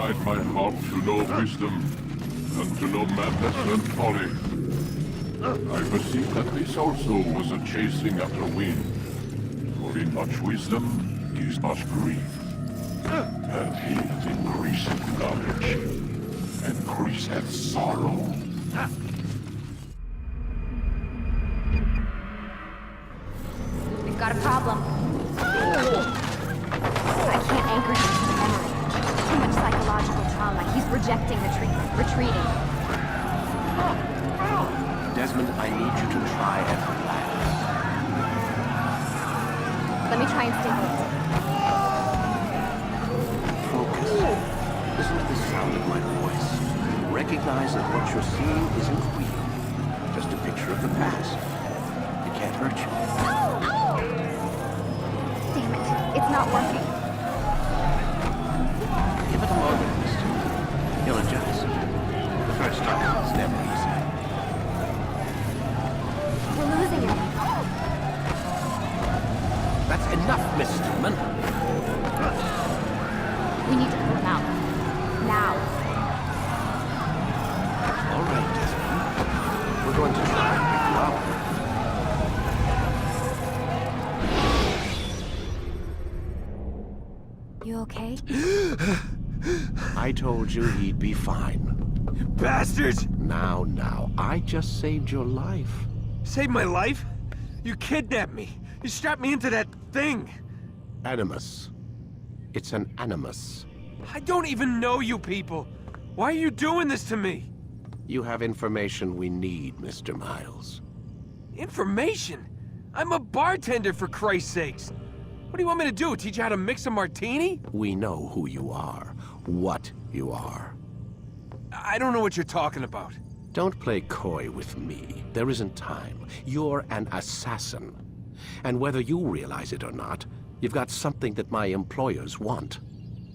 inclined my heart to know wisdom, and to know madness and folly. I perceive that this also was a chasing after wind. For in much wisdom is much grief. And he increaseth knowledge, increaseth sorrow. We've got a problem. I can't anchor him to the memory. Too much psychological trauma. He's rejecting the treatment, retreating. Desmond, I need you to try and relax. Let me try and stabilize it. Focus. Listen to the sound of my voice. Recognize that what you're seeing isn't real. Just a picture of the past. It can't hurt you. Damn it. It's not working. Give it a moment, mister. You'll adjust. The first time is never easy. We're losing him. That's enough, Miss Stillman. We need to pull him out. Now. All right, Desmond. We're going to try and pick you up. You okay? I told you he'd be fine. Bastards! Now, I just saved your life. Saved my life? You kidnapped me. You strapped me into that thing. Animus. It's an animus. I don't even know you people. Why are you doing this to me? You have information we need, Mr. Miles. Information? I'm a bartender, for Christ's sakes. What do you want me to do? Teach you how to mix a martini? We know who you are, what you are. I don't know what you're talking about. Don't play coy with me. There isn't time. You're an assassin. And whether you realize it or not, you've got something that my employers want.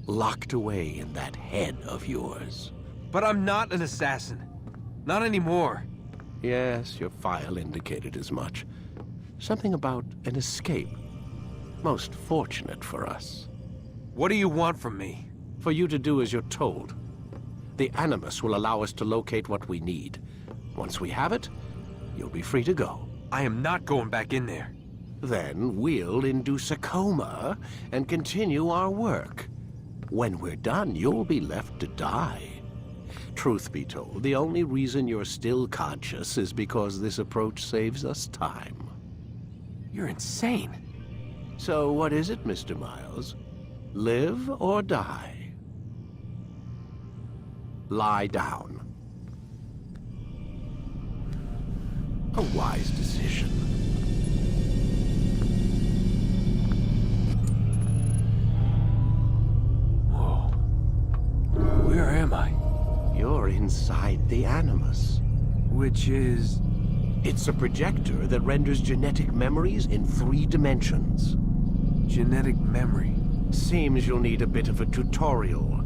Locked away in that head of yours. But I'm not an assassin. Not anymore. Yes, your file indicated as much. Something about an escape. Most fortunate for us. What do you want from me? For you to do as you're told. The Animus will allow us to locate what we need. Once we have it, you'll be free to go. I am not going back in there. Then we'll induce a coma and continue our work. When we're done, you'll be left to die. Truth be told, the only reason you're still conscious is because this approach saves us time. You're insane. So what is it, Mr. Miles? Live or die? Lie down. A wise decision. Whoa. Where am I? You're inside the Animus. Which is... It's a projector that renders genetic memories in 3 dimensions. genetic memory. Seems you'll need a bit of a tutorial.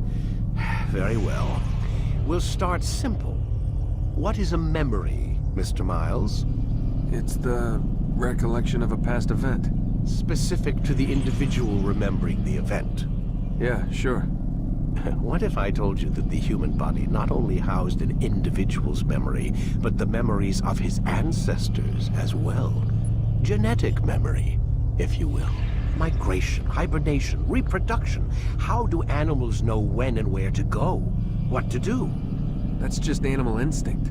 Very well. We'll start simple. What is a memory, Mr. Miles? It's the recollection of a past event. Specific to the individual remembering the event. Yeah, sure. What if I told you that the human body not only housed an individual's memory, but the memories of his ancestors as well? Genetic memory, if you will. Migration, hibernation, reproduction. How do animals know when and where to go? What to do? That's just animal instinct.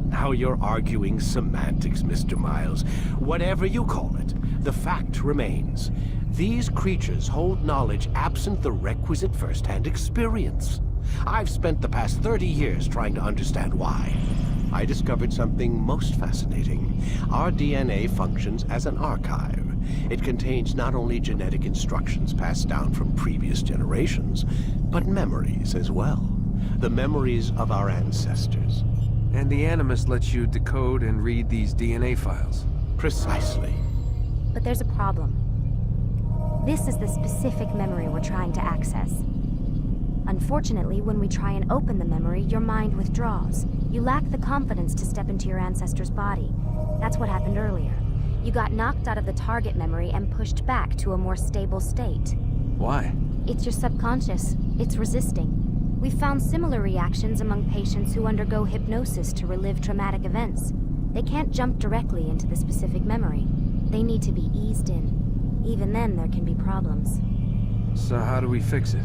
Now you're arguing semantics, Mr. Miles. Whatever you call it, the fact remains. These creatures hold knowledge absent the requisite first-hand experience. I've spent the past 30 years trying to understand why. I discovered something most fascinating. Our DNA functions as an archive. It contains not only genetic instructions passed down from previous generations, but memories as well. The memories of our ancestors. And the Animus lets you decode and read these DNA files. Precisely. But there's a problem. This is the specific memory we're trying to access. Unfortunately, when we try and open the memory, your mind withdraws. You lack the confidence to step into your ancestor's body. That's what happened earlier. You got knocked out of the target memory and pushed back to a more stable state. Why? It's your subconscious. It's resisting. We found similar reactions among patients who undergo hypnosis to relive traumatic events. They can't jump directly into the specific memory. They need to be eased in. Even then, there can be problems. So how do we fix it?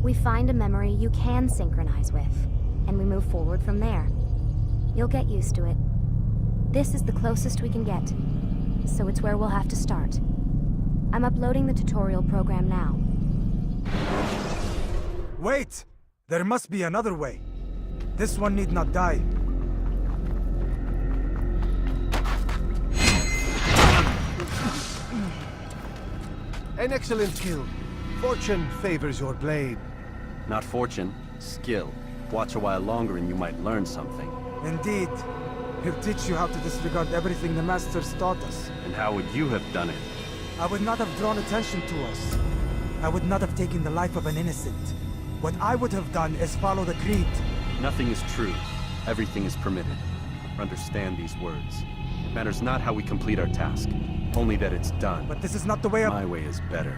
We find a memory you can synchronize with, and we move forward from there. You'll get used to it. This is the closest we can get, so it's where we'll have to start. I'm uploading the tutorial program now. Wait! There must be another way. This one need not die. An excellent kill. Fortune favors your blade. Not fortune, skill. Watch a while longer and you might learn something. Indeed. He'll teach you how to disregard everything the Masters taught us. And how would you have done it? I would not have drawn attention to us. I would not have taken the life of an innocent. What I would have done is follow the creed. Nothing is true. Everything is permitted. Understand these words. It matters not how we complete our task, only that it's done. But this is not the way of... My way is better.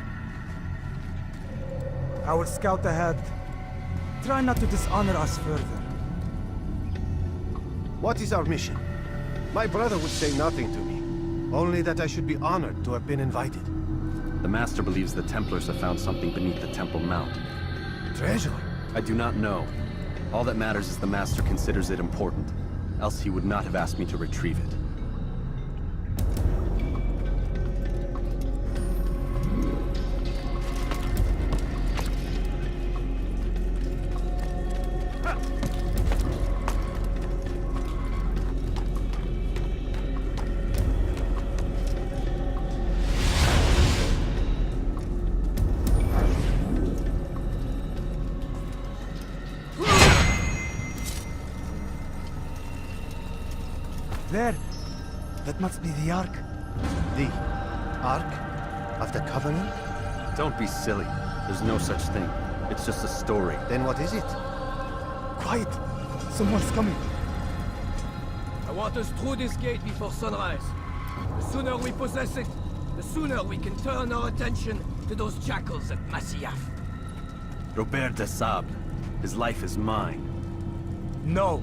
I will scout ahead. Try not to dishonor us further. What is our mission? My brother would say nothing to me. Only that I should be honored to have been invited. The Master believes the Templars have found something beneath the Temple Mount. Treasure? I do not know. All that matters is the Master considers it important. Else he would not have asked me to retrieve it. There! That must be the Ark. The Ark of the Covenant? Don't be silly. There's no such thing. It's just a story. Then what is it? Quiet! Someone's coming. I want us through this gate before sunrise. The sooner we possess it, the sooner we can turn our attention to those jackals at Masyaf. Robert de Sable. His life is mine. No.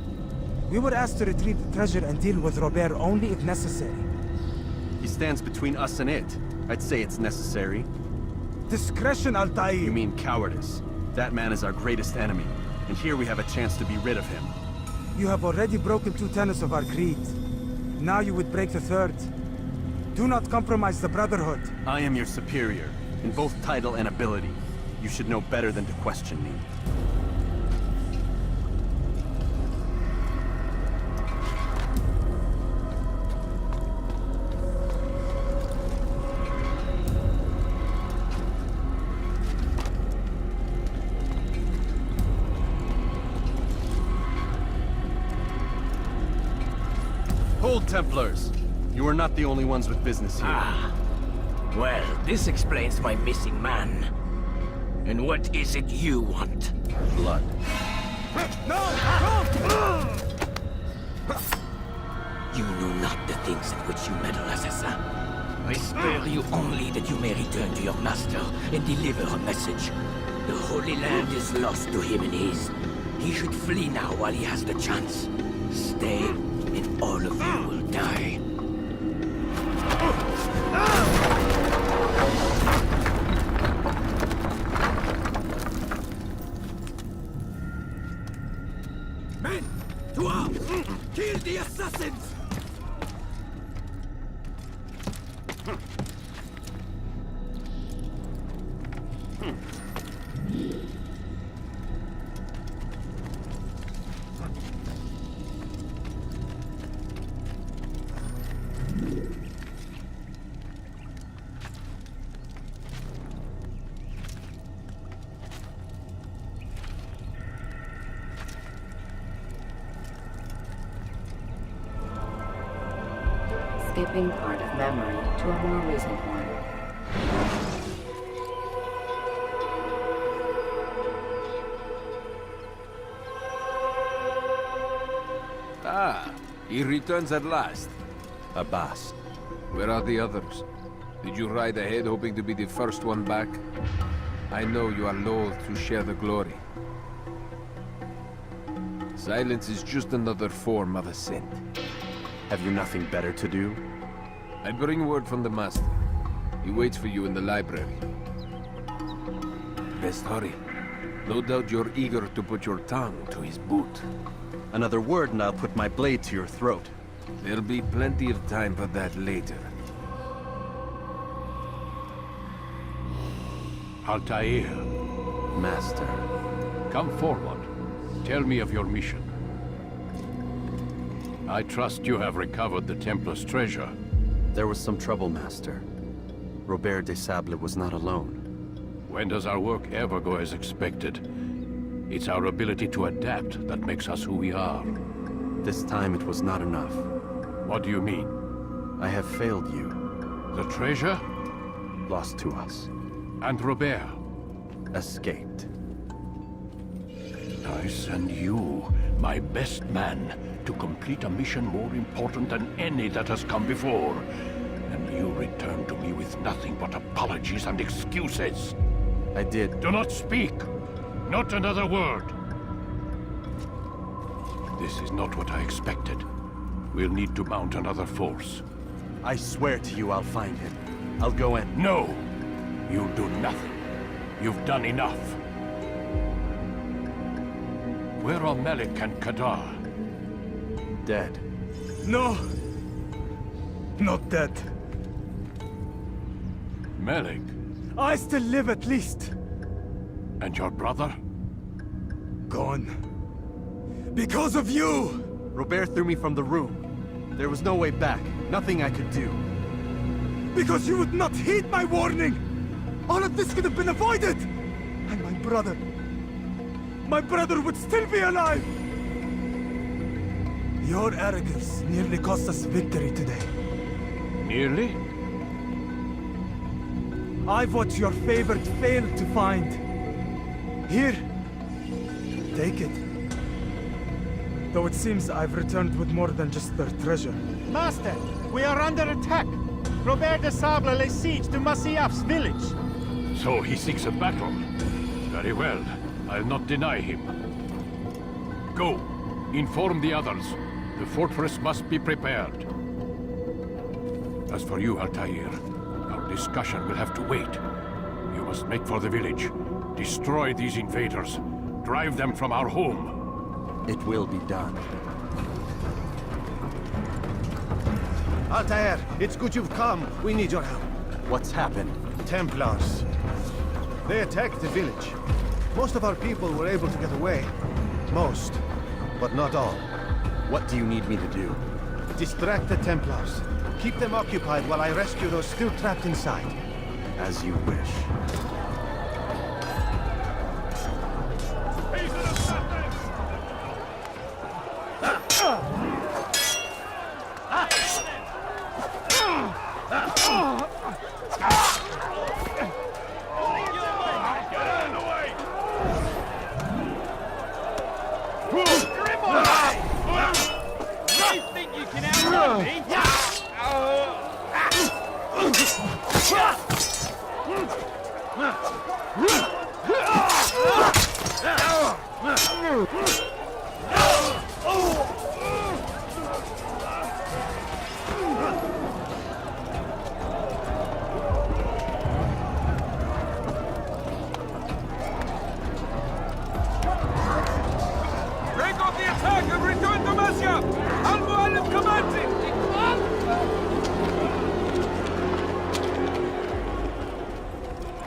We were asked to retrieve the treasure and deal with Robert only if necessary. He stands between us and it. I'd say it's necessary. Discretion, Altair! You mean cowardice. That man is our greatest enemy, and here we have a chance to be rid of him. You have already broken 2 tenets of our creed. Now you would break the 3rd. Do not compromise the Brotherhood. I am your superior, in both title and ability. You should know better than to question me. Hold, Templars! You are not the only ones with business here. Ah. Well, this explains my missing man. And what is it you want? Blood. You know not the things in which you meddle, assassin. I spare you only that you may return to your master and deliver a message. The Holy Land is lost to him and his. He should flee now while he has the chance. Stay, and all of you will die. Men, to arms! Kill the assassins! Skipping part of memory to a more recent one. Ah, he returns at last. Abbas. Where are the others? Did you ride ahead hoping to be the first one back? I know you are loath to share the glory. Silence is just another form of assent. Have you nothing better to do? I bring word from the Master. He waits for you in the library. Best hurry. No doubt you're eager to put your tongue to his boot. Another word and I'll put my blade to your throat. There'll be plenty of time for that later. Altair, Master. come forward. Tell me of your mission. I trust you have recovered the Templar's treasure. There was some trouble, Master. Robert de Sable was not alone. When does our work ever go as expected? It's our ability to adapt that makes us who we are. This time it was not enough. What do you mean? I have failed you. The treasure? Lost to us. And Robert? Escaped. I send you, my best man, to complete a mission more important than any that has come before. And you return to me with nothing but apologies and excuses. I did. Do not speak! Not another word! This is not what I expected. We'll need to mount another force. I swear to you I'll find him. I'll go in. No! You'll do nothing. You've done enough. Where are Melik and Kadar? Dead. No! Not dead. Melik? I still live at least. And your brother? Gone. Because of you! Robert threw me from the room. There was no way back. Nothing I could do. Because you would not heed my warning! All of this could have been avoided! And my brother... my brother would still be alive! Your arrogance nearly cost us victory today. Nearly? I've what your favorite failed to find. Here. Take it. Though it seems I've returned with more than just their treasure. Master, we are under attack. Robert de Sable lays siege to Masyaf's village. So he seeks a battle. Very well. I'll not deny him. Go. Inform the others. The fortress must be prepared. As for you, Altair, our discussion will have to wait. You must make for the village. Destroy these invaders. Drive them from our home. It will be done. Altair, it's good you've come. We need your help. What's happened? Templars. They attacked the village. Most of our people were able to get away. Most, but not all. What do you need me to do? Distract the Templars. Keep them occupied while I rescue those still trapped inside. As you wish.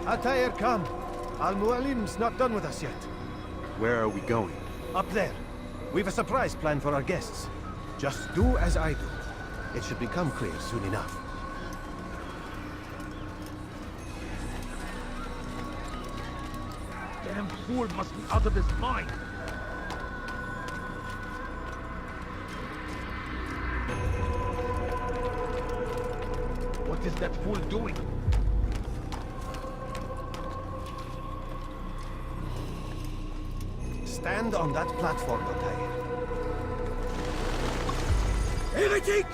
Altair, come. Al-Mualim's not done with us yet. Where are we going? Up there. We've a surprise plan for our guests. Just do as I do. It should become clear soon enough. Damn fool must be out of his mind. What is that fool doing? Stand on that platform, Altair. Heretic!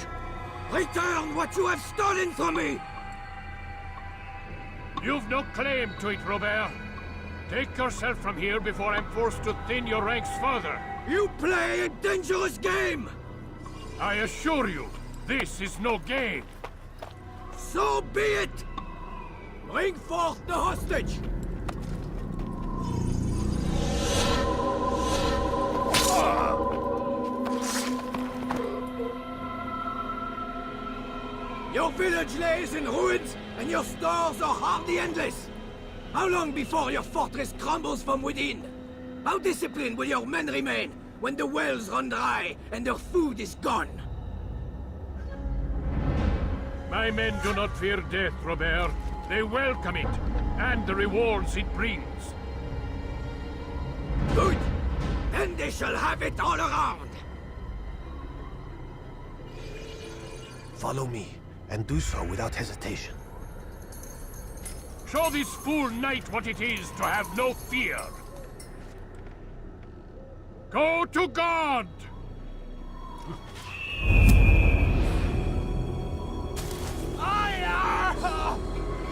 Return what you have stolen from me! You've no claim to it, Robert. Take yourself from here before I'm forced to thin your ranks further. You play a dangerous game! I assure you, this is no game. So be it! Bring forth the hostage! Your village lays in ruins, and your stores are hardly endless. How long before your fortress crumbles from within? How disciplined will your men remain when the wells run dry and their food is gone? My men do not fear death, Robert. They welcome it, and the rewards it brings. Good! Then they shall have it all around! Follow me, and do so without hesitation. Show this fool knight what it is to have no fear. Go to God!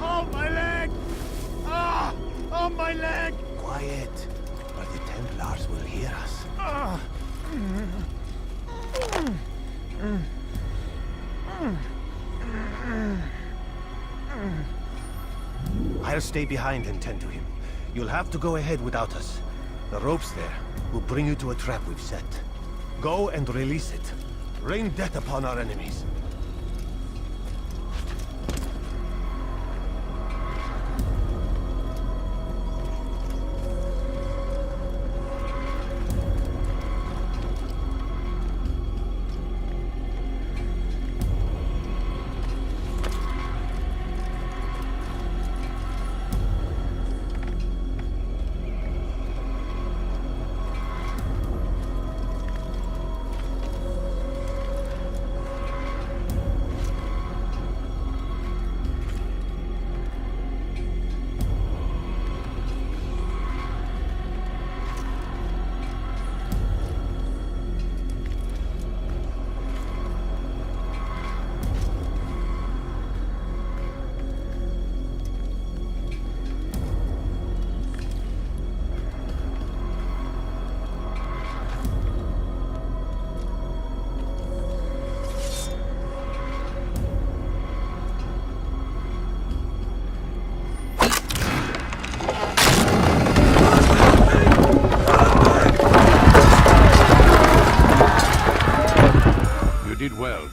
Oh, my leg! Ah! Oh, my leg! Quiet, or the Templars will hear us. I'll stay behind and tend to him. You'll have to go ahead without us. The ropes there will bring you to a trap we've set. Go and release it. Rain death upon our enemies.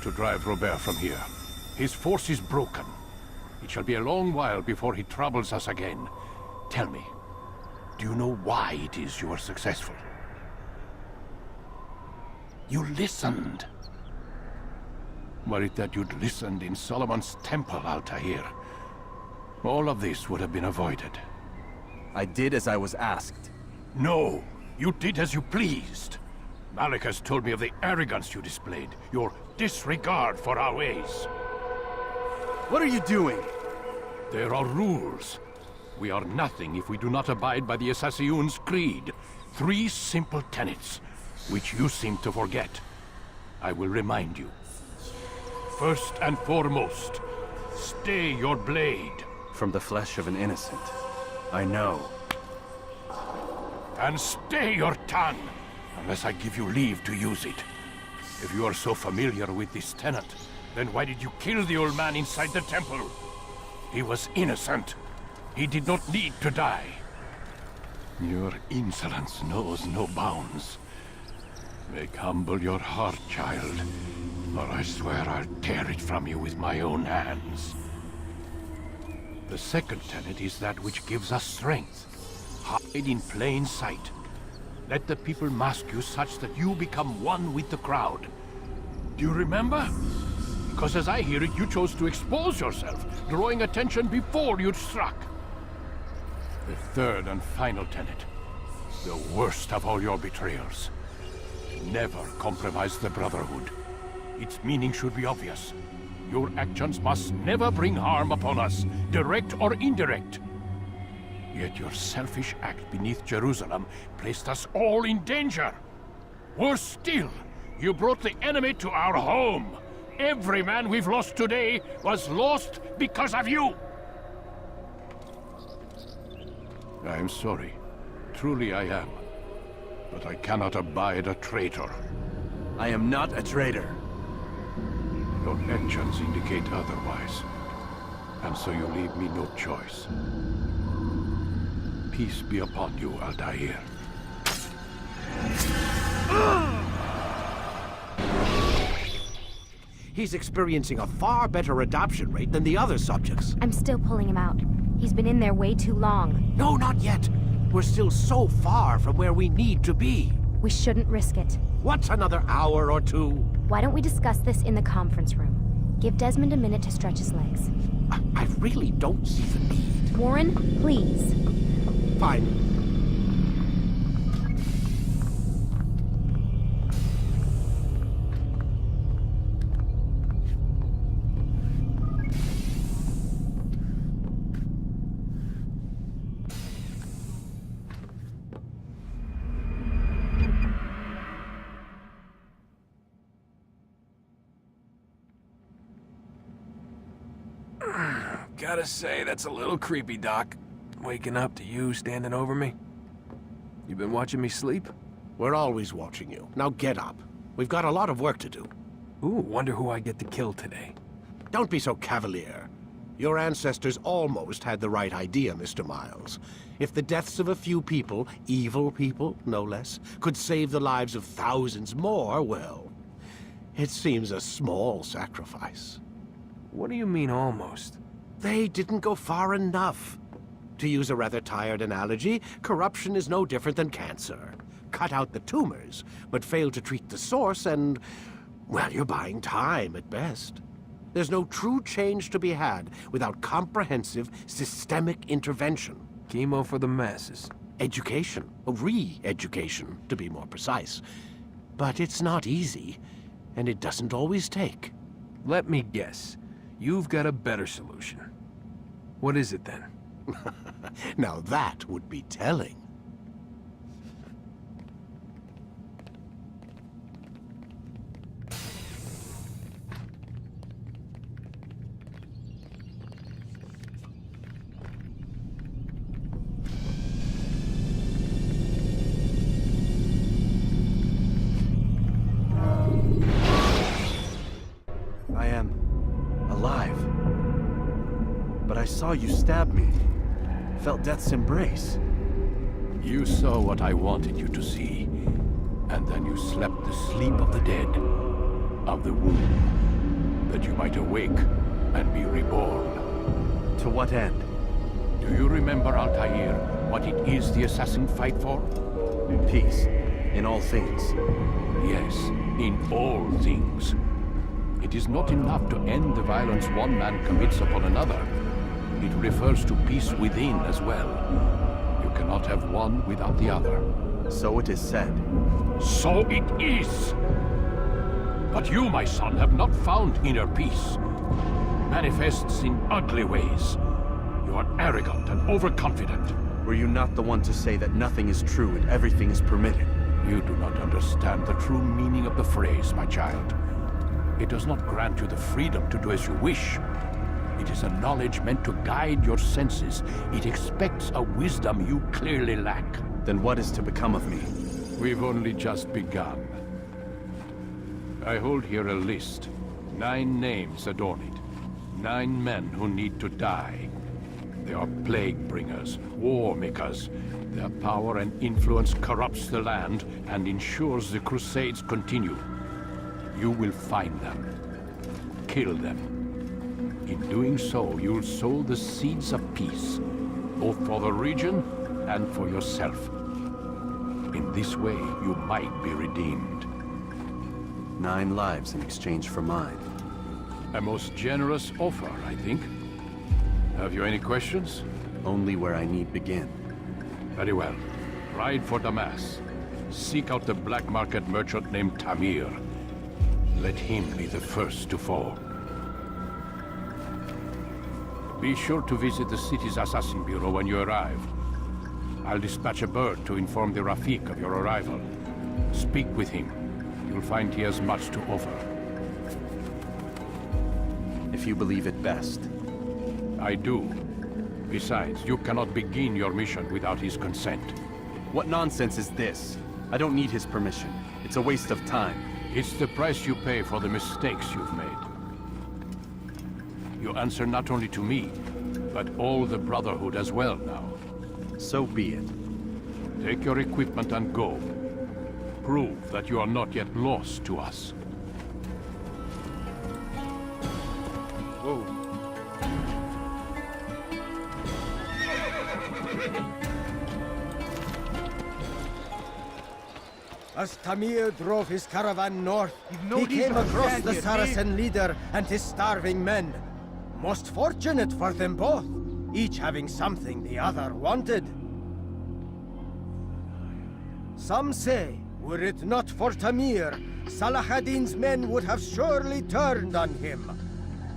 To drive Robert from here. His force is broken. It shall be a long while before he troubles us again. Tell me, do you know why it is you are successful? You listened. Were it that you'd listened in Solomon's temple, Altair, all of this would have been avoided. I did as I was asked. No, you did as you pleased. Malik has told me of the arrogance you displayed, your disregard for our ways. What are you doing? There are rules. We are nothing if we do not abide by the Assassin's creed. 3 simple tenets, which you seem to forget. I will remind you. First and foremost, stay your blade. From the flesh of an innocent. I know. And stay your tongue, unless I give you leave to use it. If you are so familiar with this tenet, then why did you kill the old man inside the temple? He was innocent. He did not need to die. Your insolence knows no bounds. Make humble your heart, child, or I swear I'll tear it from you with my own hands. The second tenet is that which gives us strength. Hide in plain sight. Let the people mask you such that you become one with the crowd. Do you remember? Because as I hear it, you chose to expose yourself, drawing attention before you'd struck. The third and final tenet. The worst of all your betrayals. Never compromise the Brotherhood. Its meaning should be obvious. Your actions must never bring harm upon us, direct or indirect. Yet your selfish act beneath Jerusalem placed us all in danger. Worse still, you brought the enemy to our home. Every man we've lost today was lost because of you. I am sorry. Truly I am. But I cannot abide a traitor. I am not a traitor. Your actions indicate otherwise. And so you leave me no choice. Peace be upon you, Altair. He's experiencing a far better adoption rate than the other subjects. I'm still pulling him out. He's been in there way too long. No, not yet. We're still so far from where we need to be. We shouldn't risk it. What's another hour or two? Why don't we discuss this in the conference room? Give Desmond a minute to stretch his legs. I really don't see the need. Warren, please. Fine. Gotta say, that's a little creepy, Doc. Waking up to you standing over me. You been watching me sleep? We're always watching you. Now get up. We've got a lot of work to do. Ooh, wonder who I get to kill today. Don't be so cavalier. Your ancestors almost had the right idea, Mr. Miles. If the deaths of a few people, evil people, no less, could save the lives of thousands more, well, it seems a small sacrifice. What do you mean, almost? They didn't go far enough. To use a rather tired analogy, corruption is no different than cancer. Cut out the tumors, but fail to treat the source and, well, you're buying time at best. There's no true change to be had without comprehensive, systemic intervention. Chemo for the masses. Education, re-education, to be more precise. But it's not easy, and it doesn't always take. Let me guess. You've got a better solution. What is it, then? Now that would be telling. I am alive. But I saw you stab me. Felt death's embrace. You saw what I wanted you to see. And then you slept the sleep of the dead. Of the womb. That you might awake and be reborn. To what end? Do you remember, Altair, what it is the assassin fight for? Peace. In all things. Yes, in all things. It is not enough to end the violence one man commits upon another. It refers to peace within as well. You cannot have one without the other. So it is said. So it is! But you, my son, have not found inner peace. Manifests in ugly ways. You are arrogant and overconfident. Were you not the one to say that nothing is true and everything is permitted? You do not understand the true meaning of the phrase, my child. It does not grant you the freedom to do as you wish. It is a knowledge meant to guide your senses. It expects a wisdom you clearly lack. Then what is to become of me? We've only just begun. I hold here a list. 9 names adorn it. 9 men who need to die. They are plague bringers, war makers. Their power and influence corrupts the land and ensures the Crusades continue. You will find them. Kill them. In doing so, you'll sow the seeds of peace, both for the region and for yourself. In this way, you might be redeemed. 9 lives in exchange for mine. A most generous offer, I think. Have you any questions? Only where I need begin. Very well. Ride for Damas. Seek out the black market merchant named Tamir. Let him be the first to fall. Be sure to visit the city's assassin bureau when you arrive. I'll dispatch a bird to inform the Rafik of your arrival. Speak with him. You'll find he has much to offer. If you believe it best. I do. Besides, you cannot begin your mission without his consent. What nonsense is this? I don't need his permission. It's a waste of time. It's the price you pay for the mistakes you've made. You answer not only to me, but all the Brotherhood as well now. So be it. Take your equipment and go. Prove that you are not yet lost to us. Whoa. As Tamir drove his caravan north, no he need came to across stand the here, Saracen leader and his starving men. Most fortunate for them both, each having something the other wanted. Some say, were it not for Tamir, Salah ad-Din's men would have surely turned on him.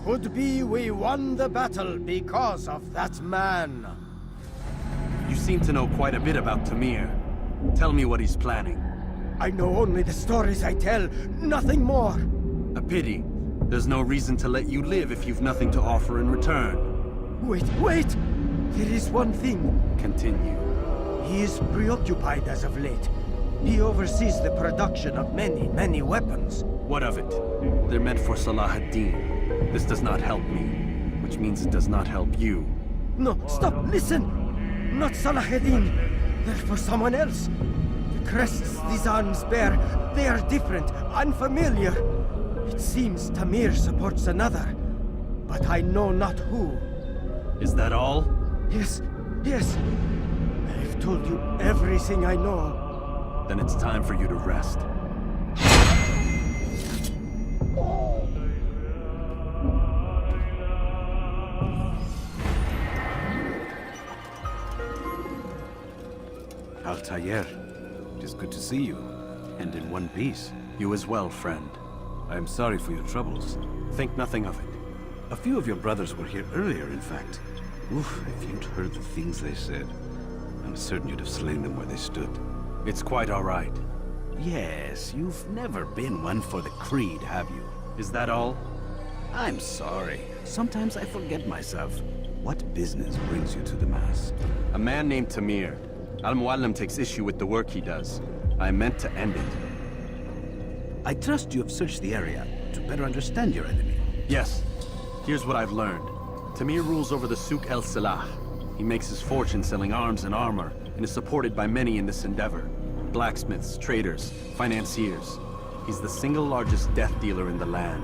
Could be we won the battle because of that man. You seem to know quite a bit about Tamir. Tell me what he's planning. I know only the stories I tell, nothing more. A pity. There's no reason to let you live if you've nothing to offer in return. Wait! There is one thing. Continue. He is preoccupied as of late. He oversees the production of many weapons. What of it? They're meant for Salah ad-Din. This does not help me, which means it does not help you. No, stop, listen! Not Salah ad-Din. They're for someone else. The crests these arms bear, they are different, unfamiliar. It seems Tamir supports another, but I know not who. Is that all? Yes. I've told you everything I know. Then it's time for you to rest. Altair, it is good to see you, and in one piece. You as well, friend. I am sorry for your troubles. Think nothing of it. A few of your brothers were here earlier, in fact. Oof, if you'd heard the things they said, I'm certain you'd have slain them where they stood. It's quite all right. Yes, you've never been one for the creed, have you? Is that all? I'm sorry. Sometimes I forget myself. What business brings you to the Mass? A man named Tamir. Al-Muallim takes issue with the work he does. I meant to end it. I trust you have searched the area to better understand your enemy. Yes. Here's what I've learned. Tamir rules over the Souk el-Salah. He makes his fortune selling arms and armor, and is supported by many in this endeavor. Blacksmiths, traders, financiers. He's the single largest death dealer in the land.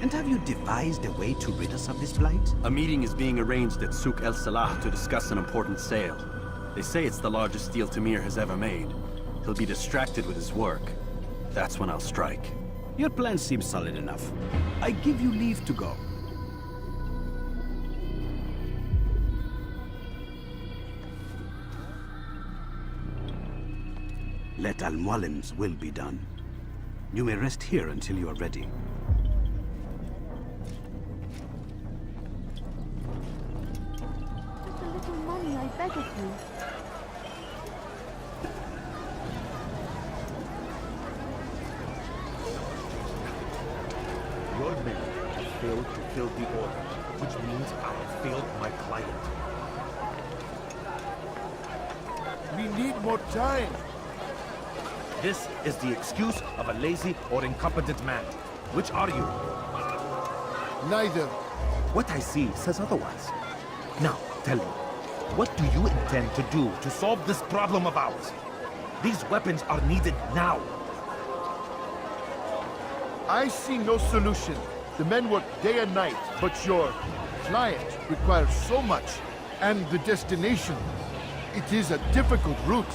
And have you devised a way to rid us of this blight? A meeting is being arranged at Souk el-Salah to discuss an important sale. They say it's the largest deal Tamir has ever made. He'll be distracted with his work. That's when I'll strike. Your plan seems solid enough. I give you leave to go. Let Al-Muallim's will be done. You may rest here until you are ready. Just a little money, I beg of you. Your men have failed to fill the order, which means I have failed my client. We need more time. This is the excuse of a lazy or incompetent man. Which are you? Neither. What I see says otherwise. Now, tell me, what do you intend to do to solve this problem of ours? These weapons are needed now. I see no solution. The men work day and night, but your client requires so much. And the destination, it is a difficult route.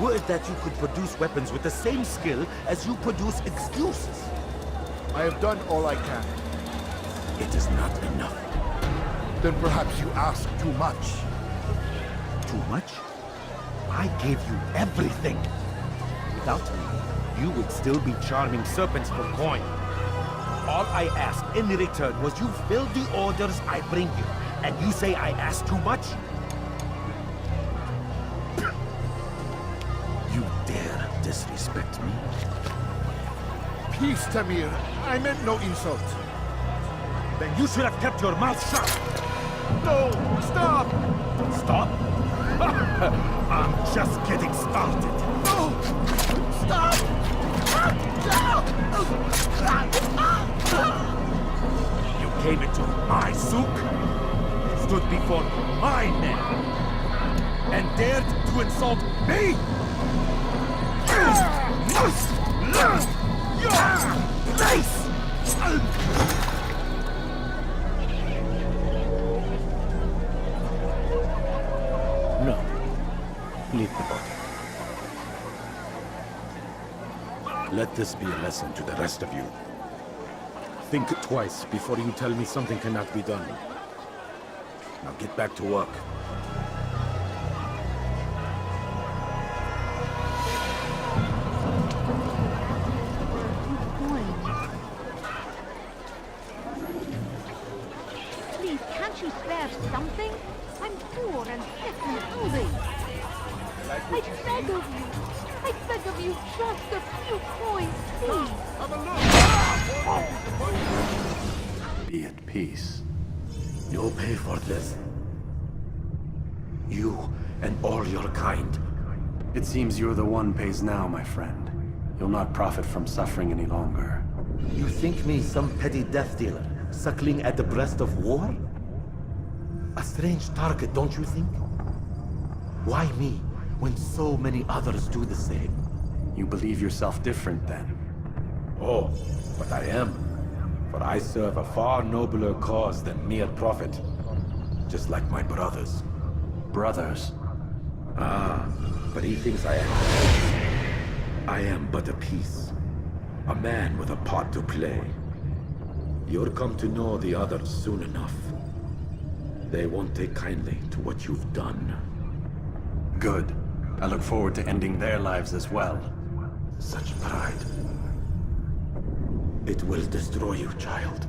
Were it that you could produce weapons with the same skill as you produce excuses? I have done all I can. It is not enough. Then perhaps you ask too much. Too much? I gave you everything. Without me, you would still be charming serpents for coin. All I ask in return was you fill the orders I bring you. And you say I ask too much? You dare disrespect me? Peace, Tamir. I meant no insult. Then you should have kept your mouth shut. No! Stop! Stop? I'm just getting started. No! Stop! You came into my souk, stood before my men, and dared to insult me? You must learn your place! No. Leave the body. Let this be a lesson to the rest of you. Think twice before you tell me something cannot be done. Now get back to work. Please, can't you spare something? I'm poor and sick and hungry. I beg of you. I beg of you, just a few coins, please. Be at peace. You'll pay for this. You and all your kind. It seems you're the one pays now, my friend. You'll not profit from suffering any longer. You think me some petty death dealer, suckling at the breast of war? A strange target, don't you think? Why me, when so many others do the same? You believe yourself different, then? Oh, but I am. For I serve a far nobler cause than mere profit. Just like my brothers. Brothers? Ah, but he thinks I am. I am but a piece. A man with a part to play. You'll come to know the others soon enough. They won't take kindly to what you've done. Good. I look forward to ending their lives as well. Such pride. It will destroy you, child.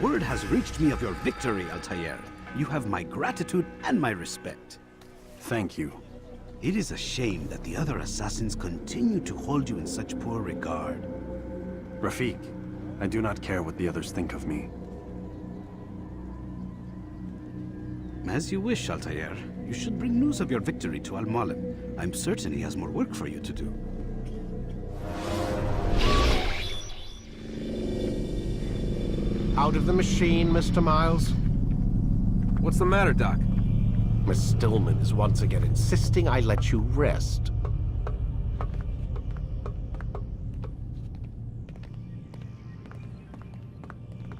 Word has reached me of your victory, Altair. You have my gratitude and my respect. Thank you. It is a shame that the other assassins continue to hold you in such poor regard. Rafik, I do not care what the others think of me. As you wish, Altair. You should bring news of your victory to Al-Malim. I'm certain he has more work for you to do. Out of the machine, Mr. Miles. What's the matter, Doc? Miss Stillman is once again insisting I let you rest.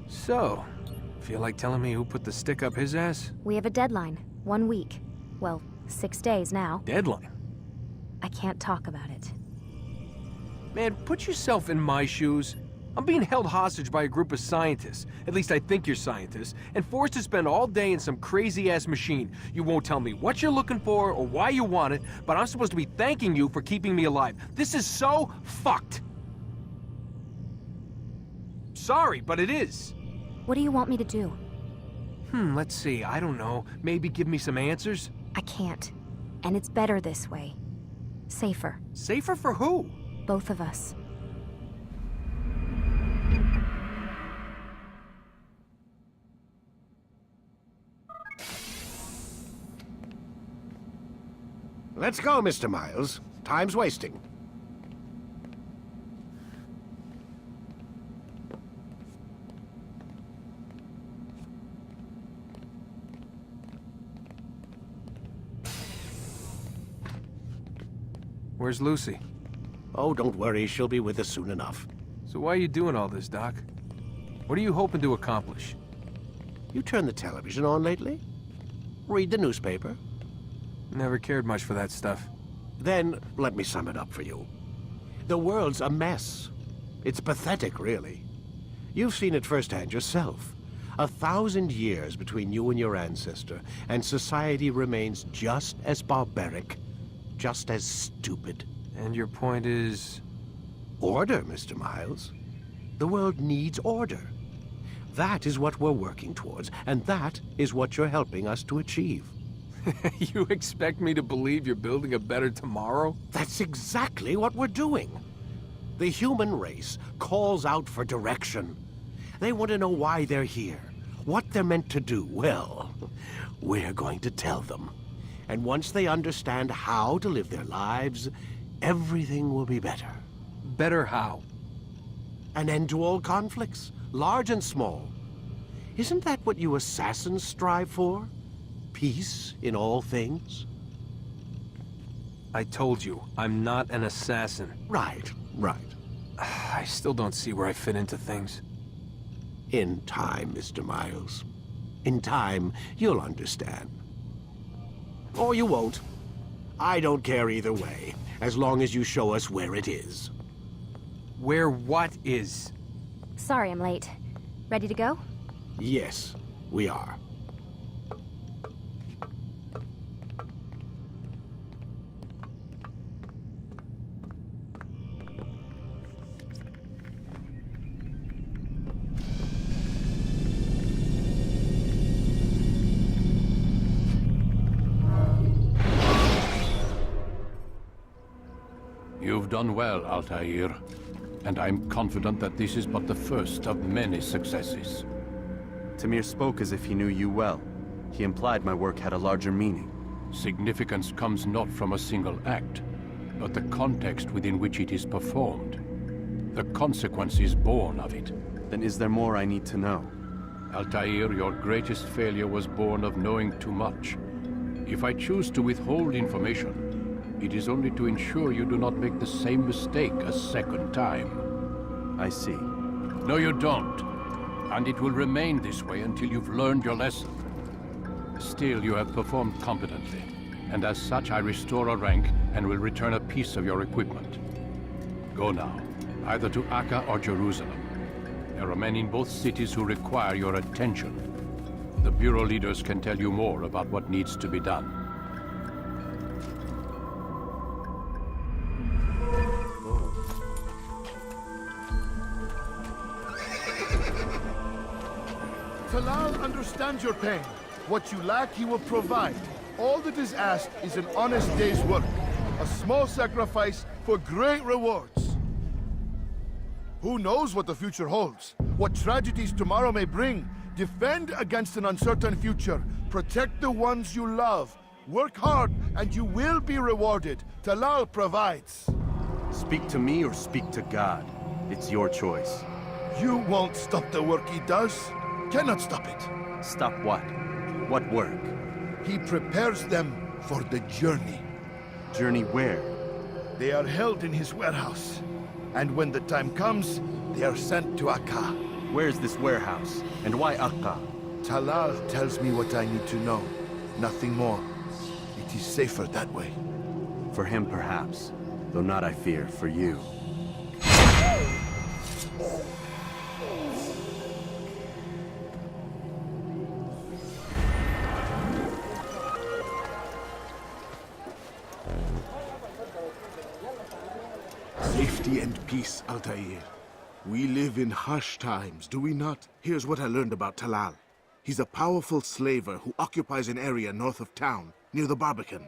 So, feel like telling me who put the stick up his ass? We have a deadline. 1 week. Well, 6 days now. Deadline? I can't talk about it. Man, put yourself in my shoes. I'm being held hostage by a group of scientists, at least I think you're scientists, and forced to spend all day in some crazy-ass machine. You won't tell me what you're looking for or why you want it, but I'm supposed to be thanking you for keeping me alive. This is so fucked. Sorry, but it is. What do you want me to do? Let's see, I don't know. Maybe give me some answers? I can't. And it's better this way. Safer. Safer for who? Both of us. Let's go, Mr. Miles. Time's wasting. Where's Lucy? Oh, don't worry. She'll be with us soon enough. So why are you doing all this, Doc? What are you hoping to accomplish? You turned the television on lately? Read the newspaper? Never cared much for that stuff. Then, let me sum it up for you. The world's a mess. It's pathetic, really. You've seen it firsthand yourself. 1,000 years between you and your ancestor, and society remains just as barbaric, just as stupid. And your point is? Order, Mr. Miles. The world needs order. That is what we're working towards, and that is what you're helping us to achieve. You expect me to believe you're building a better tomorrow? That's exactly what we're doing. The human race calls out for direction. They want to know why they're here, what they're meant to do. Well, we're going to tell them. And once they understand how to live their lives, everything will be better. Better how? An end to all conflicts, large and small. Isn't that what you assassins strive for? Peace in all things? I told you, I'm not an assassin. Right. I still don't see where I fit into things. In time, Mr. Miles. In time, you'll understand. Or you won't. I don't care either way, as long as you show us where it is. Where what is? Sorry I'm late. Ready to go? Yes, we are. You've done well, Altair. And I'm confident that this is but the first of many successes. Tamir spoke as if he knew you well. He implied my work had a larger meaning. Significance comes not from a single act, but the context within which it is performed. The consequences born of it. Then is there more I need to know? Altair, your greatest failure was born of knowing too much. If I choose to withhold information, it is only to ensure you do not make the same mistake a second time. I see. No, you don't. And it will remain this way until you've learned your lesson. Still, you have performed competently, and as such I restore a rank and will return a piece of your equipment. Go now, either to Akka or Jerusalem. There are men in both cities who require your attention. The Bureau leaders can tell you more about what needs to be done. Talal understands your pain. What you lack, he will provide. All that is asked is an honest day's work. A small sacrifice for great rewards. Who knows what the future holds? What tragedies tomorrow may bring? Defend against an uncertain future. Protect the ones you love. Work hard, and you will be rewarded. Talal provides. Speak to me or speak to God. It's your choice. You won't stop the work he does. Cannot stop it. Stop what? What work? He prepares them for the journey. Journey where? They are held in his warehouse. And when the time comes, they are sent to Akka. Where's this warehouse? And why Akka? Talal tells me what I need to know. Nothing more. It is safer that way. For him, perhaps. Though not, I fear, for you. Safety and peace, Altair. We live in harsh times, do we not? Here's what I learned about Talal. He's a powerful slaver who occupies an area north of town, near the Barbican.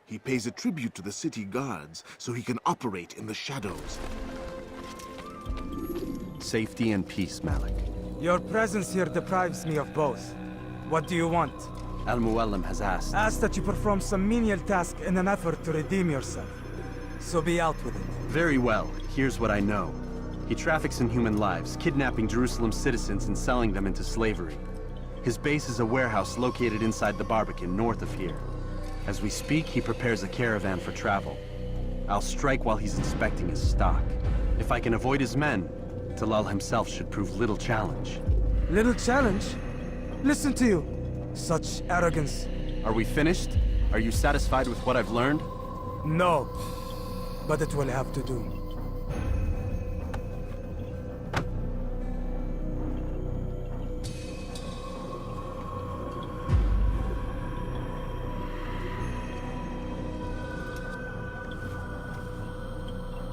He pays a tribute to the city guards so he can operate in the shadows. Safety and peace, Malik. Your presence here deprives me of both. What do you want? Al-Muallim has asked. Asked that you perform some menial task in an effort to redeem yourself. So be out with it. Very well. Here's what I know. He traffics in human lives, kidnapping Jerusalem citizens and selling them into slavery. His base is a warehouse located inside the Barbican, north of here. As we speak, he prepares a caravan for travel. I'll strike while he's inspecting his stock. If I can avoid his men, Talal himself should prove little challenge. Little challenge? Listen to you. Such arrogance. Are we finished? Are you satisfied with what I've learned? No. But it will have to do.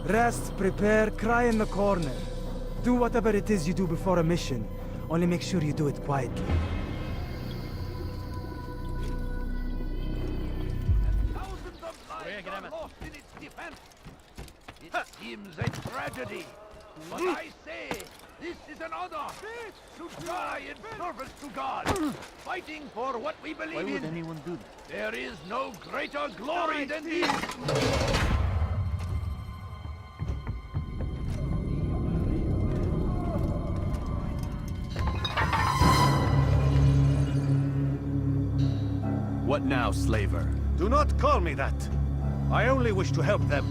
Rest, prepare, cry in the corner. Do whatever it is you do before a mission. Only make sure you do it quietly. Thousands of lives are lost in its defense. It seems a tragedy. But I say, this is an honor to die in service to God, fighting for what we believe in. Why would anyone do that? There is no greater glory than this. What now, slaver? Do not call me that. I only wish to help them,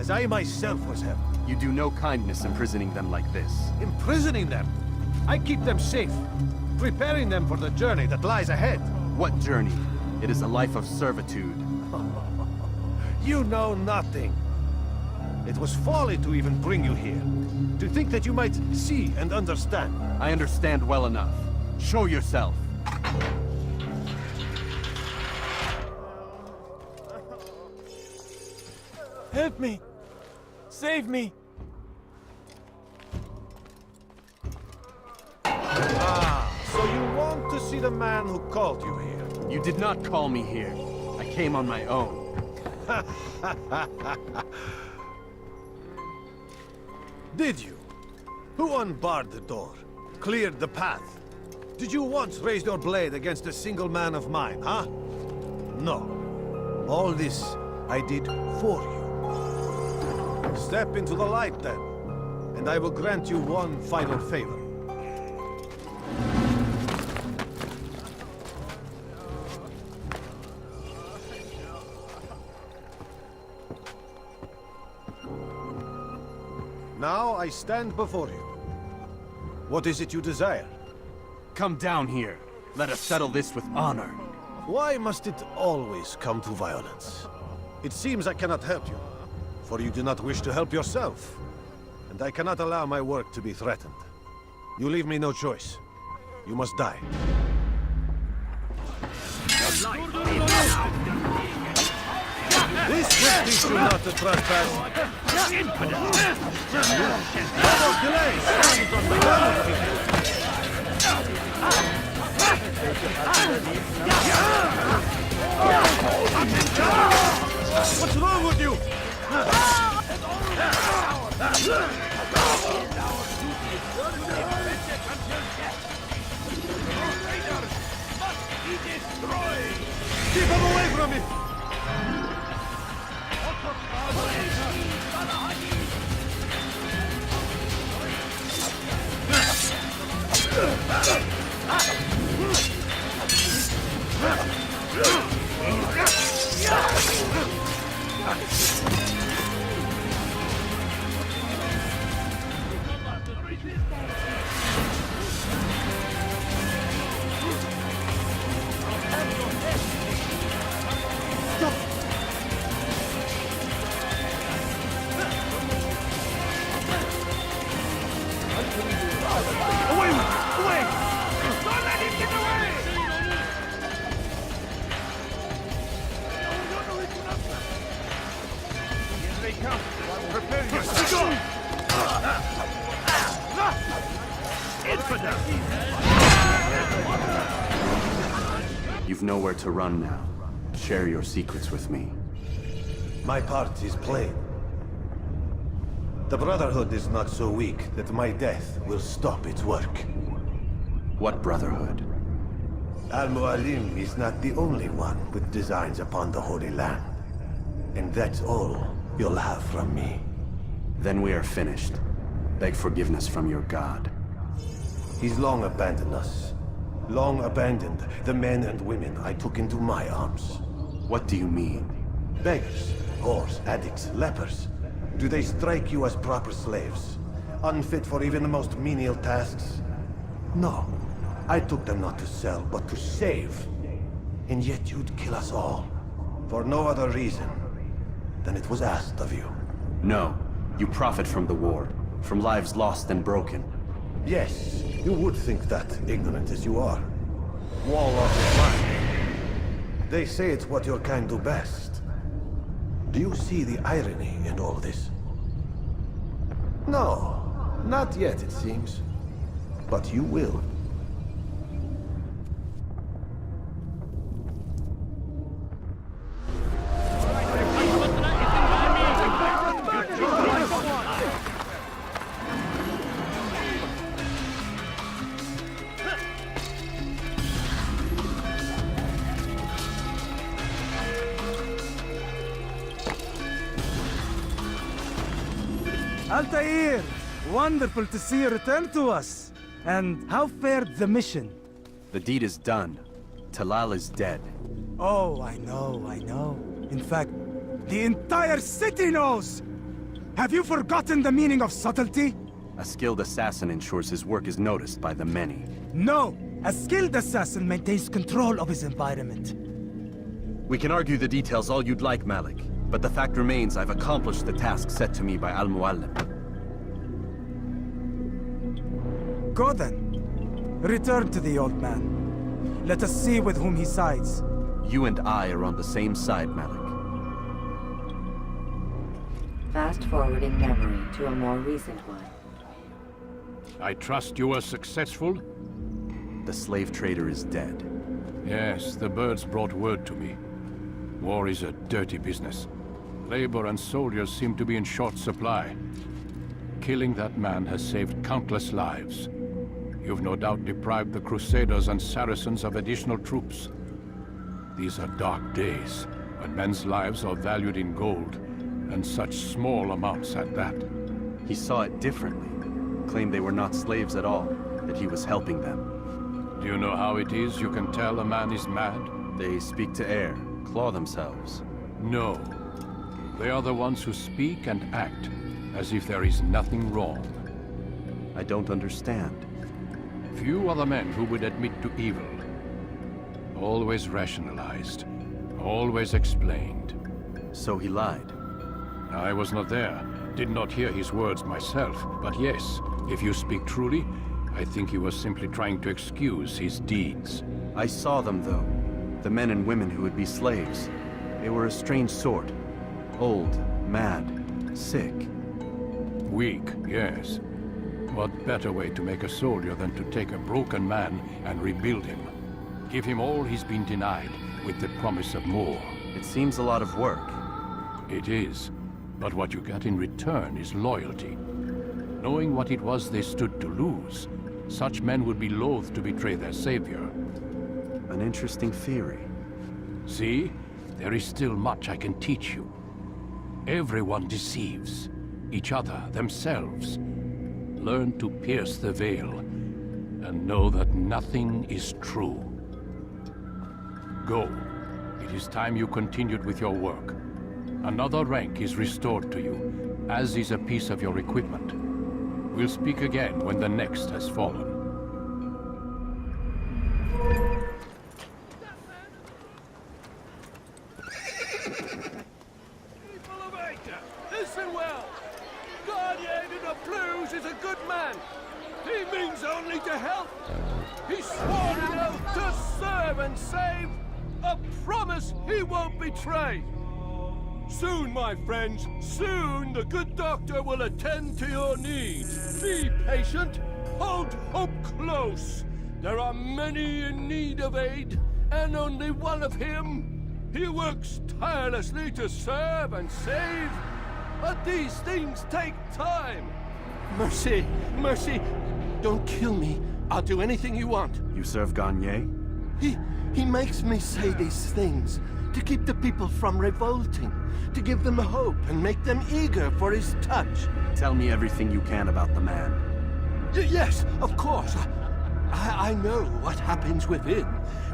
as I myself was helped. You do no kindness imprisoning them like this. Imprisoning them? I keep them safe, preparing them for the journey that lies ahead. What journey? It is a life of servitude. You know nothing. It was folly to even bring you here. To think that you might see and understand. I understand well enough. Show yourself. Help me! Save me! So you want to see the man who called you here? You did not call me here. I came on my own. Did you? Who unbarred the door? Cleared the path? Did you once raise your blade against a single man of mine, huh? No. All this I did for you. Step into the light, then, and I will grant you one final favor. Now I stand before you. What is it you desire? Come down here. Let us settle this with honor. Why must it always come to violence? It seems I cannot help you, for you do not wish to help yourself. And I cannot allow my work to be threatened. You leave me no choice. You must die. This will teach you not to trespass. No more delays! What's wrong with you? Keep him away from me! You've nowhere to run now. Share your secrets with me. My part is plain. The Brotherhood is not so weak that my death will stop its work. What Brotherhood? Al-Mualim is not the only one with designs upon the Holy Land. And that's all you'll have from me. Then we are finished. Beg forgiveness from your god. He's long abandoned us. Long abandoned the men and women I took into my arms. What do you mean? Beggars, whores, addicts, lepers. Do they strike you as proper slaves? Unfit for even the most menial tasks? No. I took them not to sell, but to save. And yet you'd kill us all. For no other reason than it was asked of you. No. You profit from the war. From lives lost and broken. Yes, you would think that, ignorant as you are. Wall off your mind. They say it's what your kind do best. Do you see the irony in all this? No, not yet, it seems. But you will. Altair! Wonderful to see you return to us. And how fared the mission? The deed is done. Talal is dead. Oh, I know. In fact, the entire city knows! Have you forgotten the meaning of subtlety? A skilled assassin ensures his work is noticed by the many. No! A skilled assassin maintains control of his environment. We can argue the details all you'd like, Malik. But the fact remains I've accomplished the task set to me by Al-Muallim. Go then. Return to the old man. Let us see with whom he sides. You and I are on the same side, Malik. Fast-forwarding memory to a more recent one. I trust you were successful? The slave trader is dead. Yes, the birds brought word to me. War is a dirty business. Labor and soldiers seem to be in short supply. Killing that man has saved countless lives. You've no doubt deprived the Crusaders and Saracens of additional troops. These are dark days, when men's lives are valued in gold, and such small amounts at that. He saw it differently. Claimed they were not slaves at all, that he was helping them. Do you know how it is you can tell a man is mad? They speak to air, claw themselves. No. They are the ones who speak and act as if there is nothing wrong. I don't understand. Few are the men who would admit to evil. Always rationalized. Always explained. So he lied. I was not there. Did not hear his words myself. But yes, if you speak truly, I think he was simply trying to excuse his deeds. I saw them, though. The men and women who would be slaves. They were a strange sort. Old, mad, sick. Weak, yes. What better way to make a soldier than to take a broken man and rebuild him? Give him all he's been denied, with the promise of more. It seems a lot of work. It is. But what you get in return is loyalty. Knowing what it was they stood to lose, such men would be loath to betray their savior. An interesting theory. See? There is still much I can teach you. Everyone deceives. Each other, themselves. Learn to pierce the veil, and know that nothing is true. Go. It is time you continued with your work. Another rank is restored to you, as is a piece of your equipment. We'll speak again when the next has fallen. Listen well. Guardian in the Blues is a good man. He means only to help. He's sworn an oath to serve and save. A promise he won't betray. Soon, my friends, soon the good doctor will attend to your needs. Be patient. Hold hope close. There are many in need of aid, and only one of him. He works tirelessly to serve and save. But these things take time. Mercy, mercy. Don't kill me. I'll do anything you want. You serve Gagne? He makes me say these things to keep the people from revolting, to give them hope and make them eager for his touch. Tell me everything you can about the man. Yes, of course. I know what happens within,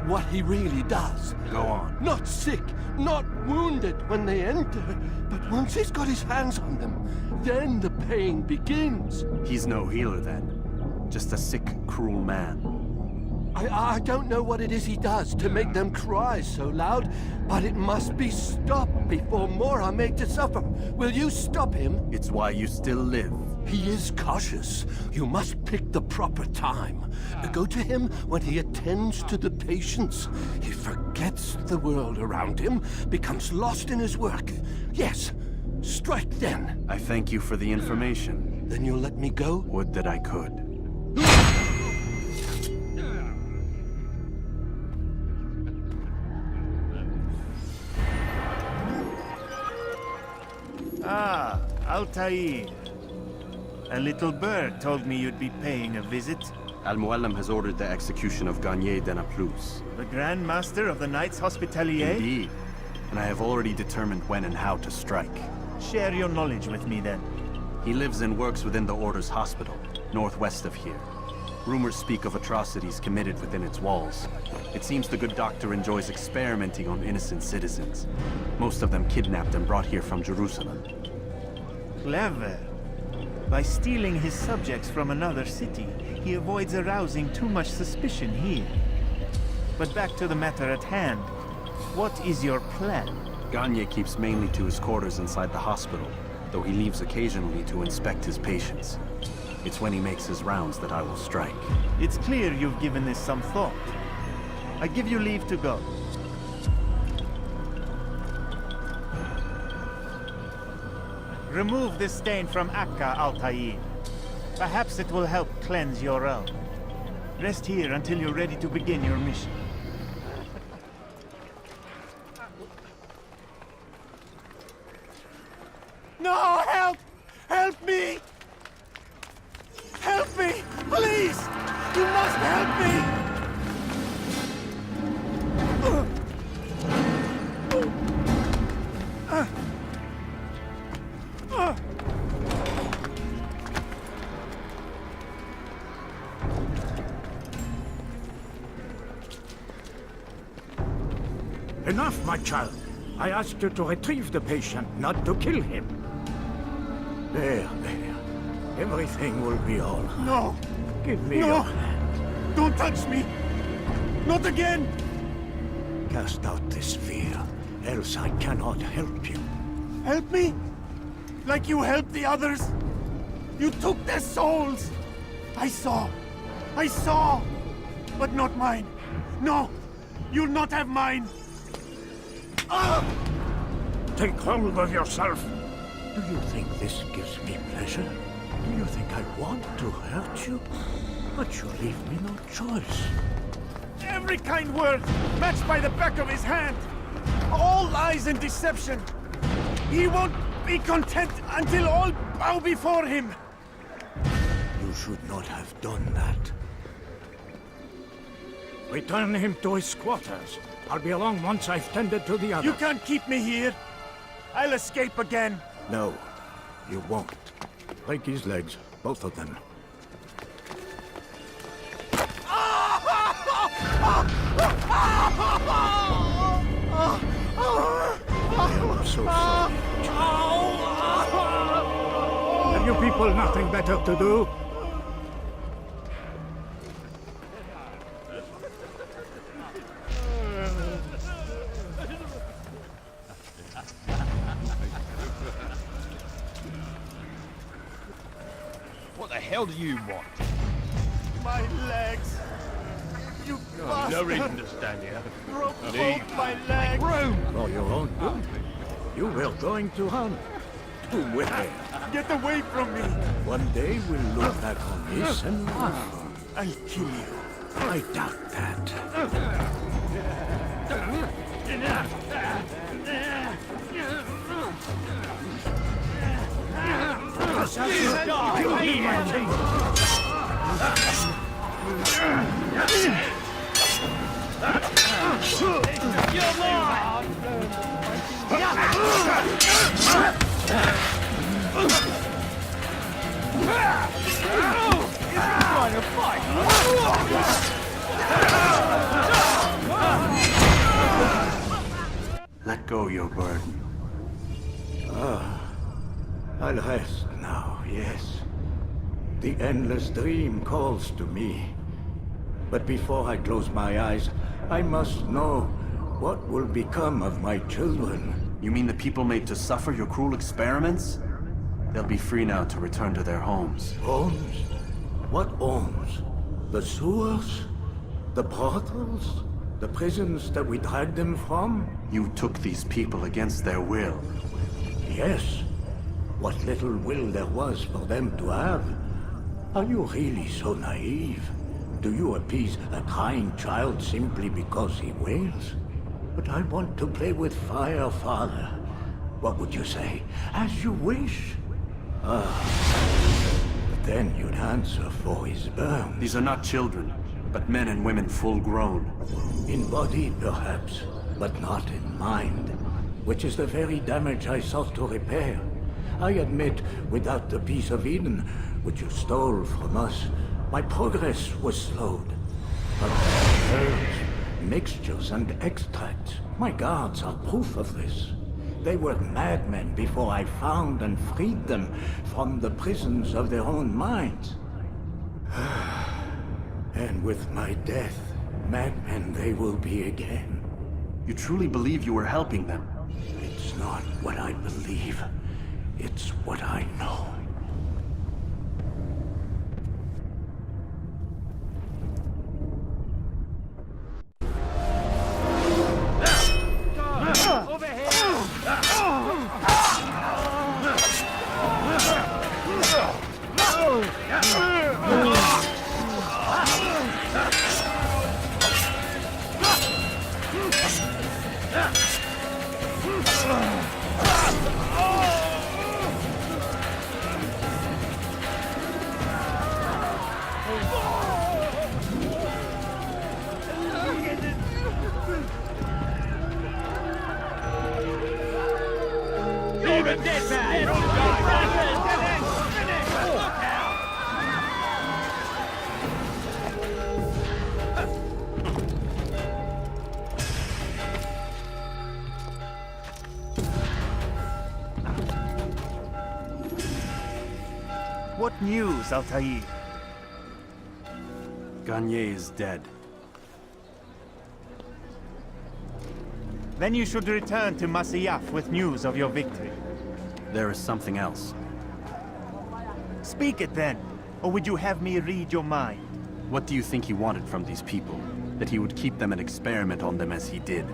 what he really does. Go on. Not sick, not wounded when they enter, but once he's got his hands on them, then the pain begins. He's no healer then. Just a sick, cruel man. I don't know what it is he does to make them cry so loud, but it must be stopped before more are made to suffer. Will you stop him? It's why you still live. He is cautious. You must pick the proper time. Go to him when he attends to the patients. He forgets the world around him, becomes lost in his work. Yes, strike then. I thank you for the information. Then you'll let me go? Would that I could. Ah, Altair. A little bird told me you'd be paying a visit. Al-Muallim has ordered the execution of Garnier de Naplouse. The Grand Master of the Knights Hospitalier? Indeed. And I have already determined when and how to strike. Share your knowledge with me, then. He lives and works within the Order's hospital, northwest of here. Rumors speak of atrocities committed within its walls. It seems the good doctor enjoys experimenting on innocent citizens. Most of them kidnapped and brought here from Jerusalem. Clever. By stealing his subjects from another city, he avoids arousing too much suspicion here. But back to the matter at hand. What is your plan? Garnier keeps mainly to his quarters inside the hospital, though he leaves occasionally to inspect his patients. It's when he makes his rounds that I will strike. It's clear you've given this some thought. I give you leave to go. Remove this stain from Akka, Altair. Perhaps it will help cleanse your realm. Rest here until you're ready to begin your mission. No, help! Help me! Help me! Please! You must help me! Enough, my child. I asked you to retrieve the patient, not to kill him. There. Everything will be all right. No! Give me No! your hand. Don't touch me! Not again! Cast out this fear, else I cannot help you. Help me? Like you helped the others? You took their souls! I saw! But not mine! No! You'll not have mine! Take hold of yourself! Do you think this gives me pleasure? Do you think I want to hurt you? But you leave me no choice. Every kind word matched by the back of his hand! All lies and deception! He won't be content until all bow before him! You should not have done that. Return him to his quarters. I'll be along once I've tended to the other. You can't keep me here! I'll escape again! No, you won't. Break his legs, both of them. I'm so sorry. Have you people nothing better to do? What the hell do you want? My legs! You bastard! No reason to stand here. Broke Leave. both my legs! For your own good. You were going to hunt. To where? Get away from me! One day we'll look back on this and laugh. I'll kill you. I doubt that. Let go your burden. I'll rest now, yes. The endless dream calls to me. But before I close my eyes, I must know what will become of my children. You mean the people made to suffer your cruel experiments? They'll be free now to return to their homes. Homes? What homes? The sewers? The brothels? The prisons that we dragged them from? You took these people against their will. Yes. what little will there was for them to have. Are you really so naive? Do you appease a crying child simply because he wails? But I want to play with fire, Father. What would you say? As you wish. But then you'd answer for his burn. These are not children, but men and women full grown. In body, perhaps, but not in mind. Which is the very damage I sought to repair. I admit, without the piece of Eden, which you stole from us, my progress was slowed. But herbs, mixtures, and extracts, my guards are proof of this. They were madmen before I found and freed them from the prisons of their own minds. And with my death, madmen they will be again. You truly believe you were helping them? It's not what I believe. It's what I know. Over here! You're a dead man! What news, Altair? Garnier is dead. Then you should return to Masyaf with news of your victory. There is something else. Speak it then, or would you have me read your mind? What do you think he wanted from these people? That he would keep them and experiment on them as he did?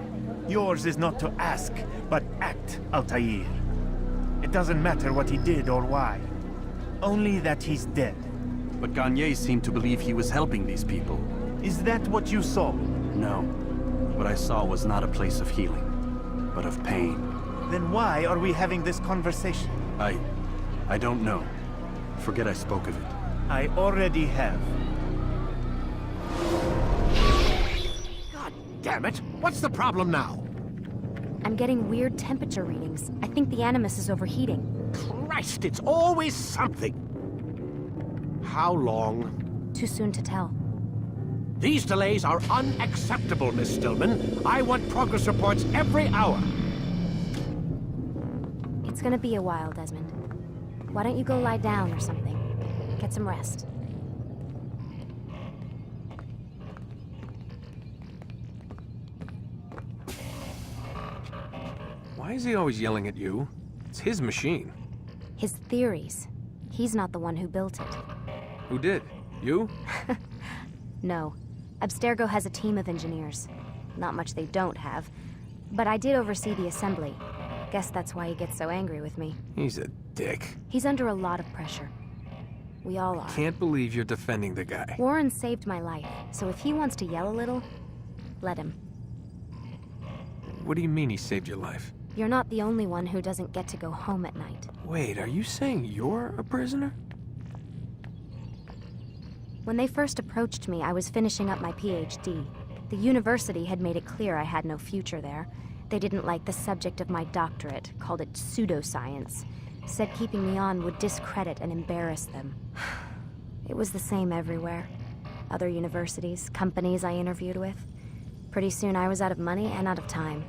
Yours is not to ask, but act, Altair. It doesn't matter what he did or why. Only that he's dead. But Garnier seemed to believe he was helping these people. Is that what you saw? No. What I saw was not a place of healing, but of pain. Then why are we having this conversation? I don't know. Forget I spoke of it. I already have. God damn it! What's the problem now? I'm getting weird temperature readings. I think the Animus is overheating. Christ, it's always something! How long? Too soon to tell. These delays are unacceptable, Miss Stillman. I want progress reports every hour. It's gonna be a while, Desmond. Why don't you go lie down or something? Get some rest. Why is he always yelling at you? It's his machine. His theories. He's not the one who built it. Who did? You? No. Abstergo has a team of engineers. Not much they don't have. But I did oversee the assembly. Guess that's why he gets so angry with me. He's a dick. He's under a lot of pressure. We all are. Can't believe you're defending the guy. Warren saved my life, so if he wants to yell a little, let him. What do you mean he saved your life? You're not the only one who doesn't get to go home at night. Wait, are you saying you're a prisoner? When they first approached me, I was finishing up my PhD. The university had made it clear I had no future there. They didn't like the subject of my doctorate, called it pseudoscience. Said keeping me on would discredit and embarrass them. It was the same everywhere. Other universities, companies I interviewed with. Pretty soon I was out of money and out of time.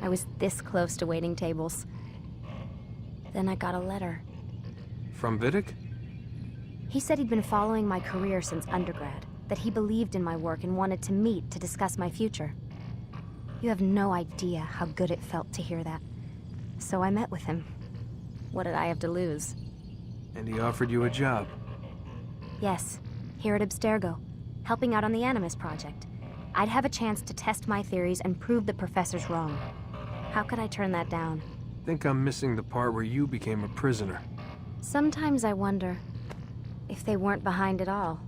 I was this close to waiting tables. Then I got a letter. From Vidic? He said he'd been following my career since undergrad, that he believed in my work and wanted to meet to discuss my future. You have no idea how good it felt to hear that. So I met with him. What did I have to lose? And he offered you a job. Yes, here at Abstergo, helping out on the Animus project. I'd have a chance to test my theories and prove the professors wrong. How could I turn that down? think I'm missing the part where you became a prisoner. Sometimes I wonder if they weren't behind it all.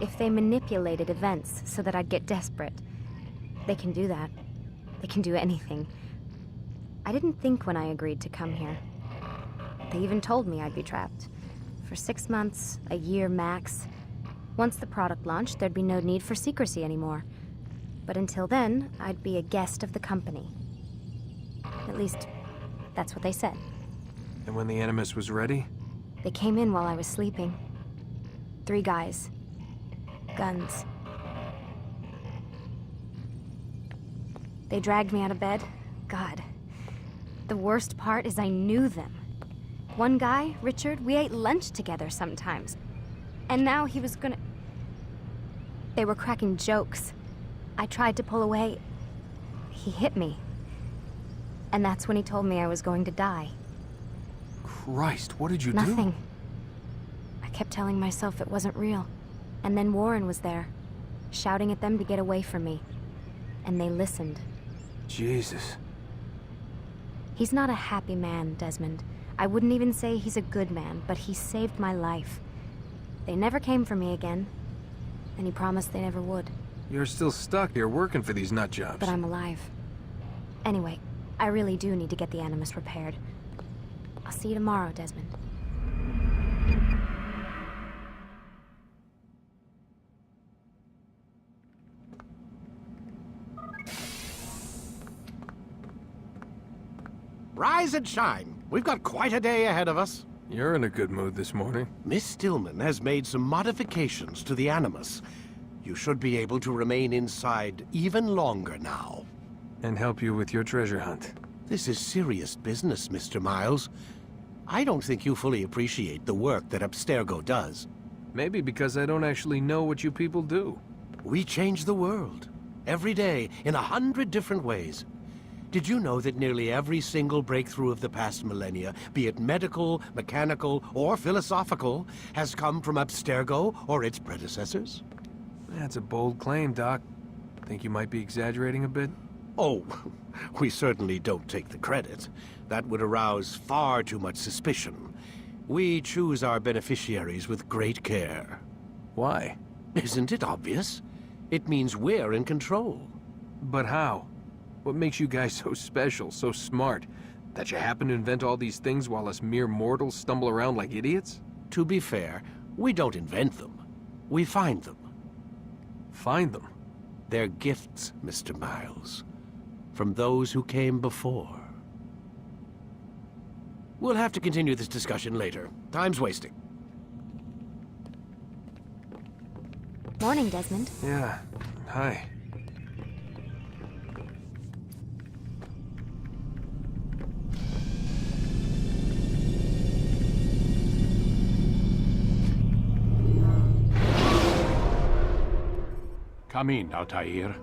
If they manipulated events so that I'd get desperate. They can do that. They can do anything. I didn't think when I agreed to come here. They even told me I'd be trapped. For 6 months, a year max. Once the product launched, there'd be no need for secrecy anymore. But until then, I'd be a guest of the company. At least, that's what they said. And when the Animus was ready? They came in while I was sleeping. 3 guys. Guns. They dragged me out of bed. God. The worst part is I knew them. One guy, Richard, we ate lunch together sometimes. And now he was gonna... They were cracking jokes. I tried to pull away. He hit me. And that's when he told me I was going to die. Christ, what did you do? Nothing. I kept telling myself it wasn't real. And then Warren was there, shouting at them to get away from me. And they listened. Jesus. He's not a happy man, Desmond. I wouldn't even say he's a good man, but he saved my life. They never came for me again. And he promised they never would. You're still stuck here working for these nut jobs. But I'm alive. Anyway, I really do need to get the Animus repaired. I'll see you tomorrow, Desmond. Rise and shine. We've got quite a day ahead of us. You're in a good mood this morning. Miss Stillman has made some modifications to the Animus. You should be able to remain inside even longer now. And help you with your treasure hunt. This is serious business, Mr. Miles. I don't think you fully appreciate the work that Abstergo does. Maybe because I don't actually know what you people do. We change the world. Every day, in 100 different ways. Did you know that nearly every single breakthrough of the past millennia, be it medical, mechanical, or philosophical, has come from Abstergo or its predecessors? That's a bold claim, Doc. Think you might be exaggerating a bit? Oh, we certainly don't take the credit. That would arouse far too much suspicion. We choose our beneficiaries with great care. Why? Isn't it obvious? It means we're in control. But how? What makes you guys so special, so smart? That you happen to invent all these things while us mere mortals stumble around like idiots? To be fair, we don't invent them. We find them. Find them? They're gifts, Mr. Miles. From those who came before. We'll have to continue this discussion later. Time's wasting. Morning, Desmond. Yeah. Hi. Come in, Altair.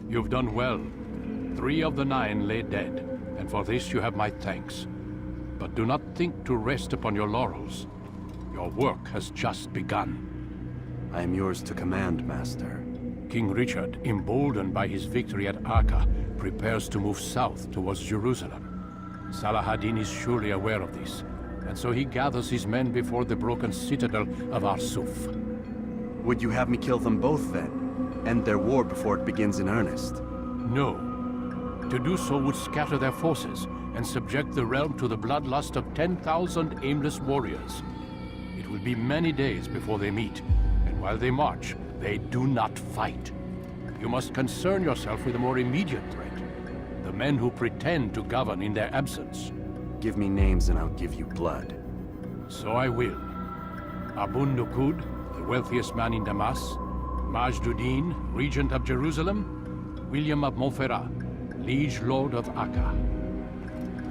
You've done well. 3 of the 9 lay dead, and for this you have my thanks. But do not think to rest upon your laurels. Your work has just begun. I am yours to command, Master. King Richard, emboldened by his victory at Acre, prepares to move south towards Jerusalem. Salah-ad-Din is surely aware of this, and so he gathers his men before the broken citadel of Arsuf. Would you have me kill them both, then? End their war before it begins in earnest? No. To do so would scatter their forces and subject the realm to the bloodlust of 10,000 aimless warriors. It will be many days before they meet, and while they march, they do not fight. You must concern yourself with a more immediate threat. The men who pretend to govern in their absence. Give me names and I'll give you blood. So I will. Abun Nukud, the wealthiest man in Damas, Majduddin, regent of Jerusalem, William of Montferrat, liege lord of Acre.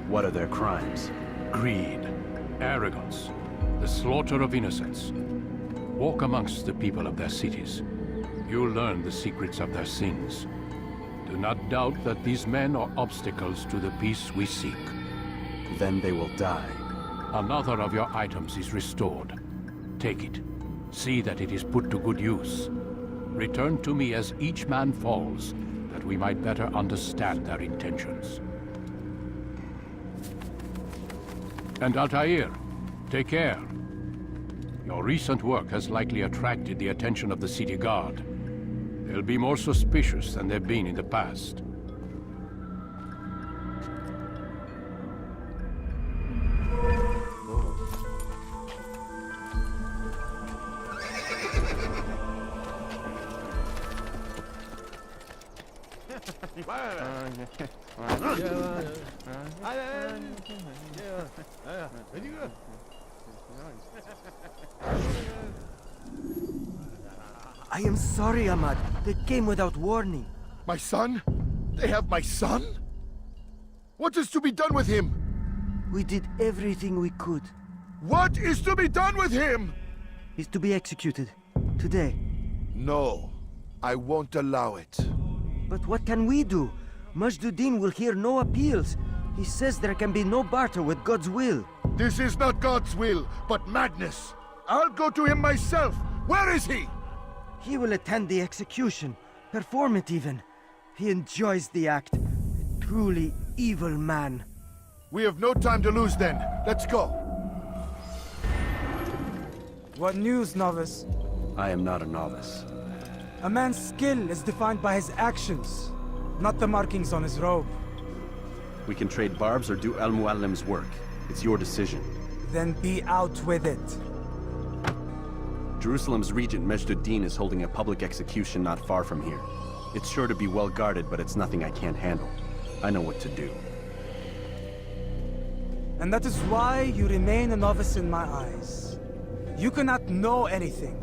What are their crimes? Greed, arrogance, the slaughter of innocents. Walk amongst the people of their cities. You'll learn the secrets of their sins. Do not doubt that these men are obstacles to the peace we seek. Then they will die. Another of your items is restored. Take it. See that it is put to good use. Return to me as each man falls, that we might better understand their intentions. And Altair, take care. Your recent work has likely attracted the attention of the city guard. They'll be more suspicious than they've been in the past. I am sorry, Ahmad. They came without warning. My son? They have my son? What is to be done with him? We did everything we could. What is to be done with him? He's to be executed. Today. No. I won't allow it. But what can we do? Majduddin will hear no appeals. He says there can be no barter with God's will. This is not God's will, but madness. I'll go to him myself. Where is he? He will attend the execution. Perform it even. He enjoys the act. A truly evil man. We have no time to lose then. Let's go. What news, novice? I am not a novice. A man's skill is defined by his actions, not the markings on his robe. We can trade barbs or do Al-Muallim's work. It's your decision. Then be out with it. Jerusalem's regent Majduddin is holding a public execution not far from here. It's sure to be well guarded, but it's nothing I can't handle. I know what to do. And that is why you remain a novice in my eyes. You cannot know anything,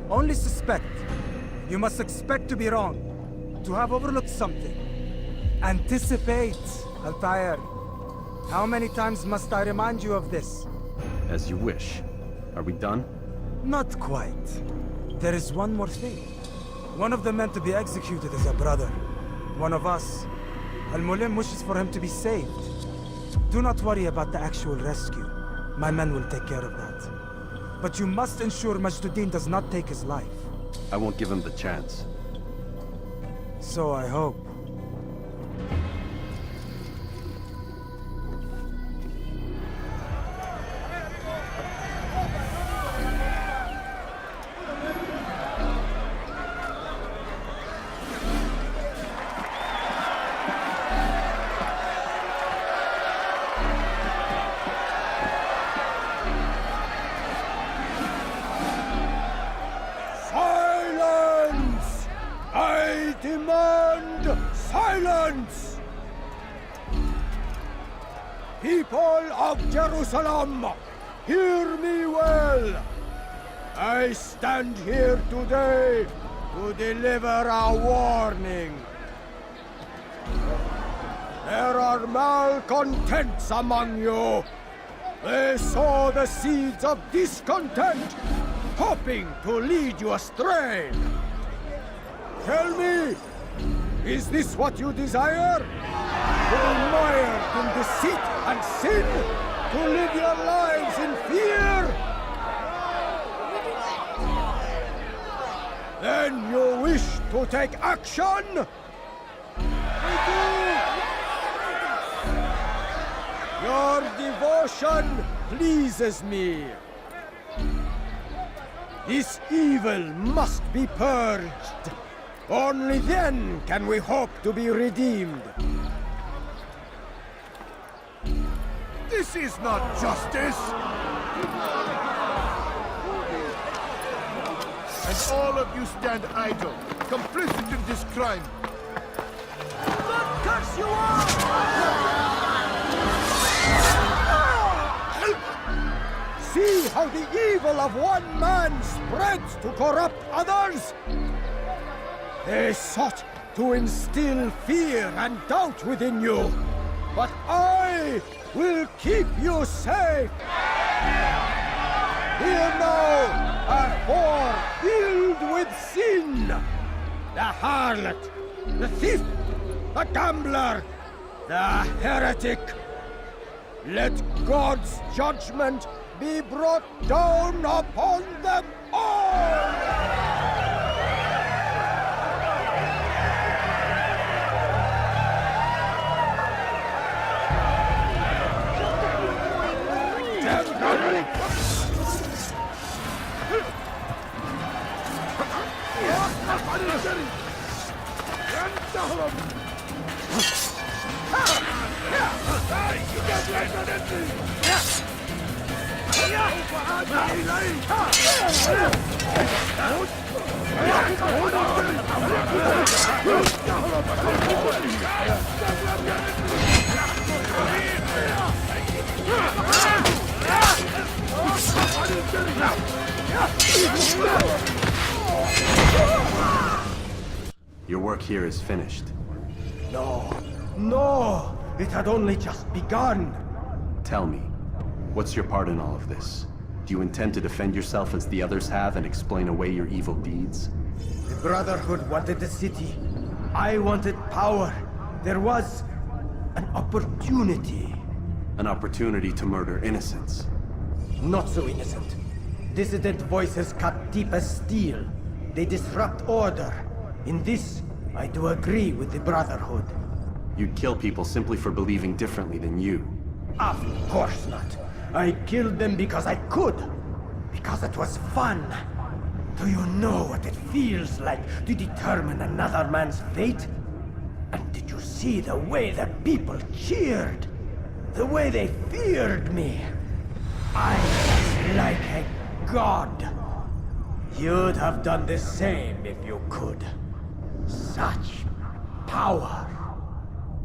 only suspect. You must expect to be wrong, to have overlooked something. Anticipate, Altair. How many times must I remind you of this? As you wish. Are we done? Not quite. There is one more thing. One of the men to be executed is a brother. One of us. Al-Mulim wishes for him to be saved. Do not worry about the actual rescue. My men will take care of that. But you must ensure Majduddin does not take his life. I won't give him the chance. So I hope. Silence! People of Jerusalem, hear me well. I stand here today to deliver a warning. There are malcontents among you. They sow the seeds of discontent, hoping to lead you astray. Tell me, is this what you desire? To be mired in deceit and sin? To live your lives in fear? Then you wish to take action? I do. Your devotion pleases me. This evil must be purged. Only then can we hope to be redeemed. This is not justice! And all of you stand idle, complicit in this crime. God curse you all! See how the evil of one man spreads to corrupt others? They sought to instill fear and doubt within you, but I will keep you safe. Here now are four filled with sin. The harlot, the thief, the gambler, the heretic. Let God's judgment be brought down upon them all! Your work here is finished. No, no! It had only just begun! Tell me, what's your part in all of this? Do you intend to defend yourself as the others have and explain away your evil deeds? The Brotherhood wanted the city. I wanted power. There was an opportunity. An opportunity to murder innocents. Not so innocent. Dissident voices cut deep as steel. They disrupt order. In this, I do agree with the Brotherhood. You'd kill people simply for believing differently than you. Of course not. I killed them because I could. Because it was fun. Do you know what it feels like to determine another man's fate? And did you see the way that people cheered? The way they feared me? I was like a god. You'd have done the same if you could. Such power.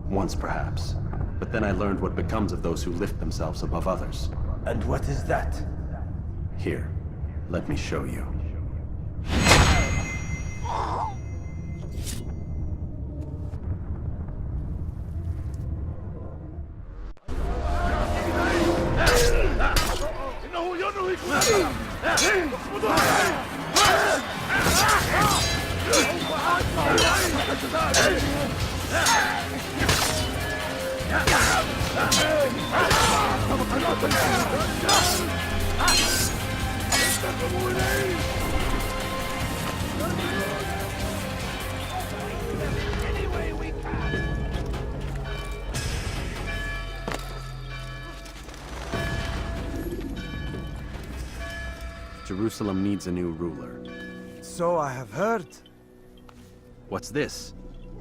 Once perhaps. But then I learned what becomes of those who lift themselves above others. And what is that? Here, let me show you. Jerusalem needs a new ruler. So I have heard. What's this?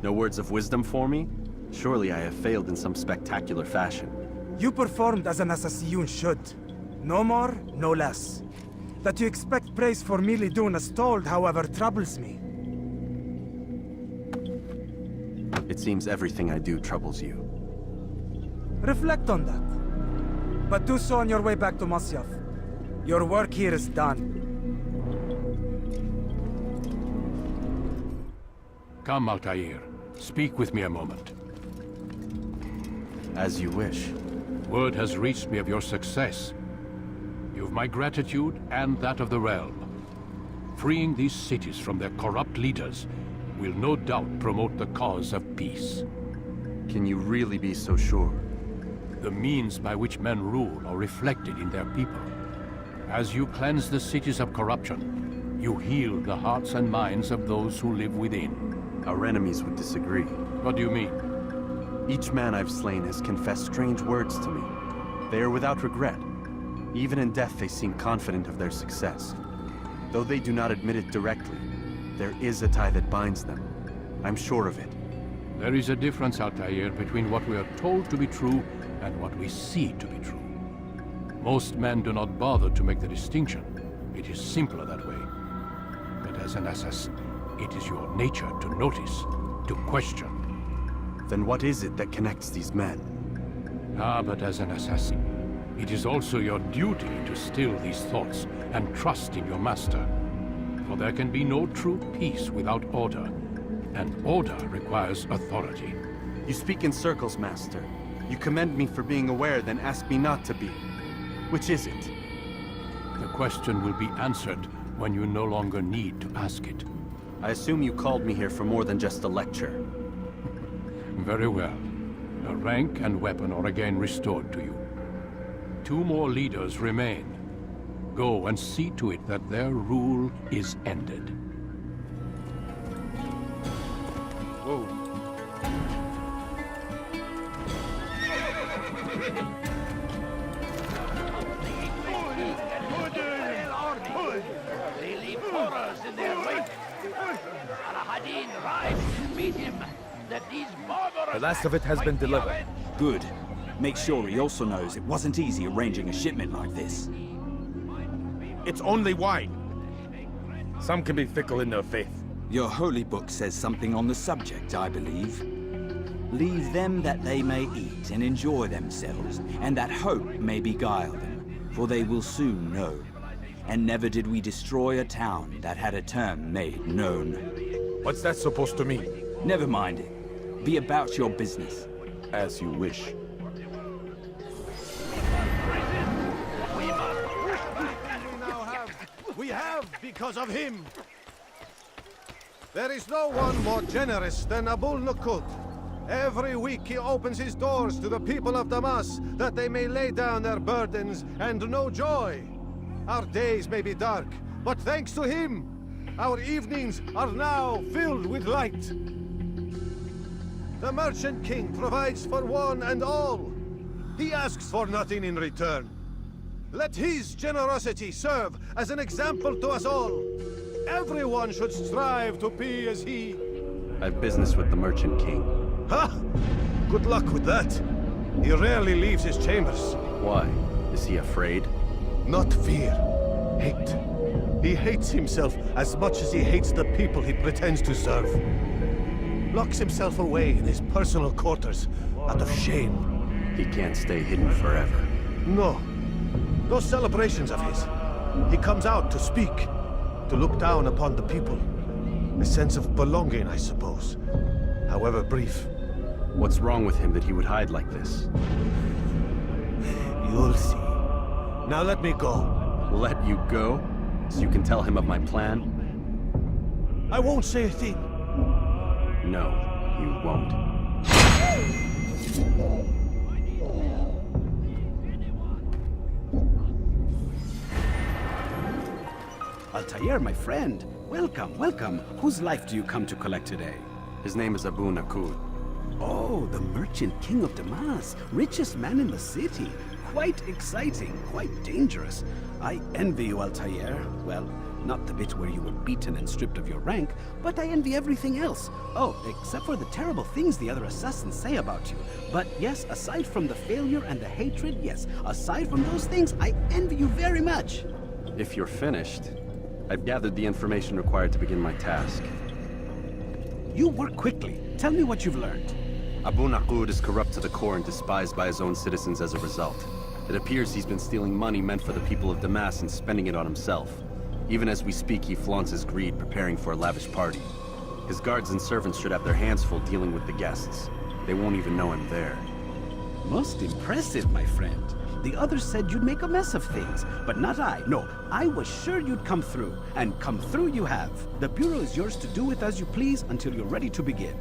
No words of wisdom for me? Surely I have failed in some spectacular fashion. You performed as an assassin should. No more, no less. That you expect praise for merely doing as told, however, troubles me. It seems everything I do troubles you. Reflect on that. But do so on your way back to Masyaf. Your work here is done. Come, Altair. Speak with me a moment. As you wish. Word has reached me of your success. You've my gratitude and that of the realm. Freeing these cities from their corrupt leaders will no doubt promote the cause of peace. Can you really be so sure? The means by which men rule are reflected in their people. As you cleanse the cities of corruption, you heal the hearts and minds of those who live within. Our enemies would disagree. What do you mean? Each man I've slain has confessed strange words to me. They are without regret. Even in death they seem confident of their success. Though they do not admit it directly, there is a tie that binds them. I'm sure of it. There is a difference, Altair, between what we are told to be true and what we see to be true. Most men do not bother to make the distinction. It is simpler that way. But as an assassin, it is your nature to notice, to question. Then what is it that connects these men? But as an assassin, it is also your duty to still these thoughts and trust in your master. For there can be no true peace without order, and order requires authority. You speak in circles, Master. You commend me for being aware, then ask me not to be. Which is it? The question will be answered when you no longer need to ask it. I assume you called me here for more than just a lecture. Very well. A rank and weapon are again restored to you. 2 more leaders remain. Go and see to it that their rule is ended. Whoa. They leave horrors in their wake. Al-Hadin, rise to meet him. that these barbarous The last of it has been delivered. Good. Make sure he also knows it wasn't easy arranging a shipment like this. It's only wine. Some can be fickle in their faith. Your holy book says something on the subject, I believe. Leave them that they may eat and enjoy themselves, and that hope may beguile them, for they will soon know. And never did we destroy a town that had a term made known. What's that supposed to mean? Never mind it. Be about your business. As you wish. We have because of him. There is no one more generous than Abul Nukud. Every week he opens his doors to the people of Damas, that they may lay down their burdens and know joy. Our days may be dark, but thanks to him, our evenings are now filled with light. The Merchant King provides for one and all. He asks for nothing in return. Let his generosity serve as an example to us all. Everyone should strive to be as he. I have business with the Merchant King. Ha! Good luck with that. He rarely leaves his chambers. Why? Is he afraid? Not fear. Hate. He hates himself as much as he hates the people he pretends to serve. Locks himself away in his personal quarters out of shame. He can't stay hidden forever. No. Those celebrations of his, he comes out to speak, to look down upon the people. A sense of belonging, I suppose, however brief. What's wrong with him that he would hide like this? You'll see. Now let me go. Let you go? So you can tell him of my plan? I won't say a thing. No, you won't. Altair, my friend. Welcome, welcome. Whose life do you come to collect today? His name is Abu Nukud. Oh, the Merchant King of Damas. Richest man in the city. Quite exciting, quite dangerous. I envy you, Altair. Well, not the bit where you were beaten and stripped of your rank, but I envy everything else. Oh, except for the terrible things the other assassins say about you. But yes, aside from the failure and the hatred, yes, aside from those things, I envy you very much. If you're finished, I've gathered the information required to begin my task. You work quickly. Tell me what you've learned. Abu Nukud is corrupt to the core and despised by his own citizens as a result. It appears he's been stealing money meant for the people of Damas and spending it on himself. Even as we speak, he flaunts his greed, preparing for a lavish party. His guards and servants should have their hands full dealing with the guests. They won't even know him there. Most impressive, my friend. The others said you'd make a mess of things, but not I. No, I was sure you'd come through, and come through you have. The Bureau is yours to do with as you please until you're ready to begin.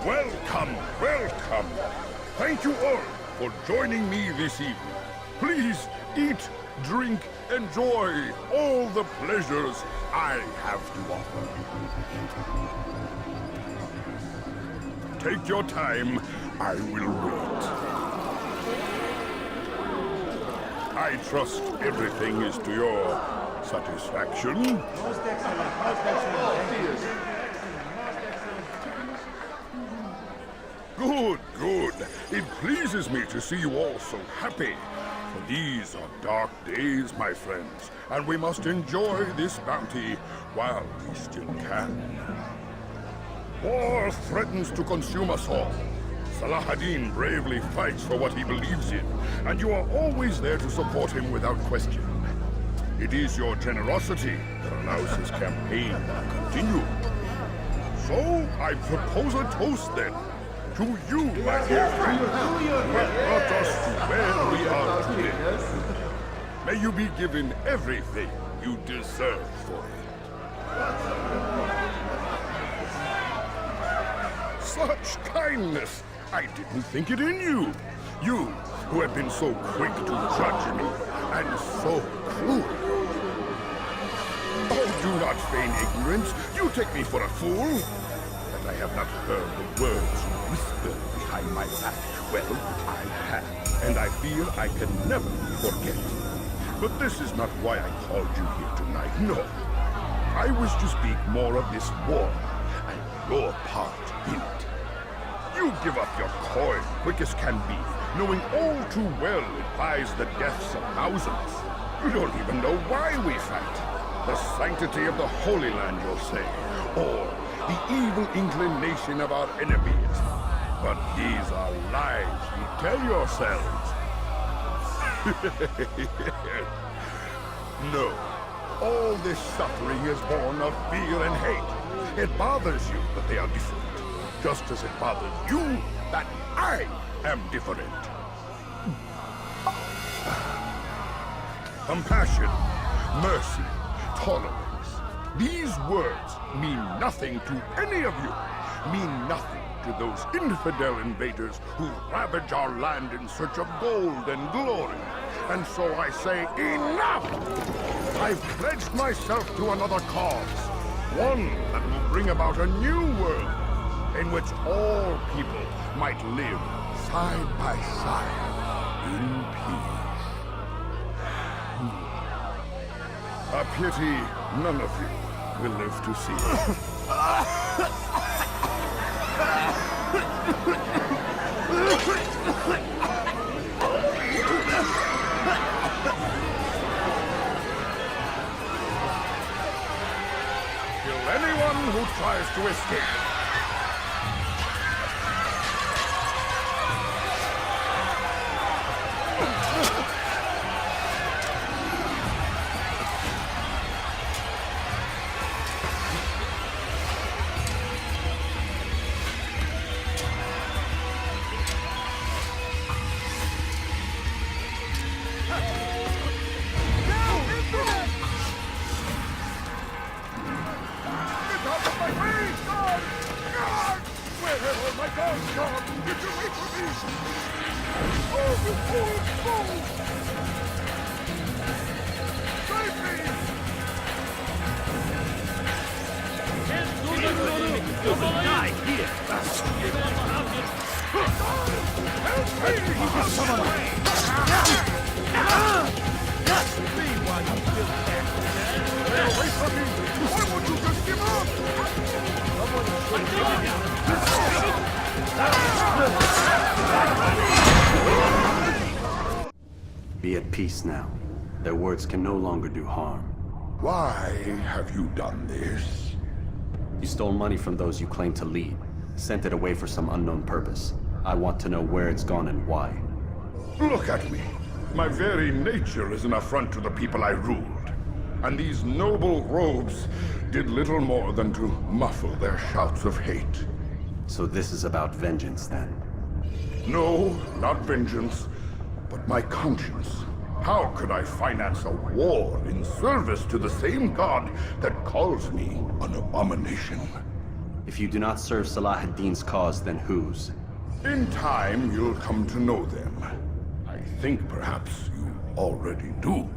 Welcome, welcome. Thank you all for joining me this evening. Please eat, drink, enjoy all the pleasures I have to offer. Take your time. I will wait. I trust everything is to your satisfaction. Most excellent, most excellent. Good, good. It pleases me to see you all so happy. For these are dark days, my friends, and we must enjoy this bounty while we still can. War threatens to consume us all. Salah ad-Din bravely fights for what he believes in, and you are always there to support him without question. It is your generosity that allows his campaign to continue. So, I propose a toast then. To you, my dear friends, who have brought us to where we are today. May you be given everything you deserve for it. Such kindness! I didn't think it in you. You, who have been so quick to judge me, and so cruel. Do not feign ignorance. You take me for a fool. That I have not heard the words you whisper behind my back. Well, I have, and I fear I can never forget. But this is not why I called you here tonight, no. I wish to speak more of this war, and your part in it. You give up your coin quick as can be, knowing all too well it buys the deaths of thousands. You don't even know why we fight. The sanctity of the Holy Land, you'll say, or the evil inclination of our enemies. But these are lies you tell yourselves. No. All this suffering is born of fear and hate. It bothers you that they are different, just as it bothers you that I am different. Compassion, mercy, tolerance. These words mean nothing to any of you. Mean nothing to those infidel invaders who ravage our land in search of gold and glory. And so I say, enough! I've pledged myself to another cause. One that will bring about a new world in which all people might live side by side in peace. A pity none of you will live to see it. Kill anyone who tries to escape. Be at peace now. Their words can no longer do harm. Why have you done this? You stole money from those you claim to lead, sent it away for some unknown purpose. I want to know where it's gone and why. Look at me. My very nature is an affront to the people I ruled. And these noble robes did little more than to muffle their shouts of hate. So this is about vengeance, then? No, not vengeance, but my conscience. How could I finance a war in service to the same god that calls me an abomination? If you do not serve Salah ad-Din's cause, then whose? In time, you'll come to know them. I think perhaps you already do.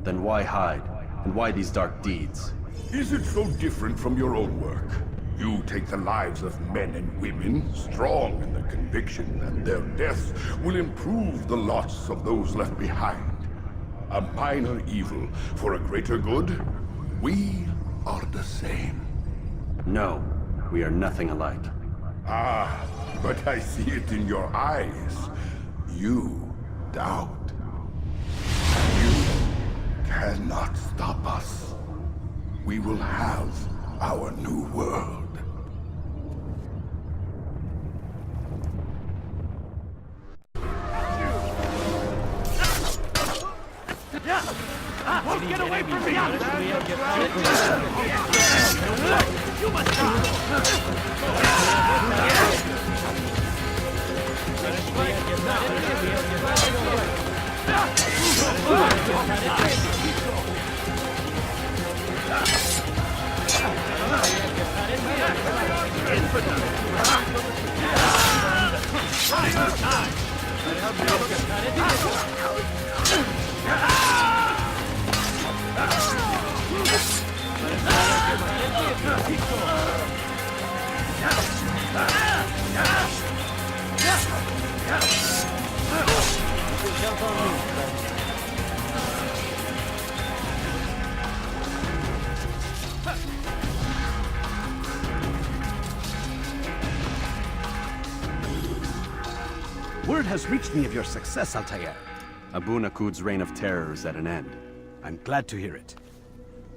Then why hide? And why these dark deeds? Is it so different from your own work? You take the lives of men and women, strong in the conviction that their deaths will improve the lots of those left behind. A minor evil for a greater good? We are the same. No, we are nothing alike. Ah, but I see it in your eyes. You doubt. You cannot stop us. We will have our new world. Get away from me! You must Word has reached me of your success, Altair. Abu Nakud's reign of terror is at an end. I'm glad to hear it.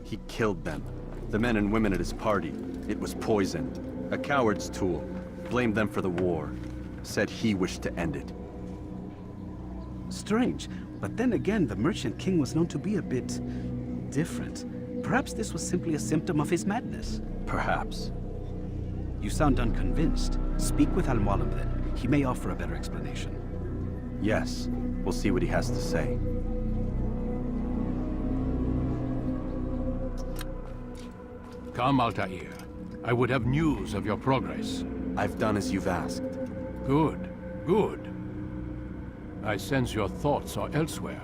He killed them. The men and women at his party. It was poison. A coward's tool. Blamed them for the war. Said he wished to end it. Strange, but then again, the Merchant King was known to be a bit different. Perhaps this was simply a symptom of his madness. Perhaps. You sound unconvinced. Speak with Al-Mualim then. He may offer a better explanation. Yes. We'll see what he has to say. Come, Altair. I would have news of your progress. I've done as you've asked. Good, good. I sense your thoughts are elsewhere.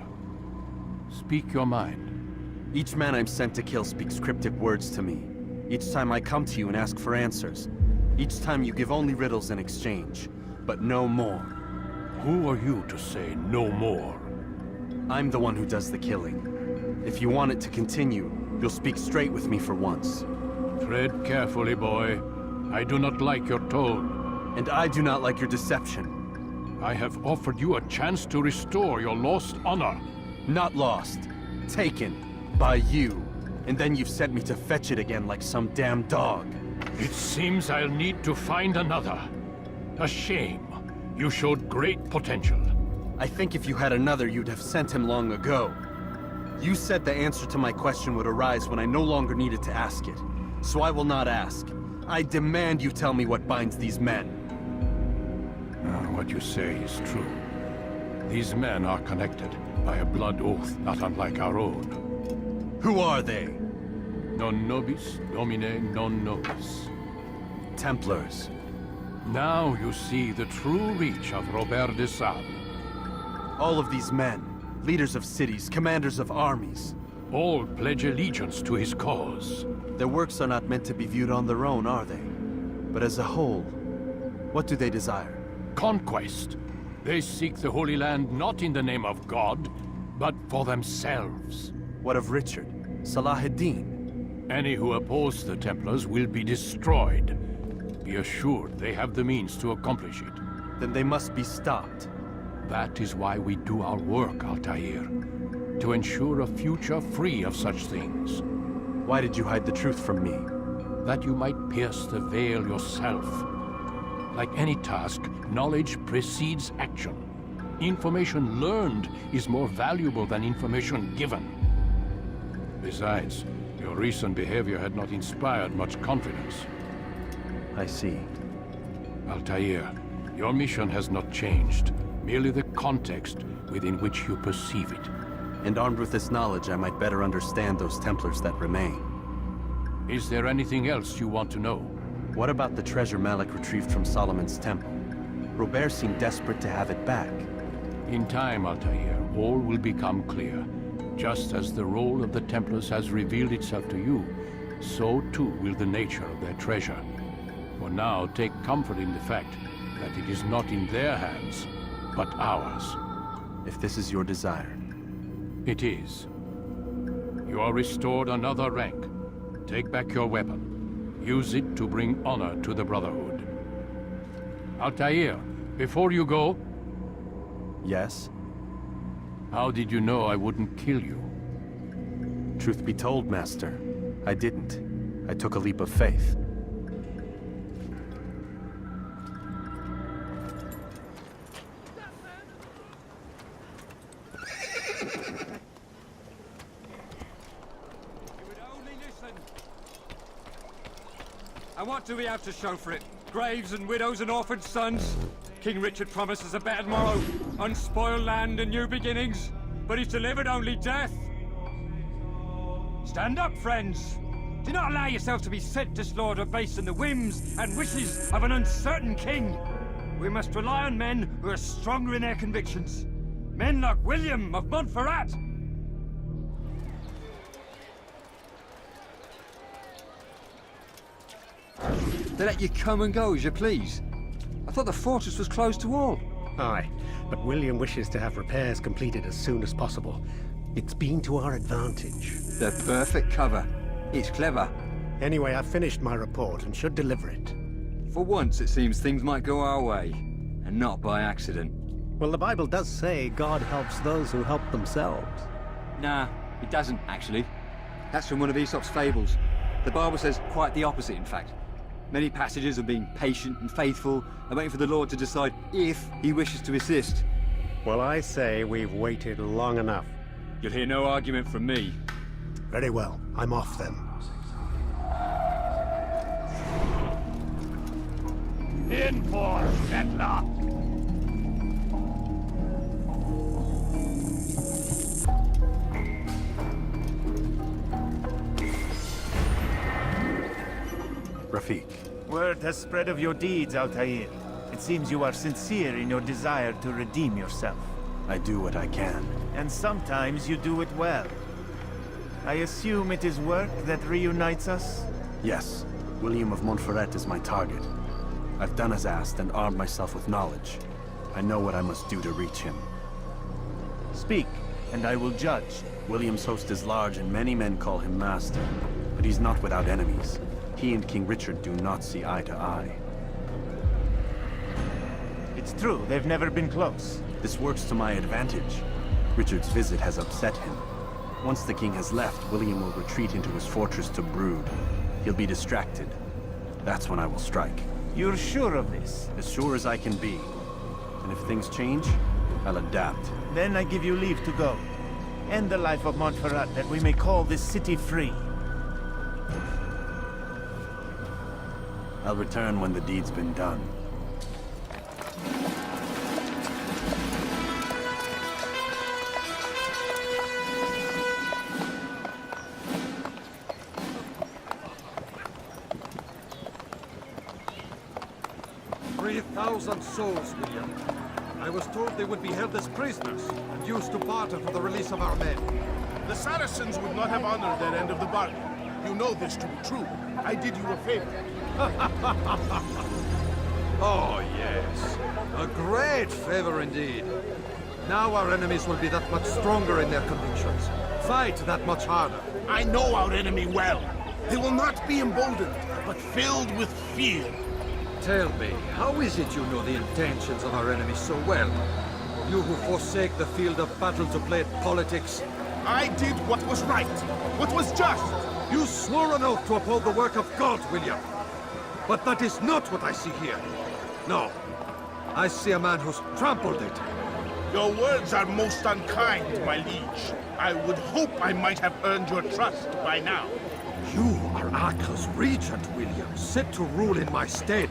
Speak your mind. Each man I'm sent to kill speaks cryptic words to me. Each time I come to you and ask for answers. Each time you give only riddles in exchange, but no more. Who are you to say no more? I'm the one who does the killing. If you want it to continue, you'll speak straight with me for once. Tread carefully, boy. I do not like your tone. And I do not like your deception. I have offered you a chance to restore your lost honor. Not lost. Taken. By you. And then you've sent me to fetch it again like some damn dog. It seems I'll need to find another. A shame. You showed great potential. I think if you had another, you'd have sent him long ago. You said the answer to my question would arise when I no longer needed to ask it. So I will not ask. I demand you tell me what binds these men. What you say is true. These men are connected by a blood oath not unlike our own. Who are they? Non nobis, domine non nobis. Templars. Now you see the true reach of Robert de Sable. All of these men, leaders of cities, commanders of armies. All pledge allegiance to his cause. Their works are not meant to be viewed on their own, are they? But as a whole, what do they desire? Conquest. They seek the Holy Land not in the name of God, but for themselves. What of Richard? Salahuddin? Any who oppose the Templars will be destroyed. Be assured they have the means to accomplish it. Then they must be stopped. That is why we do our work, Altair. To ensure a future free of such things. Why did you hide the truth from me? That you might pierce the veil yourself. Like any task, knowledge precedes action. Information learned is more valuable than information given. Besides, your recent behavior had not inspired much confidence. I see. Altair, your mission has not changed. Merely the context within which you perceive it. And armed with this knowledge, I might better understand those Templars that remain. Is there anything else you want to know? What about the treasure Malik retrieved from Solomon's temple? Robert seemed desperate to have it back. In time, Altair, all will become clear. Just as the role of the Templars has revealed itself to you, so too will the nature of their treasure. For now, take comfort in the fact that it is not in their hands, but ours. If this is your desire. It is. You are restored another rank. Take back your weapon. Use it to bring honor to the Brotherhood. Altair, before you go... Yes? How did you know I wouldn't kill you? Truth be told, Master, I didn't. I took a leap of faith. And what do we have to show for it? Graves and widows and orphaned sons? King Richard promises a better morrow, unspoiled land and new beginnings, but he's delivered only death. Stand up, friends. Do not allow yourself to be sent to slaughter based on the whims and wishes of an uncertain king. We must rely on men who are stronger in their convictions. Men like William of Montferrat. They let you come and go as you please. I thought the fortress was closed to all. Aye, but William wishes to have repairs completed as soon as possible. It's been to our advantage. The perfect cover. It's clever. Anyway, I've finished my report and should deliver it. For once, it seems things might go our way, and not by accident. Well, the Bible does say God helps those who help themselves. Nah, it doesn't, actually. That's from one of Aesop's fables. The Bible says quite the opposite, in fact. Many passages of being patient and faithful and waiting for the Lord to decide if he wishes to assist. Well, I say we've waited long enough. You'll hear no argument from me. Very well. I'm off then. In for settler! Rafik. Word has spread of your deeds, Altair. It seems you are sincere in your desire to redeem yourself. I do what I can. And sometimes you do it well. I assume it is work that reunites us? Yes. William of Montferrat is my target. I've done as asked and armed myself with knowledge. I know what I must do to reach him. Speak, and I will judge. William's host is large and many men call him master. But he's not without enemies. He and King Richard do not see eye to eye. It's true, they've never been close. This works to my advantage. Richard's visit has upset him. Once the king has left, William will retreat into his fortress to brood. He'll be distracted. That's when I will strike. You're sure of this? As sure as I can be. And if things change, I'll adapt. Then I give you leave to go. End the life of Montferrat, that we may call this city free. I'll return when the deed's been done. 3,000 souls, William. I was told they would be held as prisoners and used to barter for the release of our men. The Saracens would not have honored their end of the bargain. You know this to be true. I did you a favor. Oh, yes. A great favor indeed. Now our enemies will be that much stronger in their convictions. Fight that much harder. I know our enemy well. They will not be emboldened, but filled with fear. Tell me, how is it you know the intentions of our enemies so well? You who forsake the field of battle to play at politics? I did what was right, what was just. You swore an oath to uphold the work of God, William. But that is not what I see here. No. I see a man who's trampled it. Your words are most unkind, my liege. I would hope I might have earned your trust by now. You are Acre's regent, William, set to rule in my stead.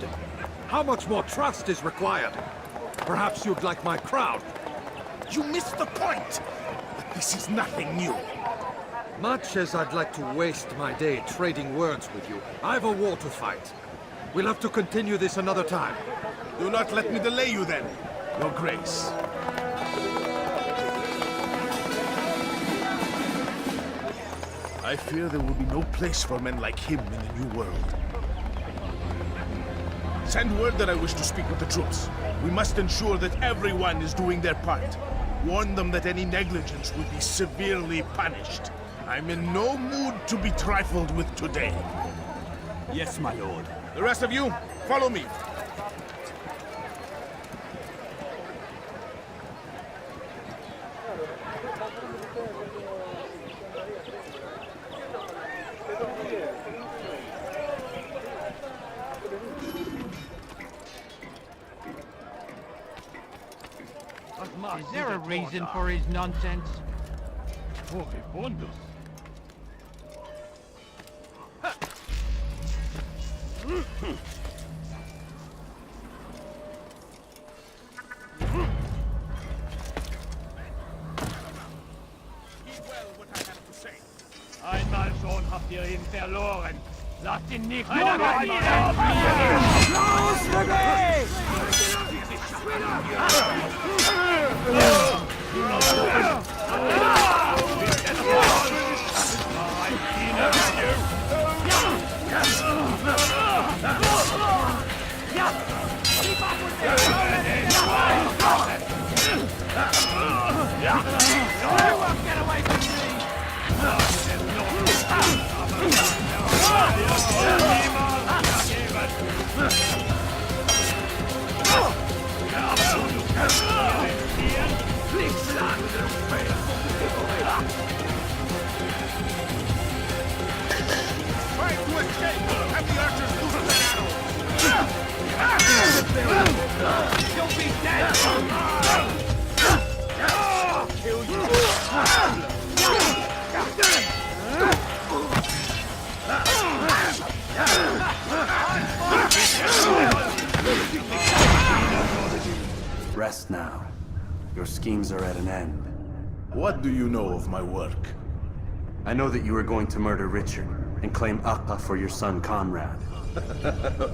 How much more trust is required? Perhaps you'd like my crown. You missed the point! But this is nothing new. Much as I'd like to waste my day trading words with you, I've a war to fight. We'll have to continue this another time. Do not let me delay you then, Your Grace. I fear there will be no place for men like him in the New World. Send word that I wish to speak with the troops. We must ensure that everyone is doing their part. Warn them that any negligence will be severely punished. I'm in no mood to be trifled with today. Yes, my lord. The rest of you, follow me. Is there a reason for his nonsense? Einmal schon habt ihr ihn verloren. Lasst ihn nicht Los, get away from me! Your schemes are at an end. What do you know of my work? I know that you are going to murder Richard and claim Akka for your son Conrad.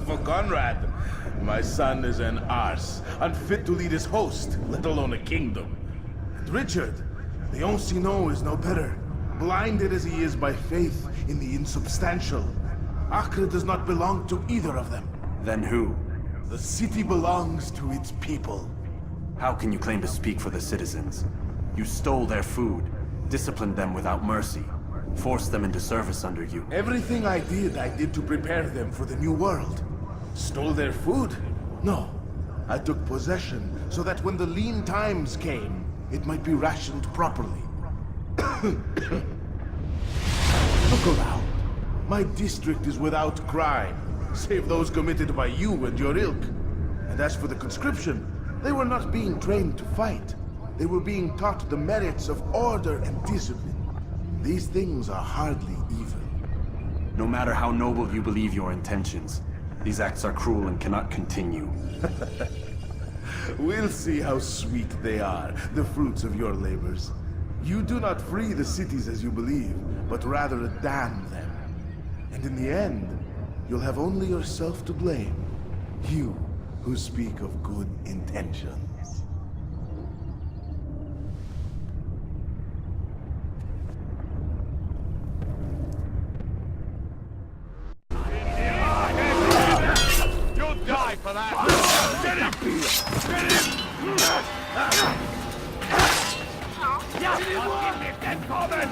For Conrad, my son is an arse, unfit to lead his host, let alone a kingdom. And Richard, the Ancino is no better, blinded as he is by faith in the insubstantial. Acre does not belong to either of them. Then who? The city belongs to its people. How can you claim to speak for the citizens? You stole their food, disciplined them without mercy, forced them into service under you. Everything I did to prepare them for the new world. Stole their food? No. I took possession so that when the lean times came, it might be rationed properly. Look around. My district is without crime, save those committed by you and your ilk. And as for the conscription, they were not being trained to fight. They were being taught the merits of order and discipline. These things are hardly evil. No matter how noble you believe your intentions, these acts are cruel and cannot continue. We'll see how sweet they are, the fruits of your labors. You do not free the cities as you believe, but rather damn them. And in the end, you'll have only yourself to blame. You who speak of good intentions. You'll die for that! Get him! Get him! Get common!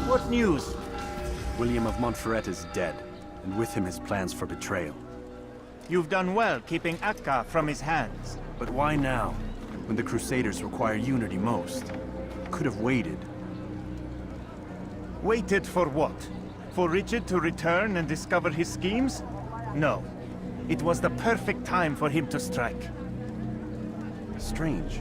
What news? William of Montferrat is dead, and with him his plans for betrayal. You've done well keeping Akka from his hands. But why now, when the Crusaders require unity most? Could have waited. Waited for what? For Richard to return and discover his schemes? No. It was the perfect time for him to strike. Strange.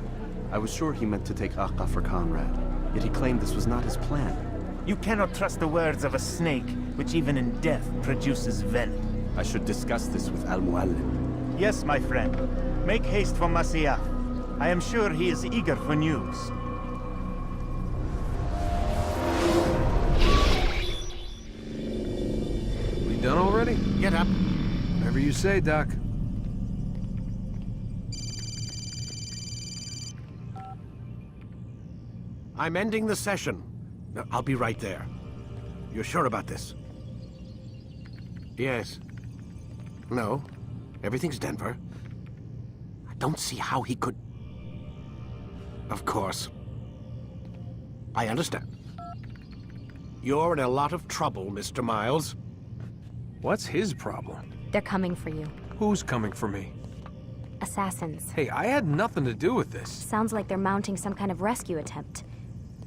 I was sure he meant to take Akka for Conrad, yet he claimed this was not his plan. You cannot trust the words of a snake, which even in death produces venom. I should discuss this with Al-Muallim. Yes, my friend. Make haste for Masyaf. I am sure he is eager for news. We done already? Get up. Whatever you say, Doc. I'm ending the session. I'll be right there. You're sure about this? Yes. No. Everything's Denver. I don't see how he could... Of course. I understand. You're in a lot of trouble, Mr. Miles. What's his problem? They're coming for you. Who's coming for me? Assassins. Hey, I had nothing to do with this. Sounds like they're mounting some kind of rescue attempt.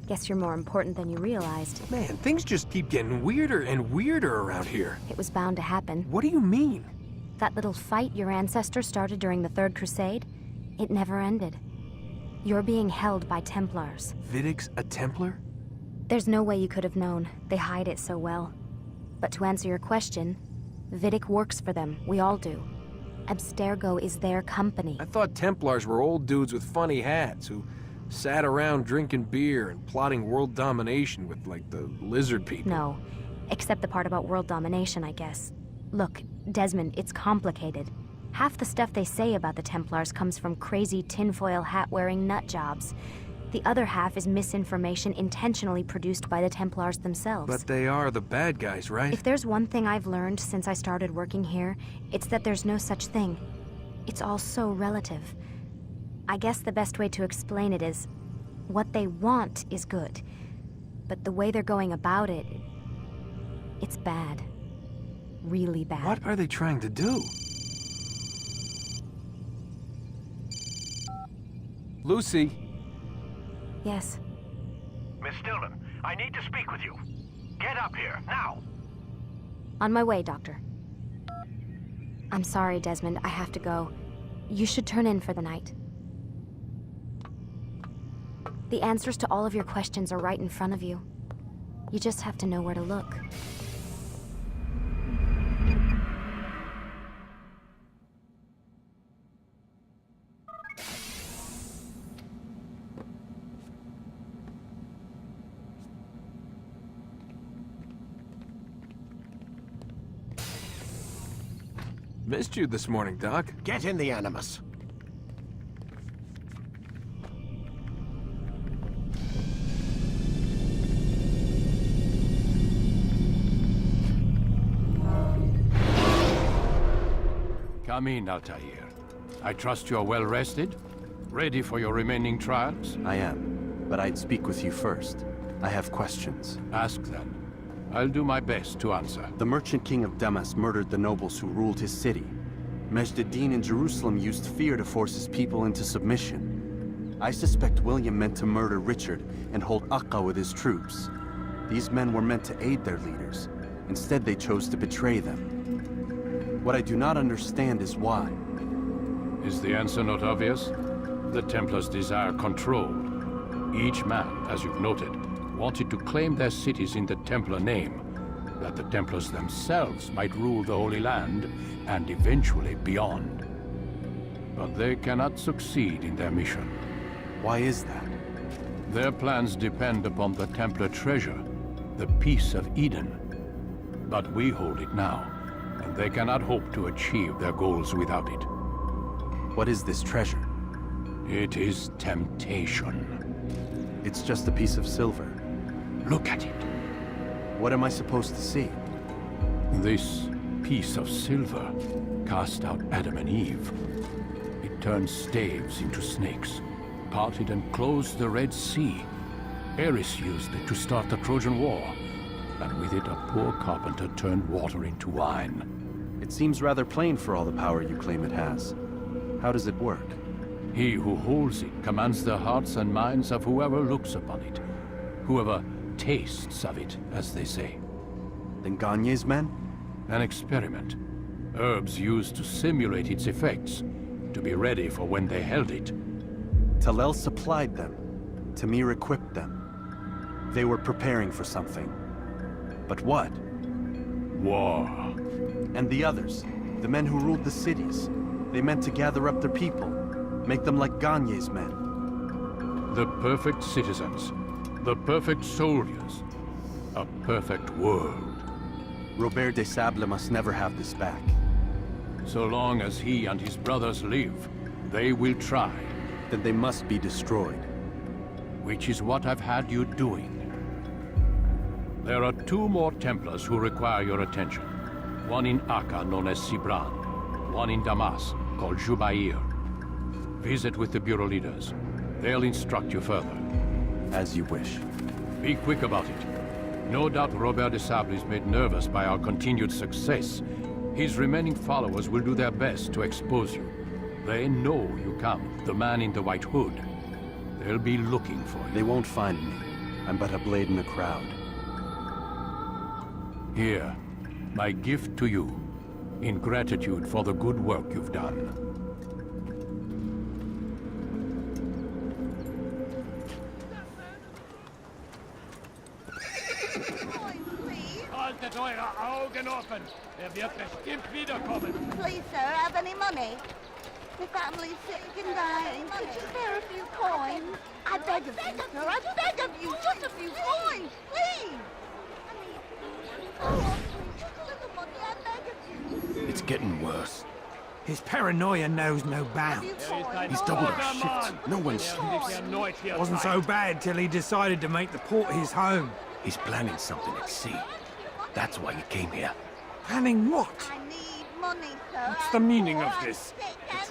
Guess you're more important than you realized. Man, things just keep getting weirder and weirder around here. It was bound to happen. What do you mean? That little fight your ancestors started during the Third Crusade, it never ended. You're being held by Templars. Vidic's a Templar? There's no way you could have known. They hide it so well. But to answer your question, Vidic works for them. We all do. Abstergo is their company. I thought Templars were old dudes with funny hats who sat around drinking beer and plotting world domination with, like, the lizard people. No. Except the part about world domination, I guess. Look, Desmond, it's complicated. Half the stuff they say about the Templars comes from crazy tinfoil hat-wearing nut jobs. The other half is misinformation intentionally produced by the Templars themselves. But they are the bad guys, right? If there's one thing I've learned since I started working here, it's that there's no such thing. It's all so relative. I guess the best way to explain it is, what they want is good. But the way they're going about it, it's bad. Really bad. What are they trying to do? Lucy? Yes. Miss Stillman, I need to speak with you. Get up here, now! On my way, Doctor. I'm sorry, Desmond. I have to go. You should turn in for the night. The answers to all of your questions are right in front of you. You just have to know where to look. Missed you this morning, Doc. Get in the Animus. Come in, Altair. I trust you're well rested? Ready for your remaining trials? I am, but I'd speak with you first. I have questions. Ask then. I'll do my best to answer. The merchant king of Damas murdered the nobles who ruled his city. Majd-ad-Din in Jerusalem used fear to force his people into submission. I suspect William meant to murder Richard and hold Akka with his troops. These men were meant to aid their leaders. Instead, they chose to betray them. What I do not understand is why. Is the answer not obvious? The Templars desire control. Each man, as you've noted, wanted to claim their cities in the Templar name, that the Templars themselves might rule the Holy Land, and eventually beyond. But they cannot succeed in their mission. Why is that? Their plans depend upon the Templar treasure, the Peace of Eden. But we hold it now, and they cannot hope to achieve their goals without it. What is this treasure? It is temptation. It's just a piece of silver. Look at it. What am I supposed to see? This piece of silver cast out Adam and Eve. It turned staves into snakes, parted and closed the Red Sea. Eris used it to start the Trojan War, and with it a poor carpenter turned water into wine. It seems rather plain for all the power you claim it has. How does it work? He who holds it commands the hearts and minds of whoever looks upon it. Whoever tastes of it, as they say. Then Gagne's men? An experiment. Herbs used to simulate its effects, to be ready for when they held it. Talel supplied them. Tamir equipped them. They were preparing for something. But what? War. And the others, the men who ruled the cities, they meant to gather up their people, make them like Gagne's men. The perfect citizens, the perfect soldiers, a perfect world. Robert de Sable must never have this back. So long as he and his brothers live, they will try. Then they must be destroyed. Which is what I've had you doing. There are 2 more Templars who require your attention. One in Akka, known as Sibran. One in Damas, called Jubair. Visit with the Bureau leaders. They'll instruct you further. As you wish. Be quick about it. No doubt Robert de Sable is made nervous by our continued success. His remaining followers will do their best to expose you. They know you come, the man in the white hood. They'll be looking for you. They won't find me. I'm but a blade in the crowd. Here, my gift to you, in gratitude for the good work you've done. Halt die eure Augen offen! Wird bestimmt wiederkommen! Please, sir, have any money? My family's sick and dying. Could you spare a few coins? I beg of you, sir. I beg of you. Just a few coins, please. Oh, just a little money. I beg of you. It's getting worse. His paranoia knows no bounds. He's doubled our shifts. No one sleeps. Wasn't so bad till he decided to make the port his home. He's planning something at sea. That's why he came here. Planning what? I need money, sir. What's the meaning of this?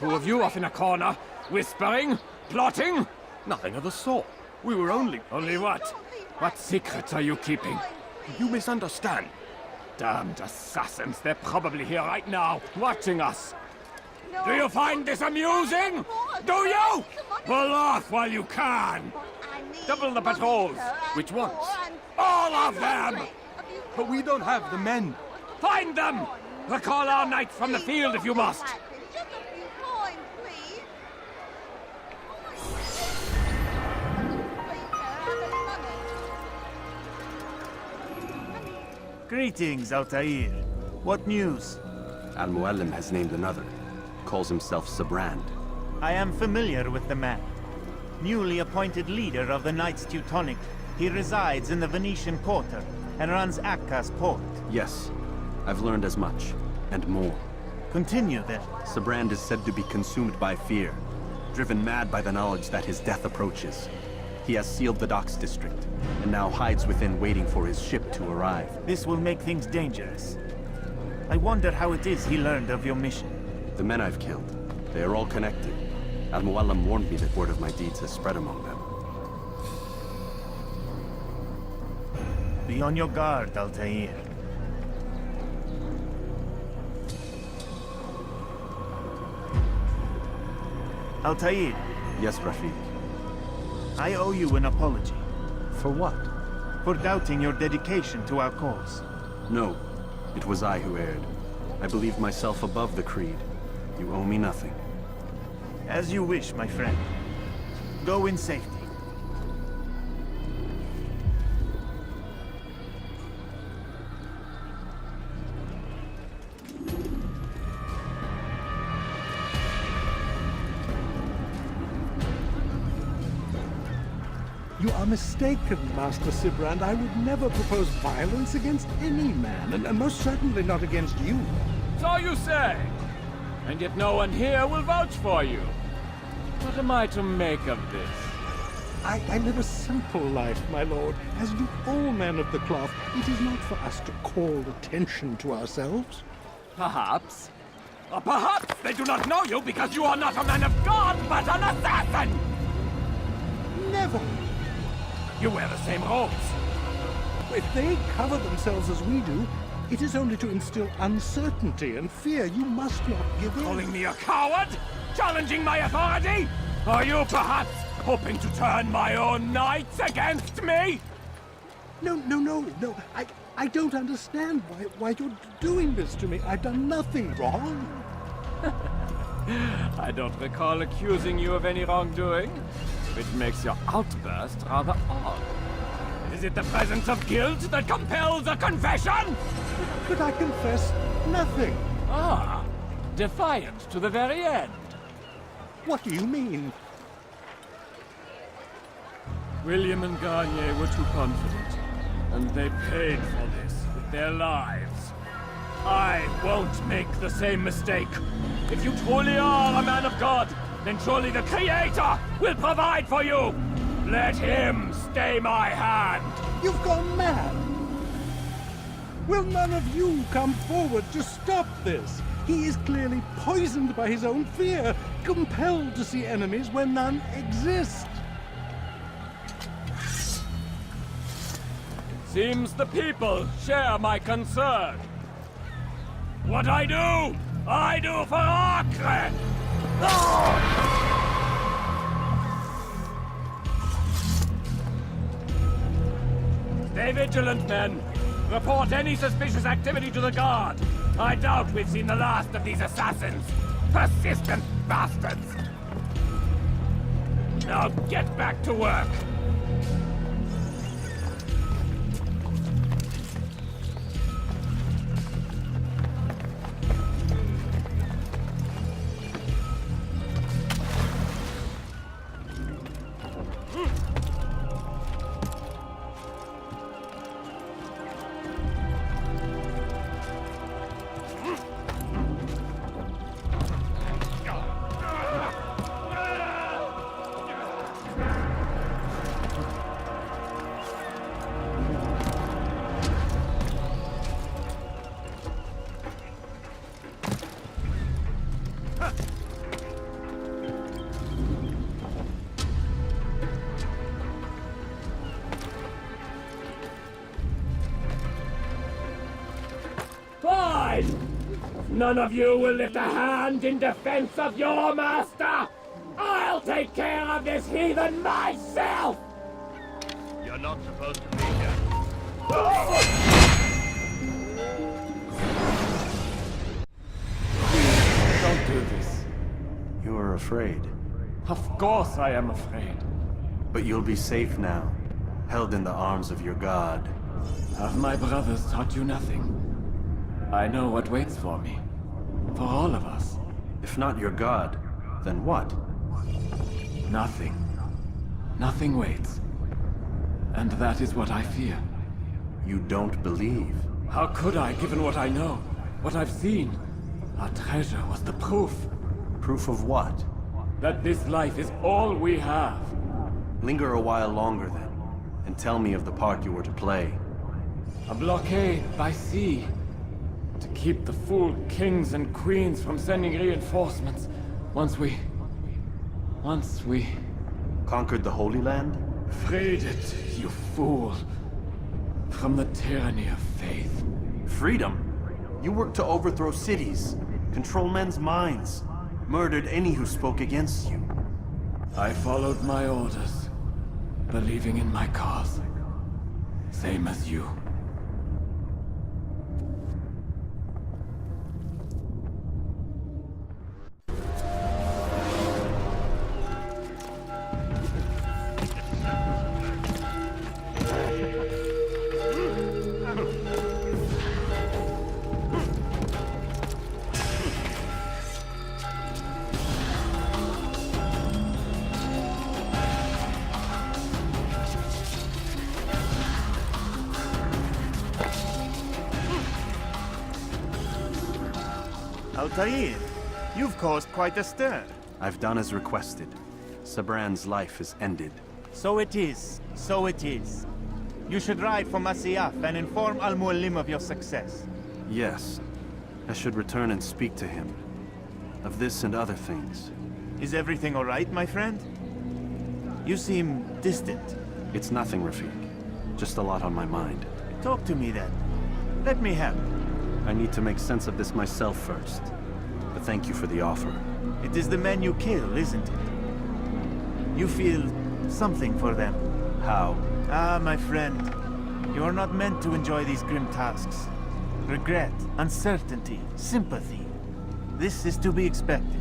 The 2 of you off in a corner, whispering, plotting? Nothing of the sort. We were only... Only what? What secrets are you keeping? You misunderstand. Damned assassins, they're probably here right now, watching us. Do you find this amusing? Do you? Well, laugh while you can. I Double the patrols. Which ones? All of them! But we don't have the men. Find them! Recall our knights from the field if you must. Just a few coins, please. Please, sir, have any money? Greetings, Altair. What news? Al-Mualim has named another. Calls himself Sabrand. I am familiar with the man. Newly appointed leader of the Knights Teutonic, he resides in the Venetian Quarter and runs Akka's port. Yes, I've learned as much, and more. Continue then. Sabrand is said to be consumed by fear, driven mad by the knowledge that his death approaches. He has sealed the docks district, and now hides within waiting for his ship to arrive. This will make things dangerous. I wonder how it is he learned of your mission. The men I've killed, they are all connected. Al-Mualim warned me that word of my deeds has spread among them. Be on your guard, Altair. Altair. Yes, Rafiq. I owe you an apology. For what? For doubting your dedication to our cause. No, it was I who erred. I believed myself above the creed. You owe me nothing. As you wish, my friend. Go in safety. You are mistaken, Master Sibrand. I would never propose violence against any man, and most certainly not against you. So you say. And yet no one here will vouch for you. What am I to make of this? I live a simple life, my lord, as do all men of the cloth. It is not for us to call attention to ourselves. Perhaps. Or perhaps they do not know you because you are not a man of God, but an assassin! Never. You wear the same robes. If they cover themselves as we do, it is only to instill uncertainty and fear. You must not give in. Calling me a coward? Challenging my authority? Are you perhaps hoping to turn my own knights against me? No. I don't understand why you're doing this to me. I've done nothing wrong. I don't recall accusing you of any wrongdoing, which makes your outburst rather odd. Is it the presence of guilt that compels a confession? But I confess nothing. Ah, defiant to the very end. What do you mean? William and Garnier were too confident, and they paid for this with their lives. I won't make the same mistake. If you truly are a man of God, then surely the Creator will provide for you! Let him stay my hand! You've gone mad! Will none of you come forward to stop this? He is clearly poisoned by his own fear, compelled to see enemies where none exist. Seems the people share my concern. What I do for Acre! Stay vigilant, men. Report any suspicious activity to the guard. I doubt we've seen the last of these assassins. Persistent bastards! Now get back to work. None of you will lift a hand in defense of your master! I'll take care of this heathen myself! You're not supposed to be here. Don't do this. You are afraid. Of course I am afraid. But you'll be safe now, held in the arms of your god. Have my brothers taught you nothing? I know what waits for me. For all of us. If not your god, then what? Nothing. Nothing waits. And that is what I fear. You don't believe? How could I, given what I know? What I've seen? Our treasure was the proof. Proof of what? That this life is all we have. Linger a while longer then, and tell me of the part you were to play. A blockade by sea. To keep the fool kings and queens from sending reinforcements. Once we... Conquered the Holy Land? Freed it, you fool. From the tyranny of faith. Freedom? You worked to overthrow cities, control men's minds, murdered any who spoke against you. I followed my orders, believing in my cause. Same as you. Altair, you've caused quite a stir. I've done as requested. Sabran's life is ended. So it is. So it is. You should ride for Masyaf and inform Al-Mualim of your success. Yes. I should return and speak to him. Of this and other things. Is everything all right, my friend? You seem distant. It's nothing, Rafiq. Just a lot on my mind. Talk to me then. Let me help. I need to make sense of this myself first. But thank you for the offer. It is the men you kill, isn't it? You feel something for them. How? Ah, my friend. You are not meant to enjoy these grim tasks. Regret, uncertainty, sympathy. This is to be expected.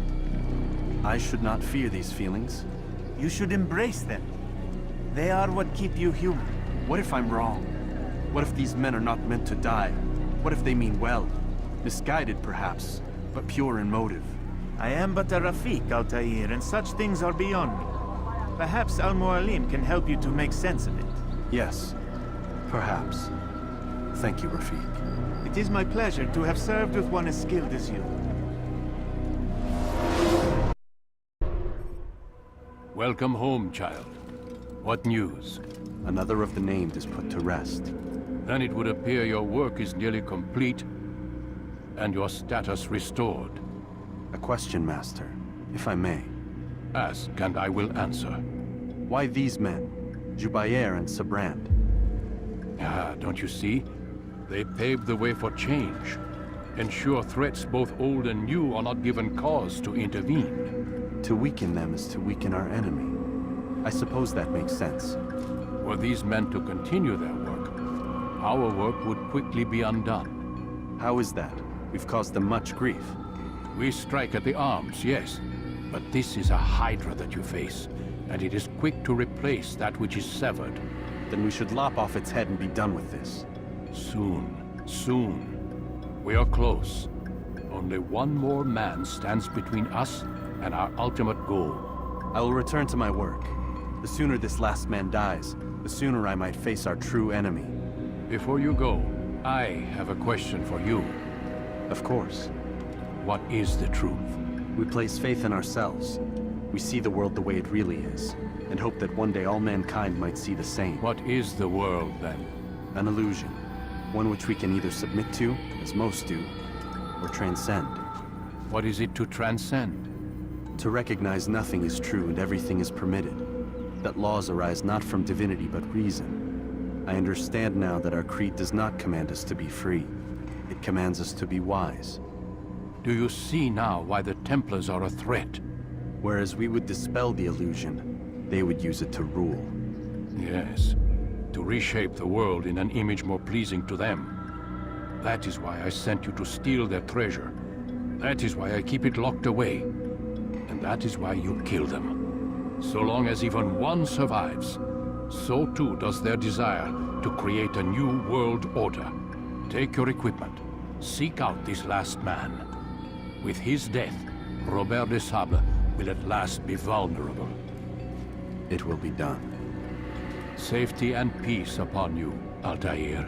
I should not fear these feelings. You should embrace them. They are what keep you human. What if I'm wrong? What if these men are not meant to die? What if they mean well? Misguided, perhaps, but pure in motive. I am but a Rafiq, Altair, and such things are beyond me. Perhaps Al-Mualim can help you to make sense of it. Yes, perhaps. Thank you, Rafiq. It is my pleasure to have served with one as skilled as you. Welcome home, child. What news? Another of the named is put to rest. Then it would appear your work is nearly complete, and your status restored. A question, Master, if I may. Ask, and I will answer. Why these men? Jubayer and Sabrand? Ah, don't you see? They paved the way for change. Ensure threats both old and new are not given cause to intervene. To weaken them is to weaken our enemy. I suppose that makes sense. Were these men to continue their work, our work would quickly be undone. How is that? We've caused them much grief. We strike at the arms, yes. But this is a hydra that you face, and it is quick to replace that which is severed. Then we should lop off its head and be done with this. Soon, soon. We are close. Only one more man stands between us and our ultimate goal. I will return to my work. The sooner this last man dies, the sooner I might face our true enemy. Before you go, I have a question for you. Of course. What is the truth? We place faith in ourselves. We see the world the way it really is, and hope that one day all mankind might see the same. What is the world, then? An illusion. One which we can either submit to, as most do, or transcend. What is it to transcend? To recognize nothing is true and everything is permitted. That laws arise not from divinity but reason. I understand now that our creed does not command us to be free. It commands us to be wise. Do you see now why the Templars are a threat? Whereas we would dispel the illusion, they would use it to rule. Yes. to reshape the world in an image more pleasing to them. That is why I sent you to steal their treasure. That is why I keep it locked away. And that is why you kill them. So long as even one survives, so too does their desire to create a new world order. Take your equipment. Seek out this last man. With his death, Robert de Sable will at last be vulnerable. It will be done. Safety and peace upon you, Altair.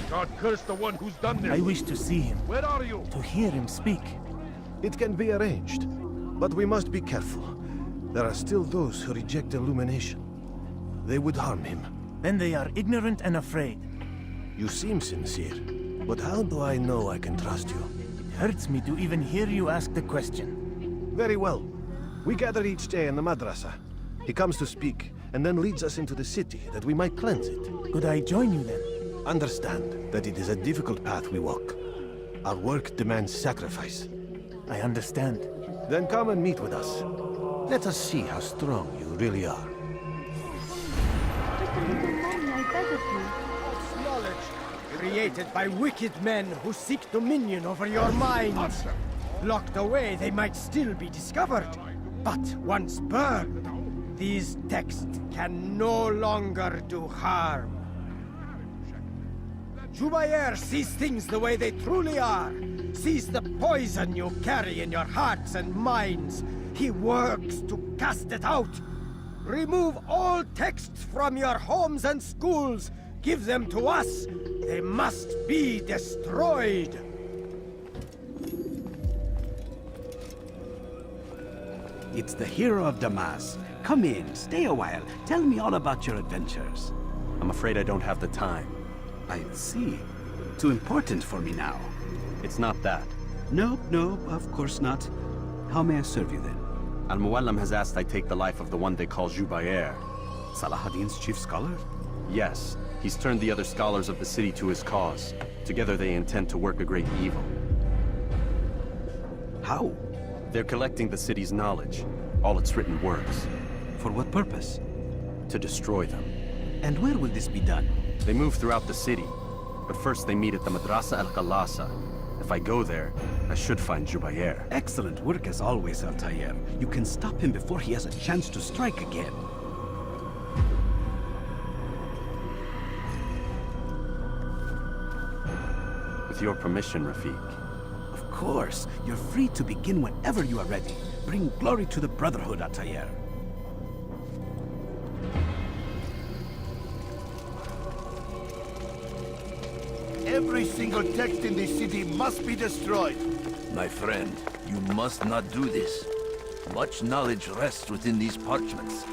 God curse the one who's done this. I wish to see him. Where are you? To hear him speak. It can be arranged, but we must be careful. There are still those who reject illumination. They would harm him. Then they are ignorant and afraid. You seem sincere, but how do I know I can trust you? It hurts me to even hear you ask the question. Very well. We gather each day in the madrasa. He comes to speak, and then leads us into the city, that we might cleanse it. Could I join you then? Understand that it is a difficult path we walk. Our work demands sacrifice. I understand. Then come and meet with us. Let us see how strong you really are. Just a little money, I beg of you. False knowledge, created by wicked men who seek dominion over your minds. Locked away, they might still be discovered. But once burned, these texts can no longer do harm. Jubair sees things the way they truly are. Sees the poison you carry in your hearts and minds. He works to cast it out. Remove all texts from your homes and schools. Give them to us. They must be destroyed. It's the hero of Damas. Come in, stay a while. Tell me all about your adventures. I'm afraid I don't have the time. I see. Too important for me now. It's not that. No, of course not. How may I serve you then? Al-Muallim has asked I take the life of the one they call Jubair. Salahadin's chief scholar? Yes. He's turned the other scholars of the city to his cause. Together they intend to work a great evil. How? They're collecting the city's knowledge, all its written works. For what purpose? To destroy them. And where will this be done? They move throughout the city, but first they meet at the Madrasa al-Qalasa. If I go there, I should find Jubair. Excellent work as always, Altair. You can stop him before he has a chance to strike again. With your permission, Rafiq. Of course. You're free to begin whenever you are ready. Bring glory to the Brotherhood, Altair. Every single text in this city must be destroyed. My friend, you must not do this. Much knowledge rests within these parchments,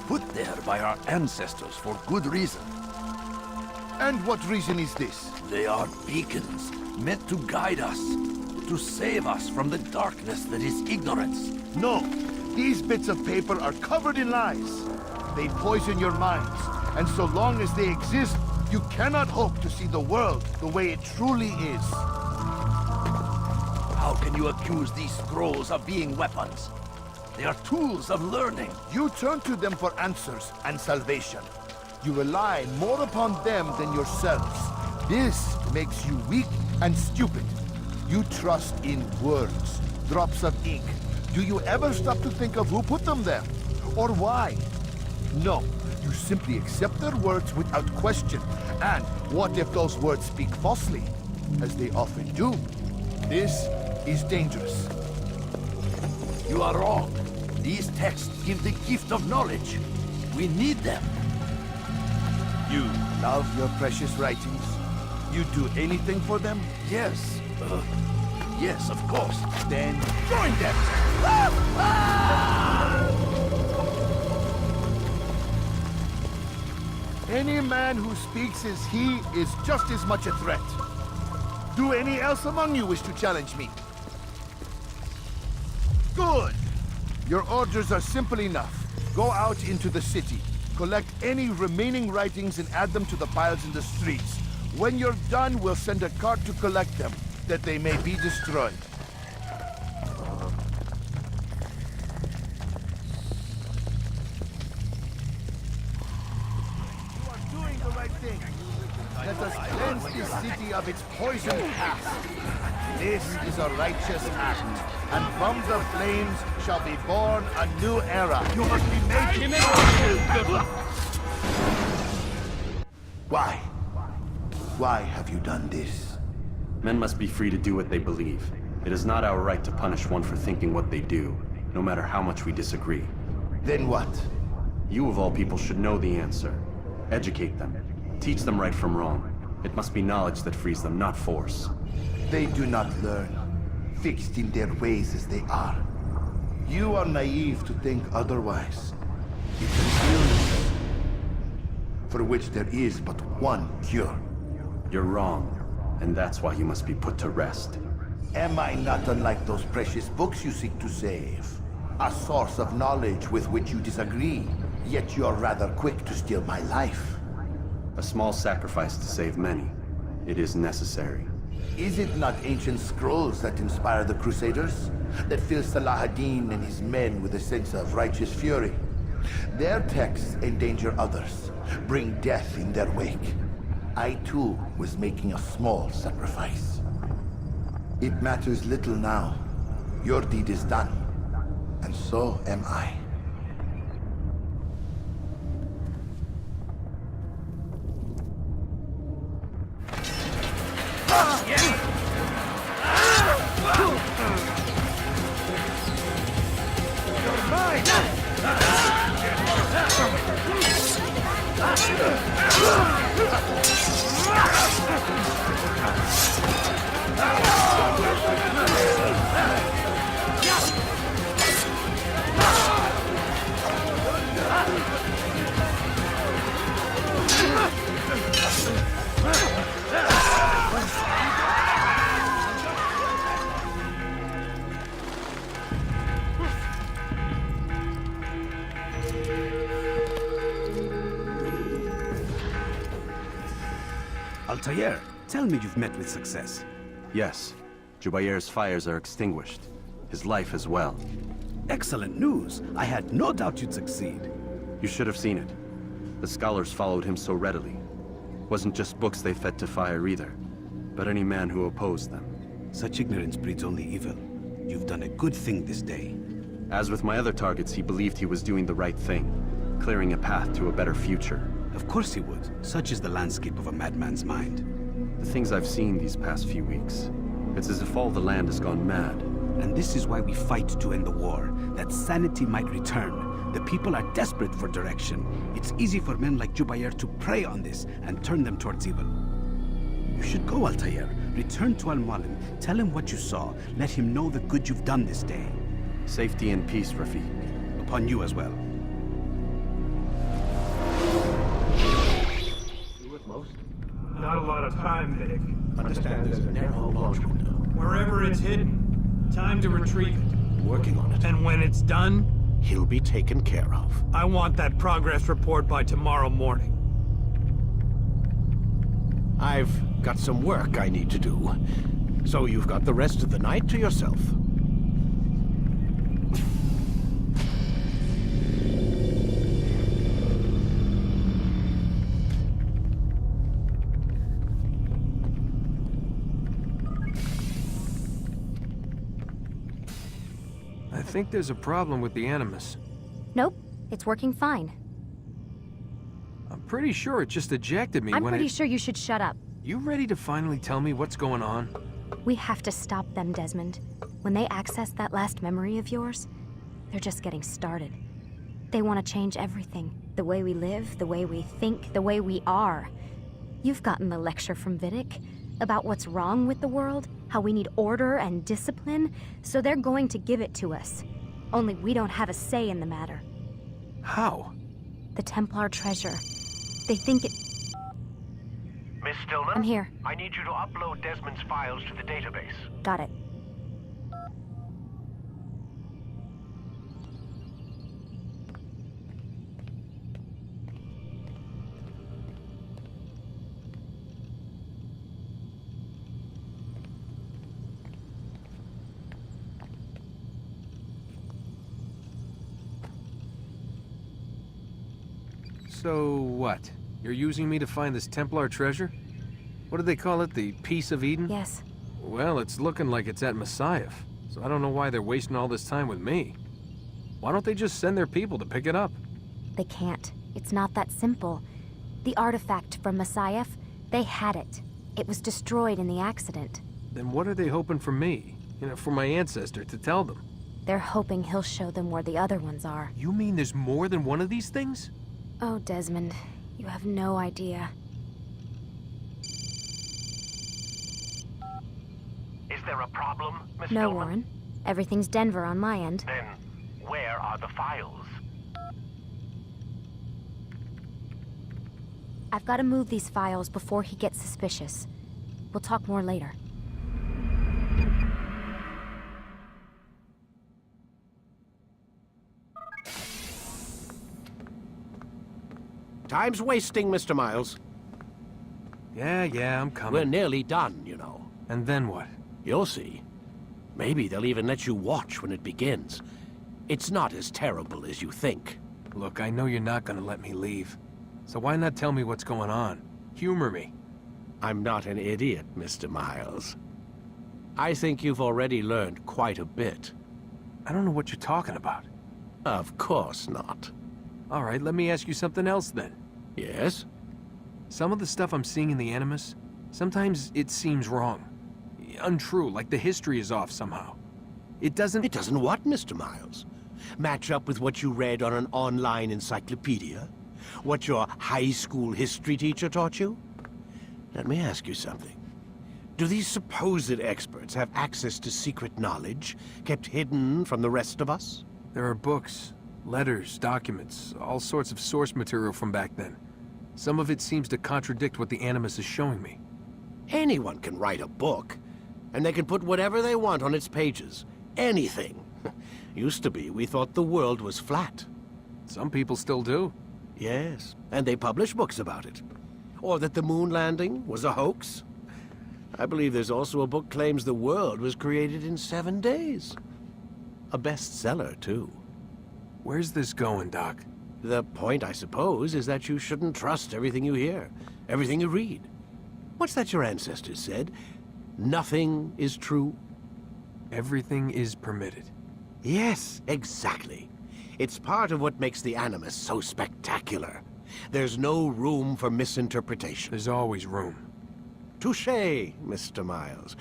put there by our ancestors for good reason. And what reason is this? They are beacons, meant to guide us, to save us from the darkness that is ignorance. No, these bits of paper are covered in lies. They poison your minds, and so long as they exist, you cannot hope to see the world the way it truly is. How can you accuse these scrolls of being weapons? They are tools of learning. You turn to them for answers and salvation. You rely more upon them than yourselves. This makes you weak and stupid. You trust in words, drops of ink. Do you ever stop to think of who put them there? Or why? No. You simply accept their words without question. And what if those words speak falsely? As they often do. This is dangerous. You are wrong. These texts give the gift of knowledge. We need them. You love your precious writings? You do anything for them? Yes. Yes, of course. Then join them! Ah! Ah! Any man who speaks as he is just as much a threat. Do any else among you wish to challenge me? Good! Your orders are simple enough. Go out into the city, collect any remaining writings and add them to the piles in the streets. When you're done, we'll send a cart to collect them. that they may be destroyed. You are doing the right thing. Let us cleanse this city of its poisoned past. This is a righteous act, and from the flames shall be born a new era. You must be made to... Why? Why have you done this? Men must be free to do what they believe. It is not our right to punish one for thinking what they do, no matter how much we disagree. Then what? You of all people should know the answer. Educate them. Teach them right from wrong. It must be knowledge that frees them, not force. They do not learn, fixed in their ways as they are. You are naive to think otherwise. It's an illness for which there is but one cure. You're wrong, and that's why you must be put to rest. Am I not unlike those precious books you seek to save? A source of knowledge with which you disagree, yet you're rather quick to steal my life. A small sacrifice to save many. It is necessary. Is it not ancient scrolls that inspire the Crusaders? That fill Salah ad-Din and his men with a sense of righteous fury? Their texts endanger others, bring death in their wake. I too was making a small sacrifice. It matters little now. Your deed is done, and so am I. Altair, tell me you've met with success. Yes. Jubayr's fires are extinguished. His life as well. Excellent news. I had no doubt you'd succeed. You should have seen it. The scholars followed him so readily. Wasn't just books they fed to fire either, but any man who opposed them. Such ignorance breeds only evil. You've done a good thing this day. As with my other targets, he believed he was doing the right thing, clearing a path to a better future. Of course he would. Such is the landscape of a madman's mind. The things I've seen these past few weeks, it's as if all the land has gone mad. And this is why we fight to end the war, that sanity might return. The people are desperate for direction. It's easy for men like Jubayr to prey on this and turn them towards evil. You should go, Altair. Return to Al-Mualim. Tell him what you saw. Let him know the good you've done this day. Safety and peace, Rafiq. Upon you as well. Not a lot of time, Vidic. Understand there's a narrow launch window. Wherever it's hidden, time to retrieve it. Working on it. And when it's done, he'll be taken care of. I want that progress report by tomorrow morning. I've got some work I need to do. So you've got the rest of the night to yourself. I think there's a problem with the Animus. Nope, it's working fine. I'm pretty sure it just ejected me I'm when pretty sure you should shut up. You ready to finally tell me what's going on? We have to stop them, Desmond. When they access that last memory of yours, they're just getting started. They want to change everything. The way we live, the way we think, the way we are. You've gotten the lecture from Vidic about what's wrong with the world, how we need order and discipline, so they're going to give it to us. Only we don't have a say in the matter. How? The Templar treasure. They think it... Miss Stillman? I'm here. I need you to upload Desmond's files to the database. Got it. So what? You're using me to find this Templar treasure? What did they call it? The Piece of Eden? Yes. Well, it's looking like it's at Messiah, so I don't know why they're wasting all this time with me. Why don't they just send their people to pick it up? They can't. It's not that simple. The artifact from Messiah, they had it. It was destroyed in the accident. Then what are they hoping for me? You know, for my ancestor to tell them? They're hoping he'll show them where the other ones are. You mean there's more than one of these things? Oh, Desmond, you have no idea. Is there a problem, Miss No, Stillman? Warren. Everything's Denver on my end. Then, where are the files? I've got to move these files before he gets suspicious. We'll talk more later. Time's wasting, Mr. Miles. Yeah, I'm coming. We're nearly done, you know. And then what? You'll see. Maybe they'll even let you watch when it begins. It's not as terrible as you think. Look, I know you're not gonna let me leave. So why not tell me what's going on? Humor me. I'm not an idiot, Mr. Miles. I think you've already learned quite a bit. I don't know what you're talking about. Of course not. All right, let me ask you something else then. Yes? Some of the stuff I'm seeing in the Animus, sometimes it seems wrong. Untrue, like the history is off somehow. It doesn't... It doesn't what, Mr. Miles? Match up with what you read on an online encyclopedia? What your high school history teacher taught you? Let me ask you something. Do these supposed experts have access to secret knowledge kept hidden from the rest of us? There are books, letters, documents, all sorts of source material from back then. Some of it seems to contradict what the Animus is showing me. Anyone can write a book, and they can put whatever they want on its pages. Anything. Used to be, we thought the world was flat. Some people still do. Yes, and they publish books about it. Or that the moon landing was a hoax. I believe there's also a book claims the world was created in 7 days. A bestseller, too. Where's this going, Doc? The point, I suppose, is that you shouldn't trust everything you hear, everything you read. What's that your ancestors said? Nothing is true? Everything is permitted. Yes, exactly. It's part of what makes the Animus so spectacular. There's no room for misinterpretation. There's always room. Touché, Mr. Miles.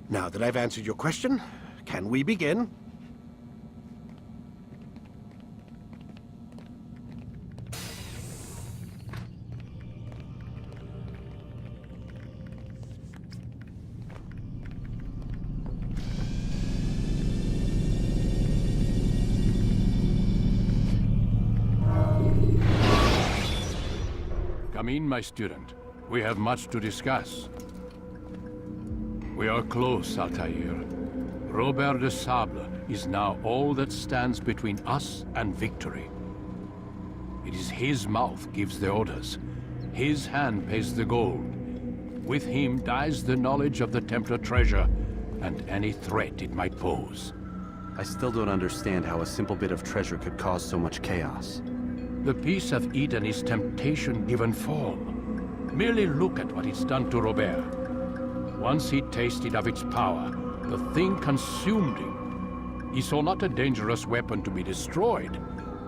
Now that I've answered your question, can we begin? Come in, my student. We have much to discuss. We are close, Altair. Robert de Sable is now all that stands between us and victory. It is his mouth gives the orders. His hand pays the gold. With him dies the knowledge of the Templar treasure and any threat it might pose. I still don't understand how a simple bit of treasure could cause so much chaos. The Piece of Eden is temptation given form. Merely look at what it's done to Robert. Once he tasted of its power, the thing consumed him. He saw not a dangerous weapon to be destroyed,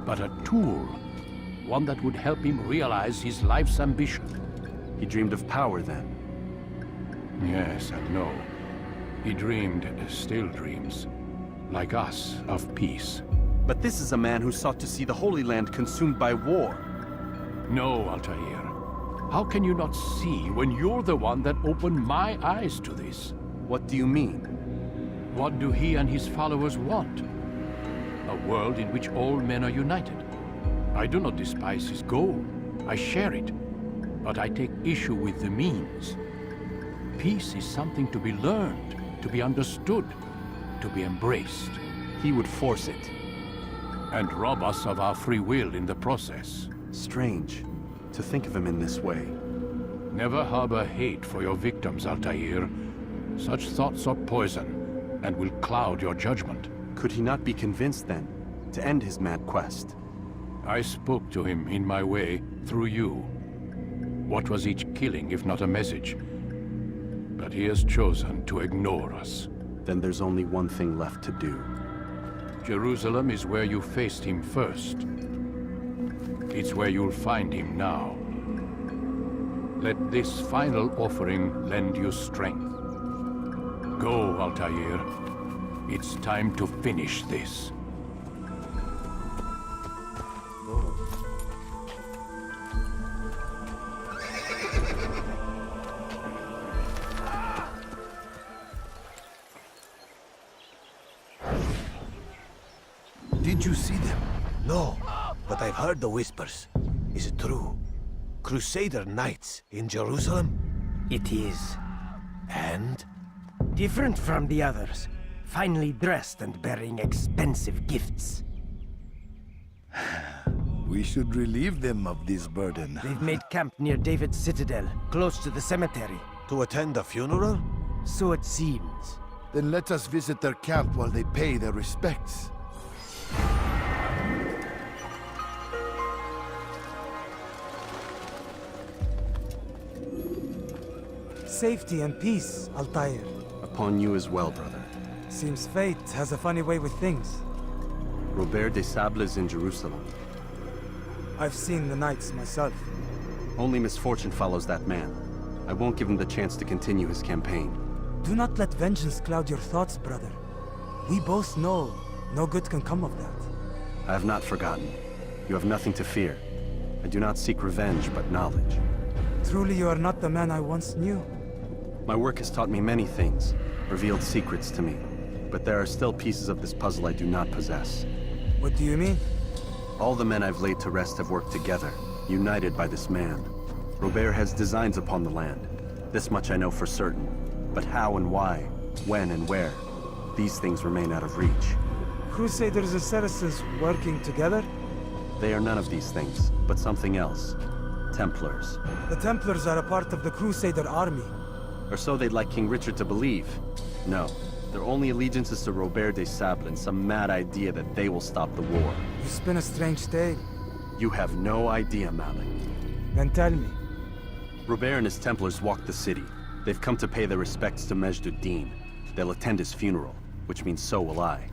but a tool. One that would help him realize his life's ambition. He dreamed of power then? Yes and no. He dreamed, still dreams, like us, of peace. But this is a man who sought to see the Holy Land consumed by war. No, Altair. How can you not see when you're the one that opened my eyes to this? What do you mean? What do he and his followers want? A world in which all men are united. I do not despise his goal. I share it. But I take issue with the means. Peace is something to be learned, to be understood, to be embraced. He would force it. And rob us of our free will in the process. Strange to think of him in this way. Never harbor hate for your victims, Altair. Such thoughts are poison and will cloud your judgment. Could he not be convinced then to end his mad quest? I spoke to him in my way, through you. What was each killing if not a message? But he has chosen to ignore us. Then there's only one thing left to do. Jerusalem is where you faced him first. It's where you'll find him now. Let this final offering lend you strength. Go, Altair. It's time to finish this. Did you see them? No, but I've heard the whispers. Is it true? Crusader knights in Jerusalem? It is. And? Different from the others. Finely dressed and bearing expensive gifts. We should relieve them of this burden. They've made camp near David's citadel, close to the cemetery. To attend a funeral? So it seems. Then let us visit their camp while they pay their respects. Safety and peace, Altair. Upon you as well, brother. Seems fate has a funny way with things. Robert de Sable is in Jerusalem. I've seen the knights myself. Only misfortune follows that man. I won't give him the chance to continue his campaign. Do not let vengeance cloud your thoughts, brother. We both know no good can come of that. I have not forgotten. You have nothing to fear. I do not seek revenge, but knowledge. Truly you are not the man I once knew. My work has taught me many things, revealed secrets to me. But there are still pieces of this puzzle I do not possess. What do you mean? All the men I've laid to rest have worked together, united by this man. Robert has designs upon the land. This much I know for certain. But how and why, when and where, these things remain out of reach. Crusaders and Saracens working together? They are none of these things, but something else. Templars. The Templars are a part of the Crusader army. Or so they'd like King Richard to believe. No, their only allegiance is to Robert de Sable and some mad idea that they will stop the war. You spin a strange tale. You have no idea, Malik. Then tell me. Robert and his Templars walk the city. They've come to pay their respects to Majd-ud-Din. They'll attend his funeral, which means so will I.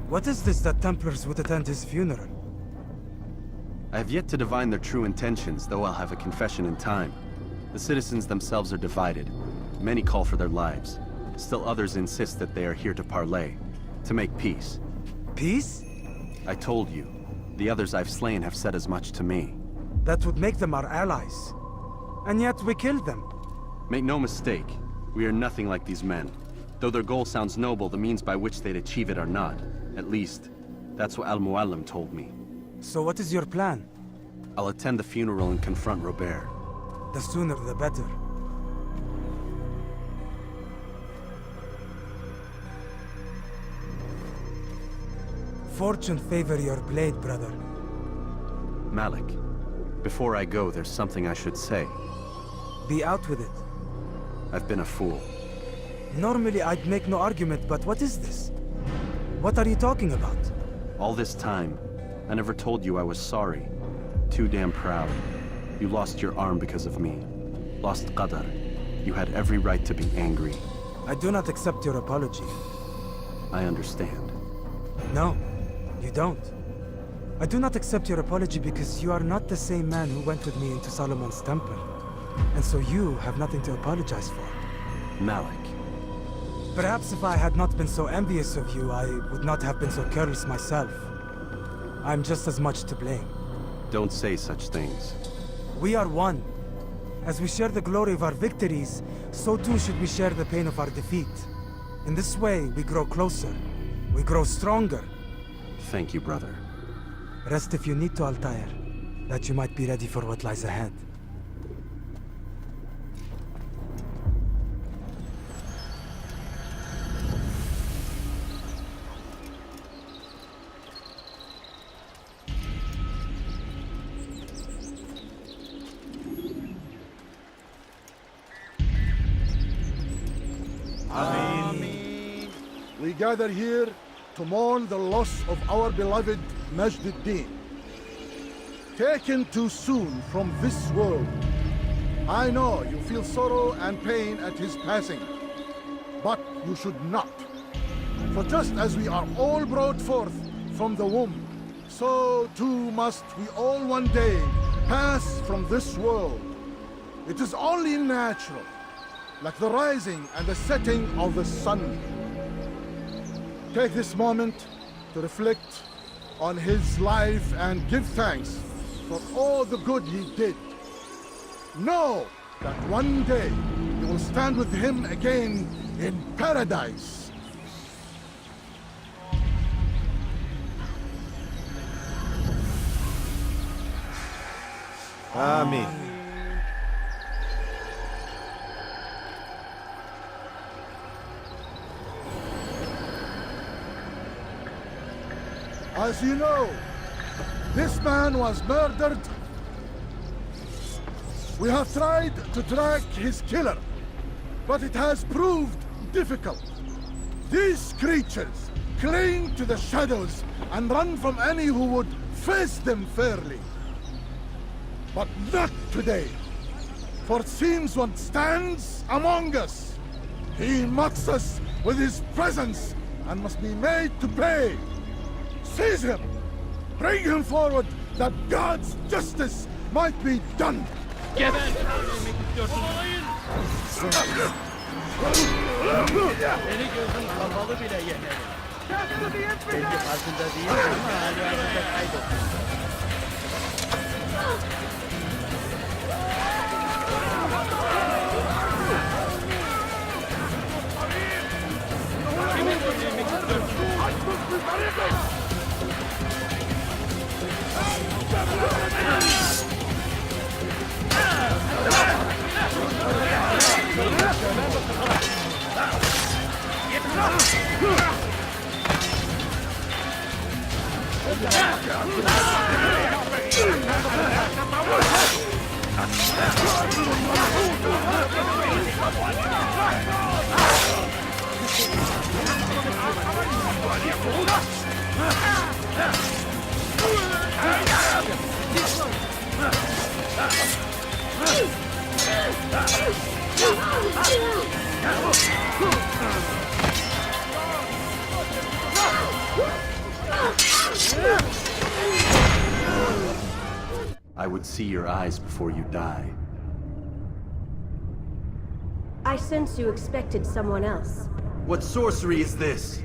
What is this that Templars would attend his funeral? I have yet to divine their true intentions, though I'll have a confession in time. The citizens themselves are divided. Many call for their lives. Still others insist that they are here to parley, to make peace. Peace? I told you. The others I've slain have said as much to me. That would make them our allies. And yet we killed them. Make no mistake, we are nothing like these men. Though their goal sounds noble, the means by which they'd achieve it are not. At least, that's what Al-Muallim told me. So what is your plan? I'll attend the funeral and confront Robert. The sooner the better. Fortune favor your blade, brother. Malik, before I go, there's something I should say. Be out with it. I've been a fool. Normally I'd make no argument, but what is this? What are you talking about? All this time, I never told you I was sorry. Too damn proud. You lost your arm because of me. Lost Qadar. You had every right to be angry. I do not accept your apology. I understand. No, you don't. I do not accept your apology because you are not the same man who went with me into Solomon's temple. And so you have nothing to apologize for. Malik. Perhaps if I had not been so envious of you, I would not have been so careless myself. I'm just as much to blame. Don't say such things. We are one. As we share the glory of our victories, so too should we share the pain of our defeat. In this way, we grow closer. We grow stronger. Thank you, brother. Rest if you need to, Altair, that you might be ready for what lies ahead. We gather here to mourn the loss of our beloved Majd-ud-Din. taken too soon from this world. I know you feel sorrow and pain at his passing, but you should not. For just as we are all brought forth from the womb, so too must we all one day pass from this world. It is only natural, like the rising and the setting of the sun. Take this moment to reflect on his life and give thanks for all the good he did. Know that one day you will stand with him again in paradise. Amen. As you know, this man was murdered. We have tried to track his killer, but it has proved difficult. These creatures cling to the shadows and run from any who would face them fairly. But not today, for it seems one stands among us. He mocks us with his presence and must be made to pay. Seize him! Bring him forward that God's justice might be done! Get in! Beni gözün kapalı bile yenerim. Belki farkında değil ama hala arada kaybettim. Kimin önlemek istiyorsun? Aç bu yukarıya! I would see your eyes before you die. I sense you expected someone else. What sorcery is this?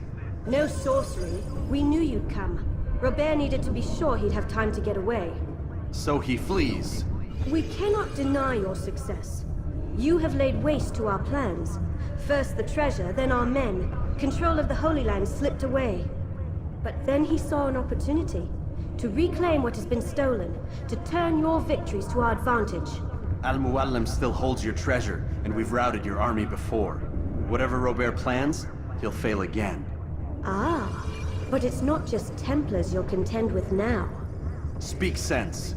No sorcery. We knew you'd come. Robert needed to be sure he'd have time to get away. So he flees. We cannot deny your success. You have laid waste to our plans. First the treasure, then our men. Control of the Holy Land slipped away. But then he saw an opportunity to reclaim what has been stolen, to turn your victories to our advantage. Al-Muallim still holds your treasure, and we've routed your army before. Whatever Robert plans, he'll fail again. Ah, but it's not just Templars you'll contend with now. Speak sense.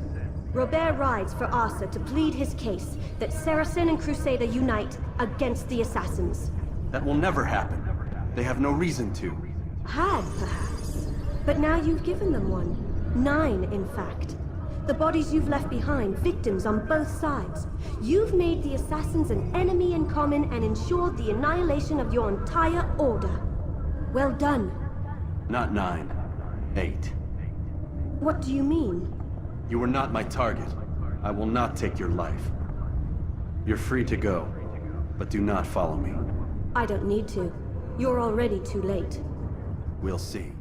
Robert rides for Arsa to plead his case that Saracen and Crusader unite against the Assassins. That will never happen. They have no reason to. Had, perhaps. But now you've given them one. 9, in fact. The bodies you've left behind, victims on both sides. You've made the Assassins an enemy in common and ensured the annihilation of your entire order. Well done. Not 9. 8. What do you mean? You were not my target. I will not take your life. You're free to go, but do not follow me. I don't need to. You're already too late. We'll see.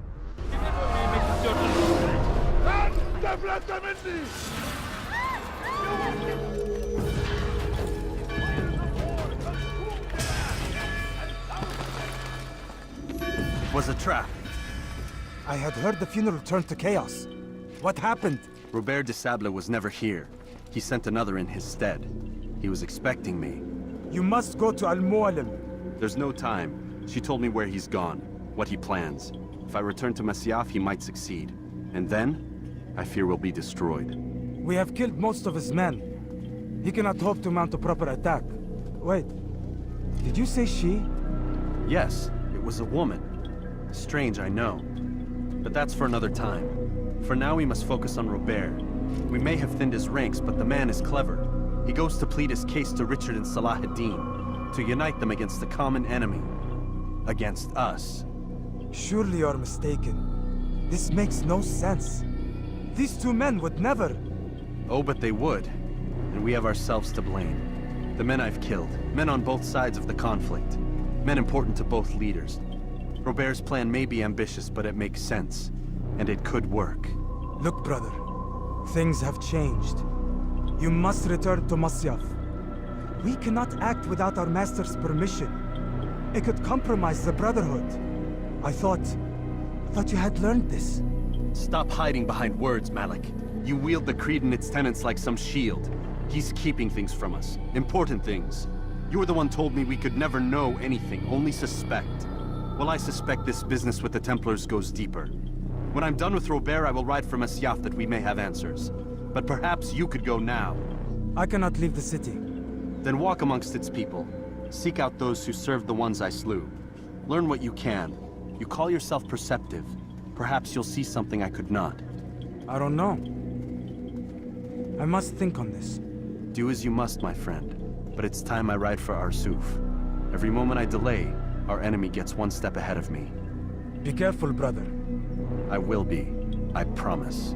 It was a trap. I had heard the funeral turned to chaos. What happened? Robert de Sable was never here. He sent another in his stead. He was expecting me. You must go to Al-Muallim. There's no time. She told me where he's gone, what he plans. If I return to Masyaf, he might succeed. And then, I fear we'll be destroyed. We have killed most of his men. He cannot hope to mount a proper attack. Wait, did you say she? Yes, it was a woman. Strange, I know. But that's for another time. For now, we must focus on Robert. We may have thinned his ranks, but the man is clever. He goes to plead his case to Richard and Salah ad-Din, to unite them against the common enemy. Against us. Surely you're mistaken. This makes no sense. These two men would never... Oh, but they would. And we have ourselves to blame. The men I've killed, men on both sides of the conflict. Men important to both leaders. Robert's plan may be ambitious, but it makes sense. And it could work. Look, brother. Things have changed. You must return to Masyaf. We cannot act without our master's permission. It could compromise the Brotherhood. I thought you had learned this. Stop hiding behind words, Malik. You wield the creed and its tenets like some shield. He's keeping things from us. Important things. You were the one told me we could never know anything, only suspect. Well, I suspect this business with the Templars goes deeper. When I'm done with Robert, I will ride for Masyaf that we may have answers. But perhaps you could go now. I cannot leave the city. Then walk amongst its people. Seek out those who served the ones I slew. Learn what you can. You call yourself perceptive. Perhaps you'll see something I could not. I don't know. I must think on this. Do as you must, my friend. But it's time I ride for Arsuf. Every moment I delay, our enemy gets one step ahead of me. Be careful, brother. I will be. I promise.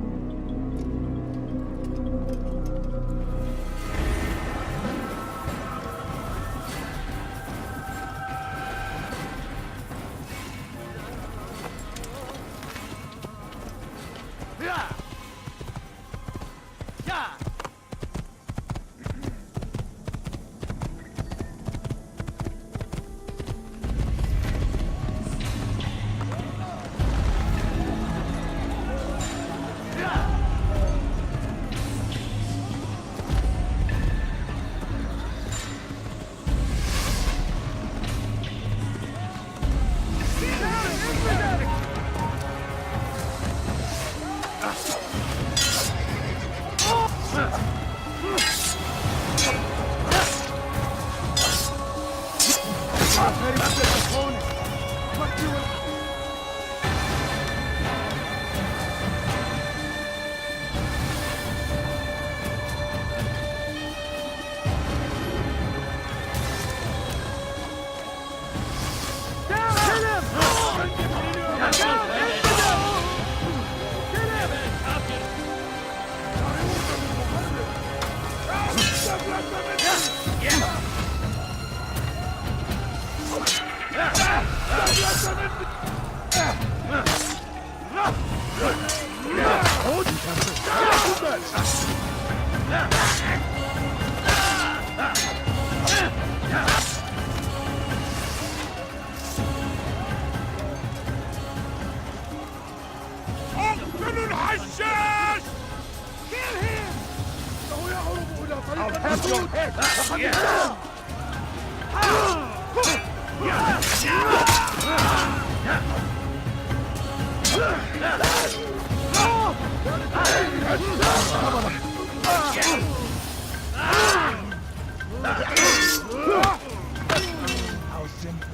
How simple.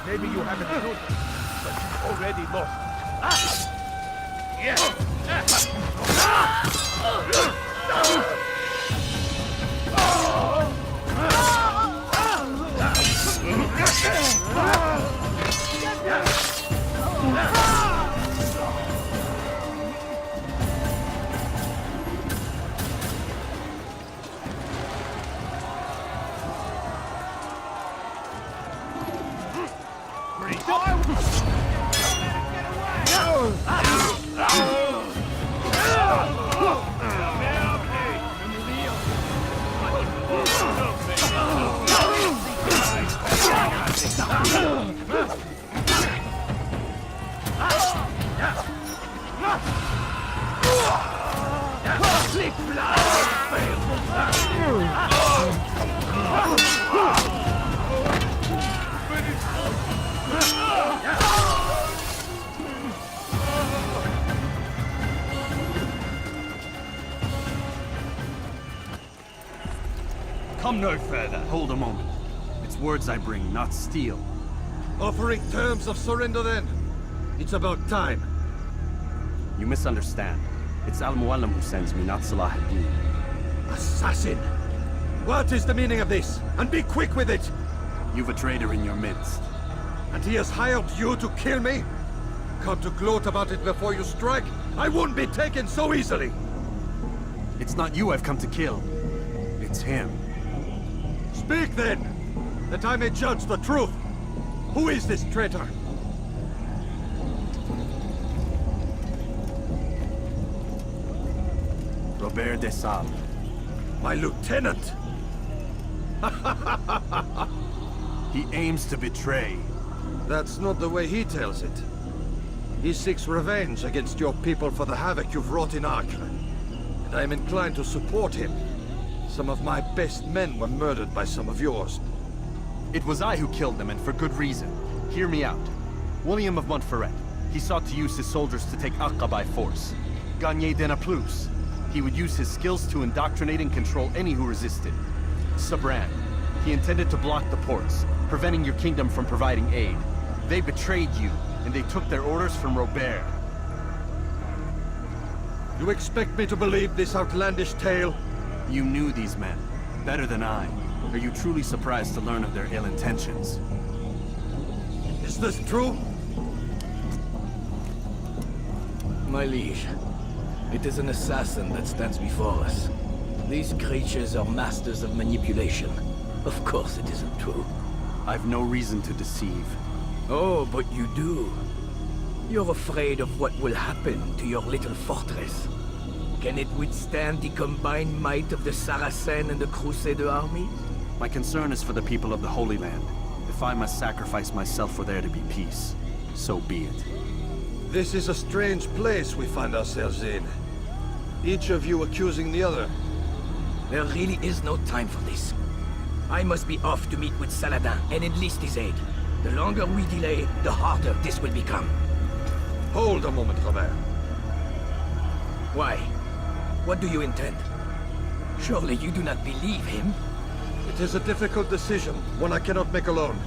Maybe you haven't noticed, but you've already lost. Come no further. Hold a moment. It's words I bring, not steel. Offering terms of surrender then. It's about time. You misunderstand. It's Al-Mualim who sends me, not Salah ad-Din. Assassin! What is the meaning of this? And be quick with it! You've a traitor in your midst. And he has hired you to kill me? Come to gloat about it before you strike? I wouldn't be taken so easily! It's not you I've come to kill. It's him. Speak then, that I may judge the truth. Who is this traitor? Robert de Sable. My lieutenant! He aims to betray. That's not the way he tells it. He seeks revenge against your people for the havoc you've wrought in Acre. And I am inclined to support him. Some of my best men were murdered by some of yours. It was I who killed them, and for good reason. Hear me out. William of Montferrat. He sought to use his soldiers to take Acre by force. Gagné de Naplouse. He would use his skills to indoctrinate and control any who resisted. Sabran. He intended to block the ports, preventing your kingdom from providing aid. They betrayed you, and they took their orders from Robert. You expect me to believe this outlandish tale? You knew these men, better than I. Are you truly surprised to learn of their ill intentions? Is this true? My liege, it is an assassin that stands before us. These creatures are masters of manipulation. Of course it isn't true. I've no reason to deceive. Oh, but you do. You're afraid of what will happen to your little fortress. Can it withstand the combined might of the Saracen and the Crusader armies? My concern is for the people of the Holy Land. If I must sacrifice myself for there to be peace, so be it. This is a strange place we find ourselves in. Each of you accusing the other. There really is no time for this. I must be off to meet with Saladin and enlist his aid. The longer we delay, the harder this will become. Hold a moment, Robert. Why? What do you intend? Surely you do not believe him? It is a difficult decision, one I cannot make alone.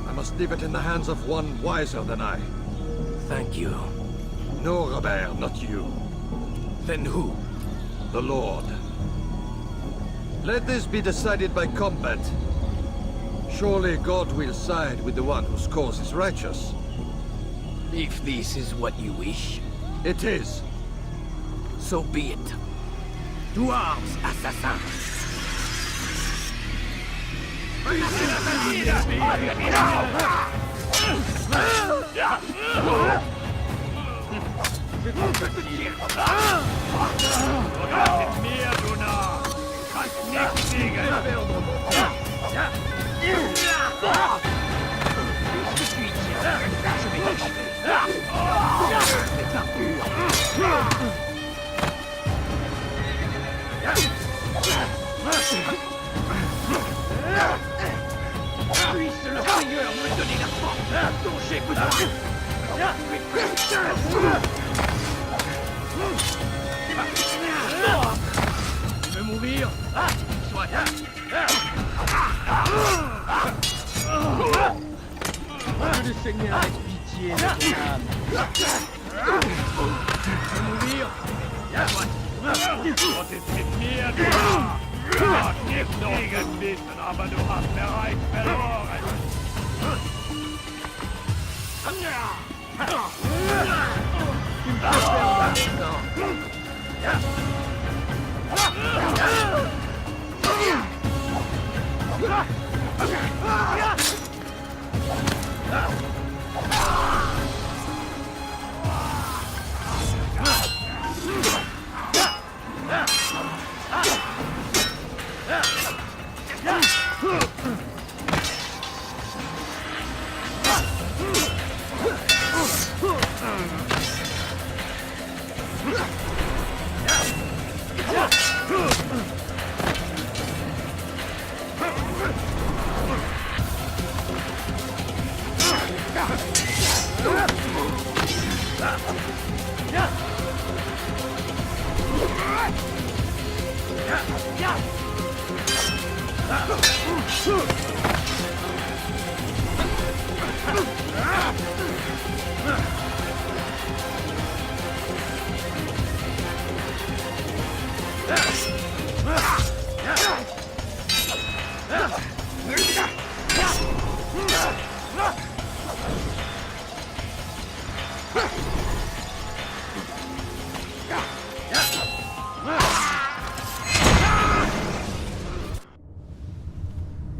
I must leave it in the hands of one wiser than I. Thank you. No, Robert, not you. Then who? The Lord. Let this be decided by combat. Surely God will side with the one whose cause is righteous. If this is what you wish. It is. So be it. To arms, assassin! Puisse le Seigneur me donner la force dont j'ai besoin. Tu veux mourir? Soit. Que le Seigneur ait pitié de ton âme. Tu veux mourir? Soit. Und es gibt mir Gott nicht gegen wissen, aber du hast bereits verloren.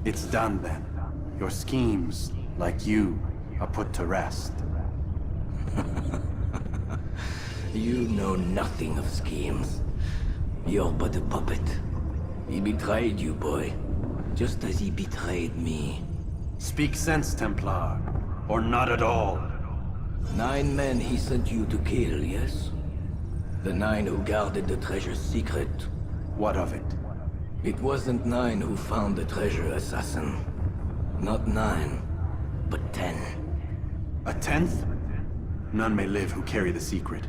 It's done then. Your schemes, like you, are put to rest. You know nothing of schemes. You're but a puppet. He betrayed you, boy. Just as he betrayed me. Speak sense, Templar. Or not at all. 9 men he sent you to kill, yes? The 9 who guarded the treasure's secret. What of it? It wasn't 9 who found the treasure, assassin. Not 9, but 10. A 10th? None may live who carry the secret.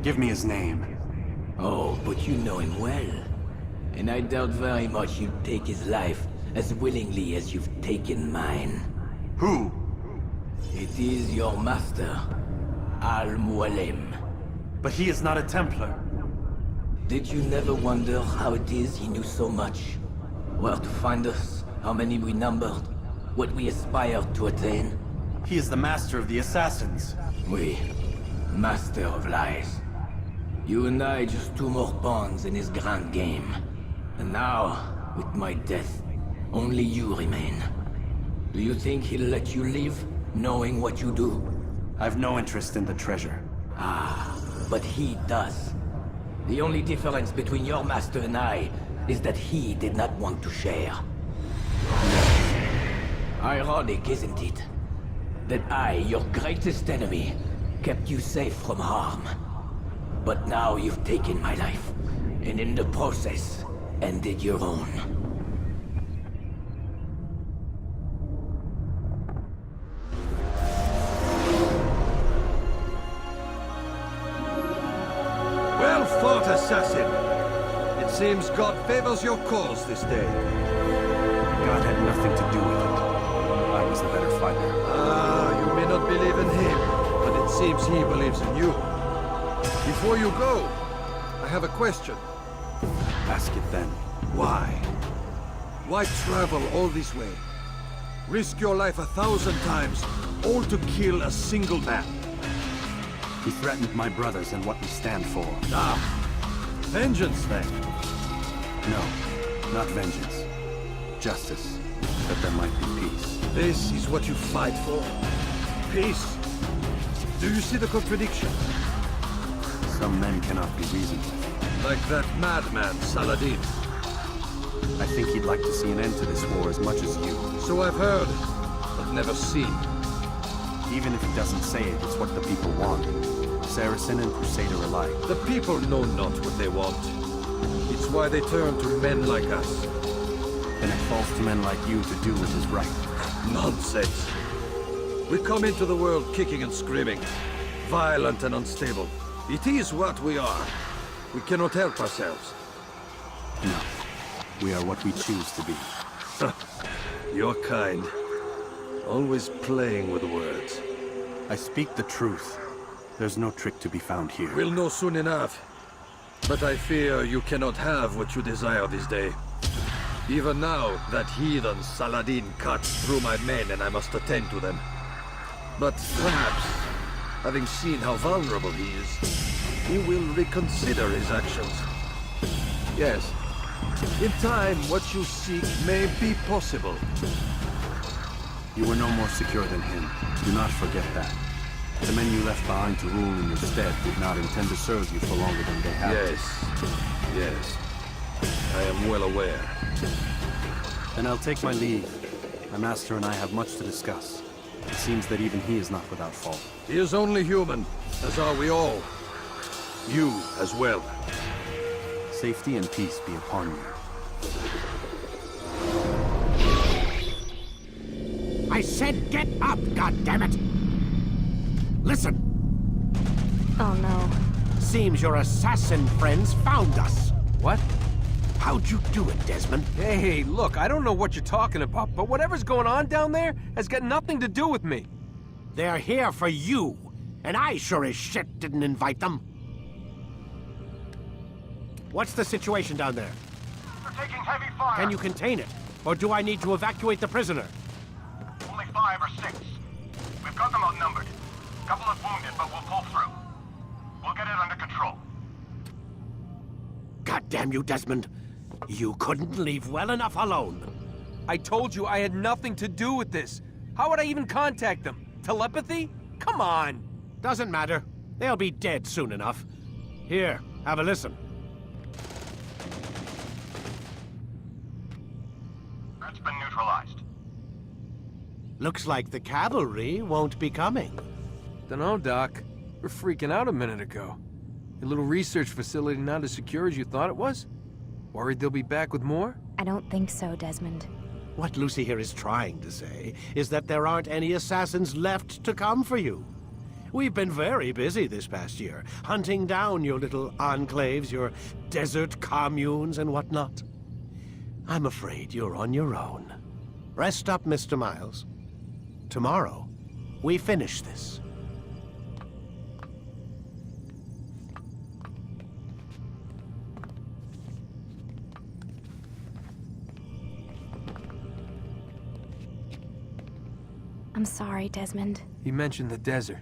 Give me his name. Oh, but you know him well. And I doubt very much you'd take his life as willingly as you've taken mine. Who? It is your master, Al-Mualim. But he is not a Templar. Did you never wonder how it is he knew so much? Where to find us, how many we numbered, what we aspired to attain? He is the master of the assassins. Oui, master of lies. You and I just 2 more pawns in his grand game. And now, with my death, only you remain. Do you think he'll let you live, knowing what you do? I've no interest in the treasure. Ah, but he does. The only difference between your master and I is that he did not want to share. Ironic, isn't it? That I, your greatest enemy, kept you safe from harm. But now you've taken my life, and in the process, ended your own. Well fought, assassin. It seems God favors your cause this day. God had nothing to do with it. I was the better fighter. Ah, you may not believe in him, but it seems he believes in you. Before you go, I have a question. Ask it then. Why? Why travel all this way? Risk your life 1,000 times, all to kill a single man. He threatened my brothers and what we stand for. Ah, vengeance then? No, not vengeance. Justice, that there might be peace. This is what you fight for? Peace? Do you see the contradiction? Some men cannot be reasoned with. Like that madman, Saladin. I think he'd like to see an end to this war as much as you. So I've heard, but never seen. Even if he doesn't say it, it's what the people want. Saracen and Crusader alike. The people know not what they want. It's why they turn to men like us. Then it falls to men like you to do what is right. Nonsense. We come into the world kicking and screaming, violent and unstable. It is what we are. We cannot help ourselves. No. We are what we choose to be. Your kind. Always playing with words. I speak the truth. There's no trick to be found here. We'll know soon enough. But I fear you cannot have what you desire this day. Even now, that heathen Saladin cuts through my men and I must attend to them. But perhaps, having seen how vulnerable he is, he will reconsider his actions. Yes, in time, what you seek may be possible. You were no more secure than him. Do not forget that. The men you left behind to rule in your stead did not intend to serve you for longer than they have. Yes. I am well aware. Then I'll take my leave. My master and I have much to discuss. It seems that even he is not without fault. He is only human, as are we all. You as well. Safety and peace be upon you. I said get up, goddammit! Listen! Oh no. Seems your assassin friends found us. What? How'd you do it, Desmond? Hey, look, I don't know what you're talking about, but whatever's going on down there has got nothing to do with me. They're here for you, and I sure as shit didn't invite them. What's the situation down there? They're taking heavy fire. Can you contain it? Or do I need to evacuate the prisoner? Only 5 or 6. We've got them outnumbered. Couple of wounded, but we'll pull through. We'll get it under control. God damn you, Desmond. You couldn't leave well enough alone. I told you I had nothing to do with this. How would I even contact them? Telepathy? Come on. Doesn't matter. They'll be dead soon enough. Here, have a listen. Threat's been neutralized. Looks like the cavalry won't be coming. Dunno, Doc. We're freaking out a minute ago. Your little research facility not as secure as you thought it was? Worried they'll be back with more? I don't think so, Desmond. What Lucy here is trying to say is that there aren't any assassins left to come for you. We've been very busy this past year, hunting down your little enclaves, your desert communes and whatnot. I'm afraid you're on your own. Rest up, Mr. Miles. Tomorrow, we finish this. I'm sorry, Desmond. You mentioned the desert.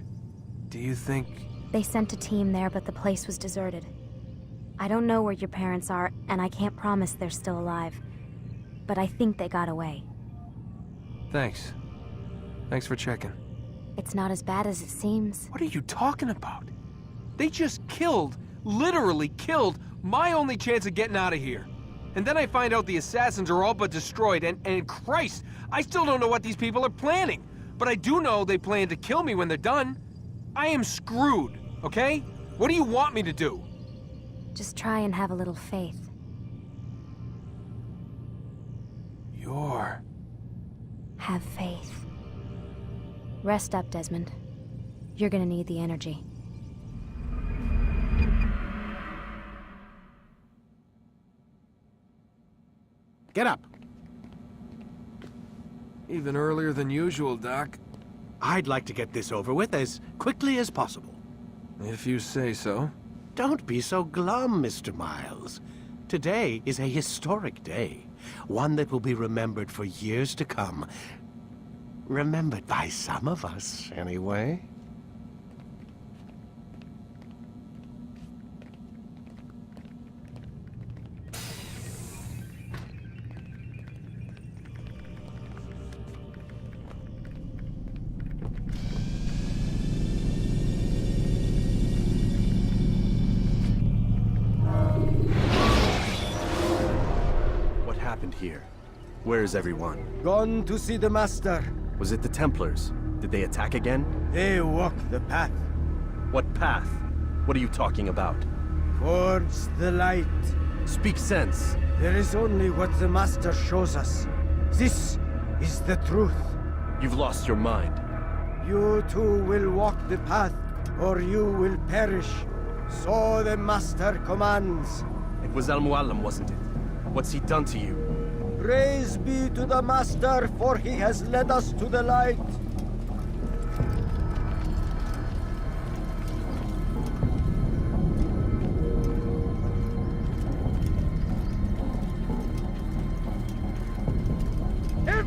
Do you think... They sent a team there, but the place was deserted. I don't know where your parents are, and I can't promise they're still alive. But I think they got away. Thanks. Thanks for checking. It's not as bad as it seems. What are you talking about? They just killed, literally killed, my only chance of getting out of here. And then I find out the assassins are all but destroyed, and Christ, I still don't know what these people are planning. But I do know they plan to kill me when they're done. I am screwed, okay? What do you want me to do? Just try and have a little faith. Have faith. Rest up, Desmond. You're gonna need the energy. Get up. Even earlier than usual, Doc. I'd like to get this over with as quickly as possible. If you say so. Don't be so glum, Mr. Miles. Today is a historic day. One that will be remembered for years to come. Remembered by some of us, anyway. Here. Where is everyone? Gone to see the Master. Was it the Templars? Did they attack again? They walk the path. What path? What are you talking about? Towards the light. Speak sense. There is only what the Master shows us. This is the truth. You've lost your mind. You too will walk the path, or you will perish. So the Master commands. It was Al-Mualim, wasn't it? What's he done to you? Praise be to the Master, for he has led us to the light.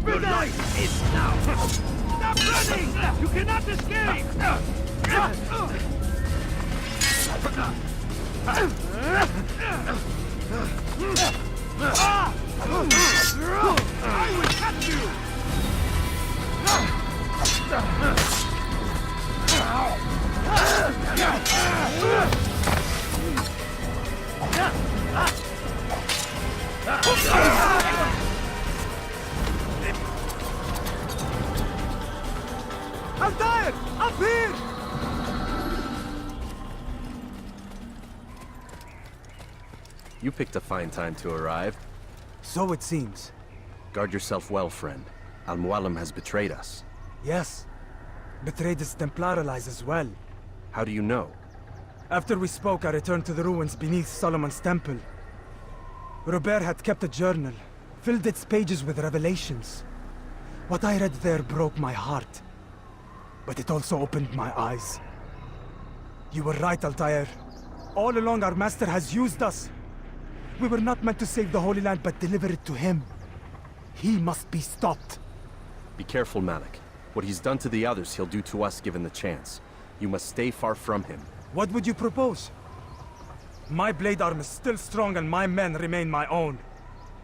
Your life is now. Stop running! You cannot escape! I will catch you! I'm tired! Up here! You picked a fine time to arrive. So it seems. Guard yourself well, friend. Al-Mualim has betrayed us. Yes. Betrayed his Templar allies as well. How do you know? After we spoke, I returned to the ruins beneath Solomon's temple. Robert had kept a journal, filled its pages with revelations. What I read there broke my heart. But it also opened my eyes. You were right, Altair. All along, our master has used us. We were not meant to save the Holy Land, but deliver it to him. He must be stopped. Be careful, Malik. What he's done to the others, he'll do to us given the chance. You must stay far from him. What would you propose? My blade arm is still strong and my men remain my own.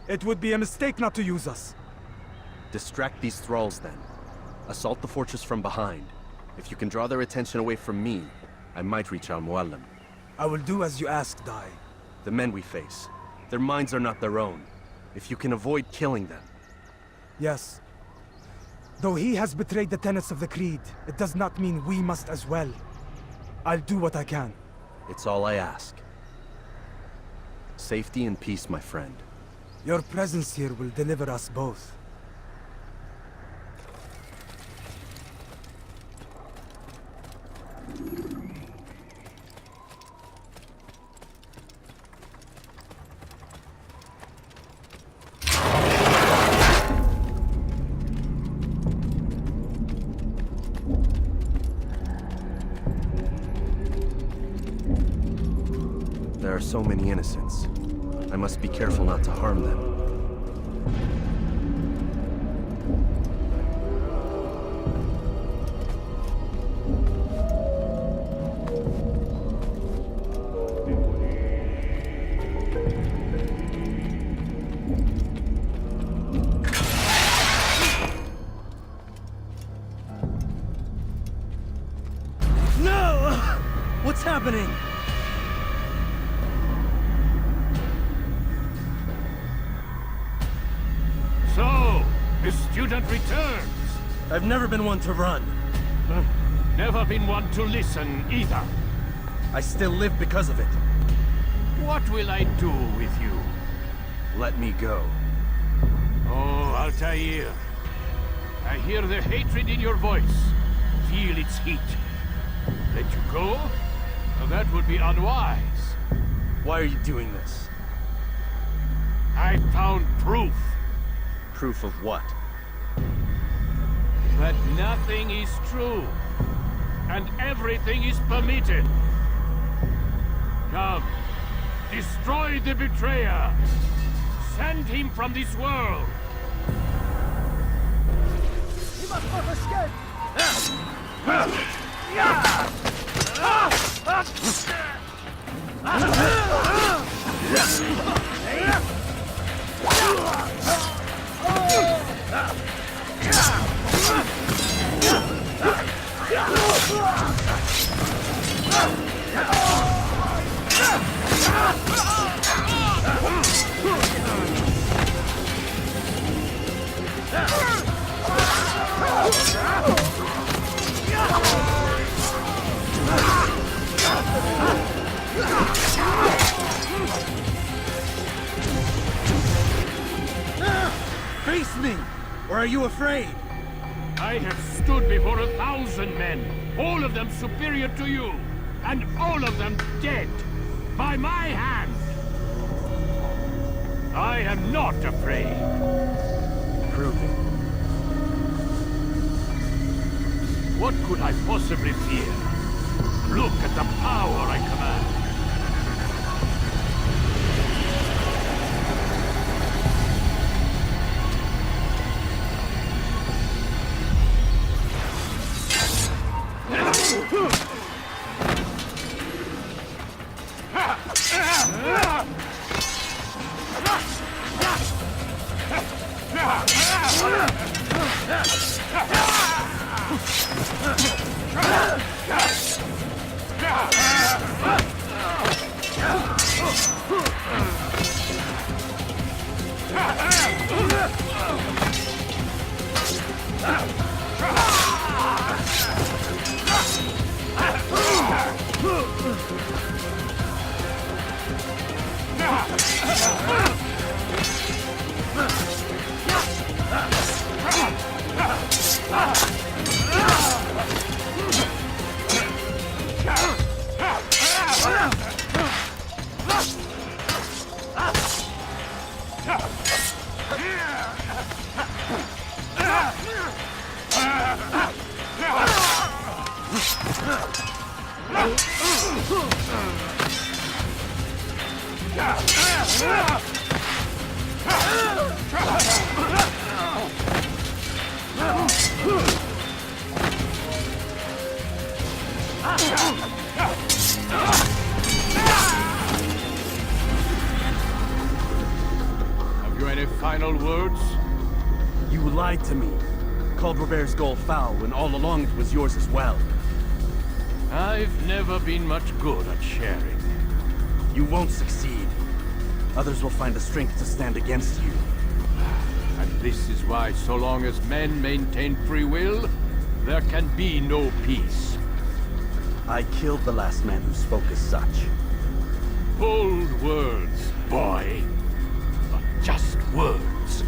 It would be a mistake not to use us. Distract these thralls, then. Assault the fortress from behind. If you can draw their attention away from me, I might reach Al-Muallim. I will do as you ask, Dai. The men we face, their minds are not their own. If you can avoid killing them. Yes. Though he has betrayed the tenets of the Creed, it does not mean we must as well. I'll do what I can. It's all I ask. Safety and peace, my friend. Your presence here will deliver us both. There are so many innocents. I must be careful not to harm them. No! What's happening? So, the student returns. I've never been one to run. Never been one to listen either. I still live because of it. What will I do with you? Let me go. Oh, Altair. I hear the hatred in your voice. Feel its heat. Let you go? Well, that would be unwise. Why are you doing this? I found proof. Proof of what? That nothing is true. And everything is permitted. Come. Destroy the betrayer. Send him from this world. He must not escape! Face me! Or are you afraid? I have stood before 1,000 men, all of them superior to you, and all of them dead, by my hand. I am not afraid. Prove it. What could I possibly fear? Look at the power I command. Have you any final words? You lied to me. Called Robert's goal foul when all along it was yours as well. I've never been much good at sharing. You won't succeed. Others will find the strength to stand against you. And this is why, so long as men maintain free will, there can be no peace. I killed the last man who spoke as such. Bold words, boy. But just words.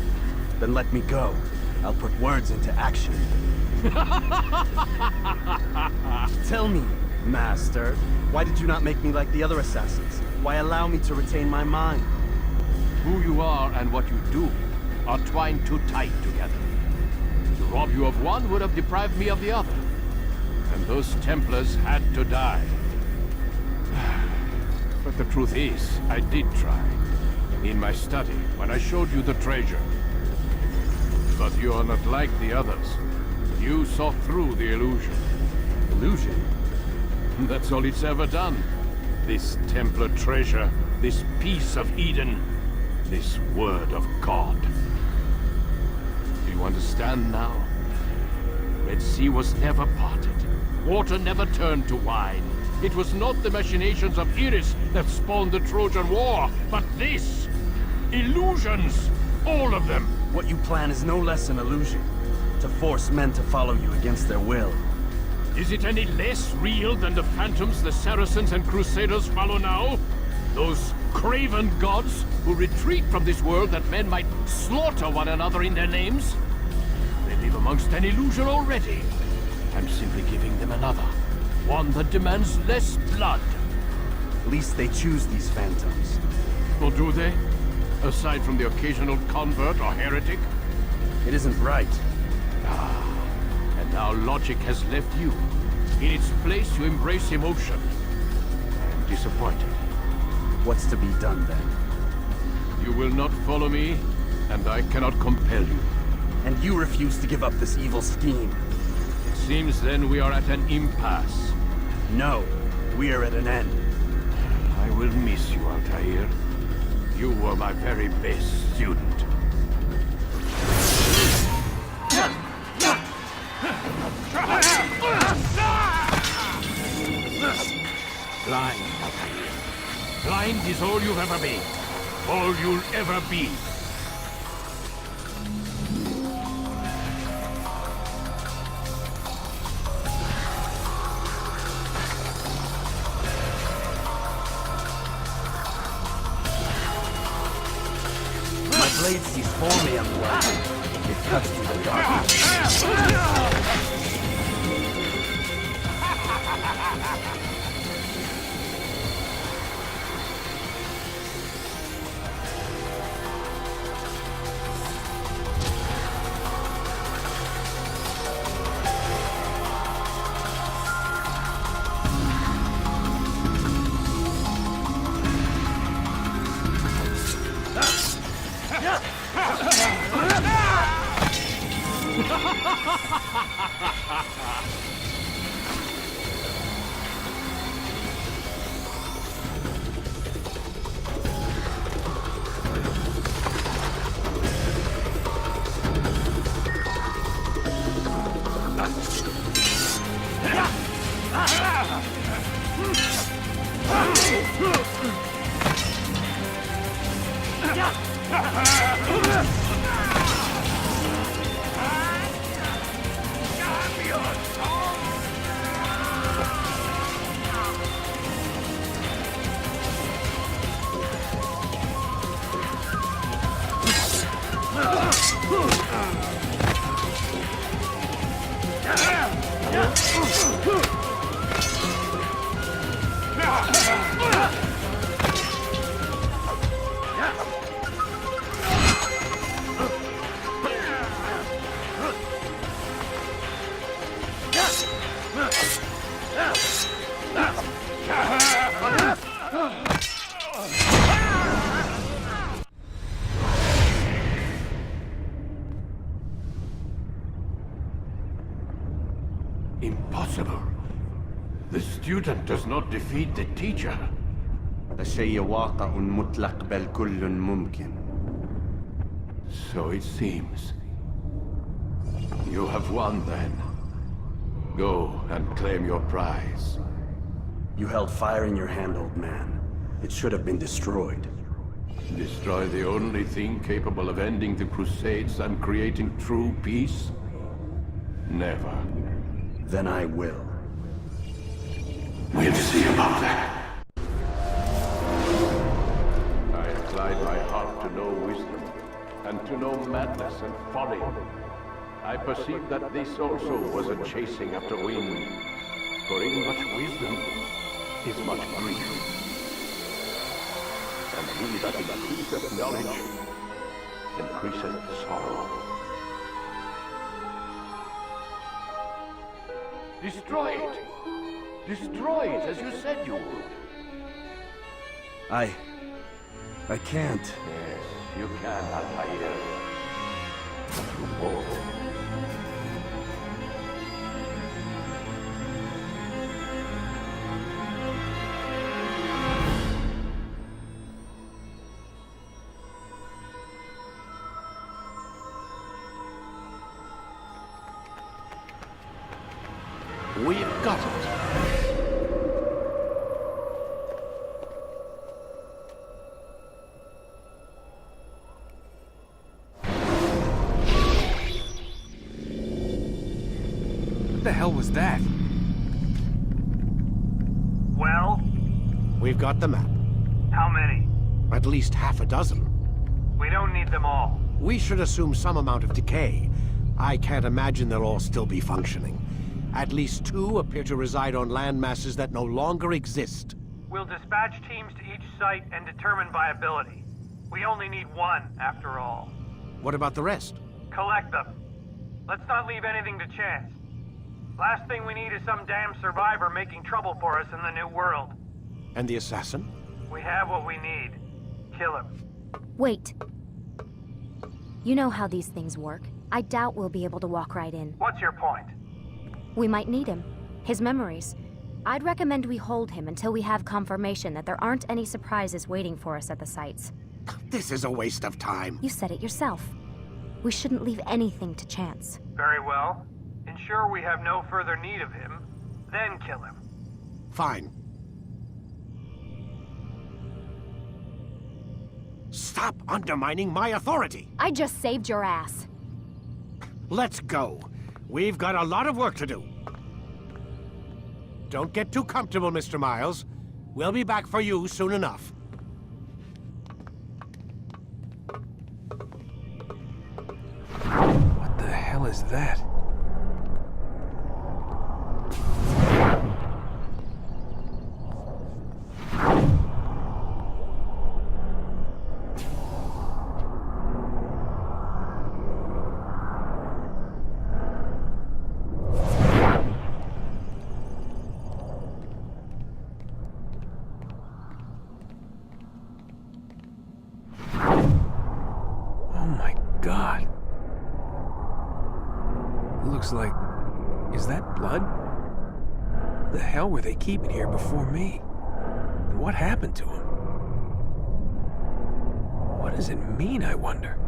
Then let me go. I'll put words into action. Tell me, Master, why did you not make me like the other assassins? Why allow me to retain my mind? Who you are and what you do are twined too tight together. To rob you of one would have deprived me of the other. And those Templars had to die. But the truth is, I did try. In my study, when I showed you the treasure. But you are not like the others. You saw through the illusion. Illusion? That's all it's ever done. This Templar treasure, this piece of Eden, this word of God. Do you understand now? Red Sea was never parted. Water never turned to wine. It was not the machinations of Iris that spawned the Trojan War, but this! Illusions! All of them! What you plan is no less an illusion. To force men to follow you against their will. Is it any less real than the phantoms the Saracens and Crusaders follow now? Those craven gods who retreat from this world that men might slaughter one another in their names? They live amongst an illusion already. I'm simply giving them another. One that demands less blood. At least they choose these phantoms. Or do they? Aside from the occasional convert or heretic? It isn't right. And now logic has left you. In its place, you embrace emotion. I'm disappointed. What's to be done then? You will not follow me, and I cannot compel you. And you refuse to give up this evil scheme. It seems then we are at an impasse. No, we are at an end. I will miss you, Altair. You were my very best student. Blind, Altair. Blind is all you've ever been. All you'll ever be. My blade sees for me on the way. It cuts through the darkness. Impossible. The student does not defeat the teacher. الشيء واقع مطلق بل كل ممكن. So it seems. You have won then. Go and claim your prize. You held fire in your hand, old man. It should have been destroyed. Destroy the only thing capable of ending the Crusades and creating true peace? Never. Then I will. We'll see about that. I applied my heart to know wisdom, and to know madness and folly. I perceived that this also was a chasing after wind. For in much wisdom is much grief. And he that increaseth knowledge increaseth sorrow. Destroy it! Destroy it as you said you would. I can't. Yes, you can, Altair. You both. We've got it. What the hell was that? Well? We've got the map. How many? At least half a dozen. We don't need them all. We should assume some amount of decay. I can't imagine they'll all still be functioning. At least 2 appear to reside on land masses that no longer exist. We'll dispatch teams to each site and determine viability. We only need 1, after all. What about the rest? Collect them. Let's not leave anything to chance. Last thing we need is some damn survivor making trouble for us in the new world. And the assassin? We have what we need. Kill him. Wait. You know how these things work. I doubt we'll be able to walk right in. What's your point? We might need him. His memories. I'd recommend we hold him until we have confirmation that there aren't any surprises waiting for us at the sites. This is a waste of time. You said it yourself. We shouldn't leave anything to chance. Very well. Ensure we have no further need of him, then kill him. Fine. Stop undermining my authority! I just saved your ass. Let's go. We've got a lot of work to do. Don't get too comfortable, Mr. Miles. We'll be back for you soon enough. What the hell is that? God. Looks like... Is that blood? The hell were they keeping here before me? And what happened to him? What does it mean, I wonder?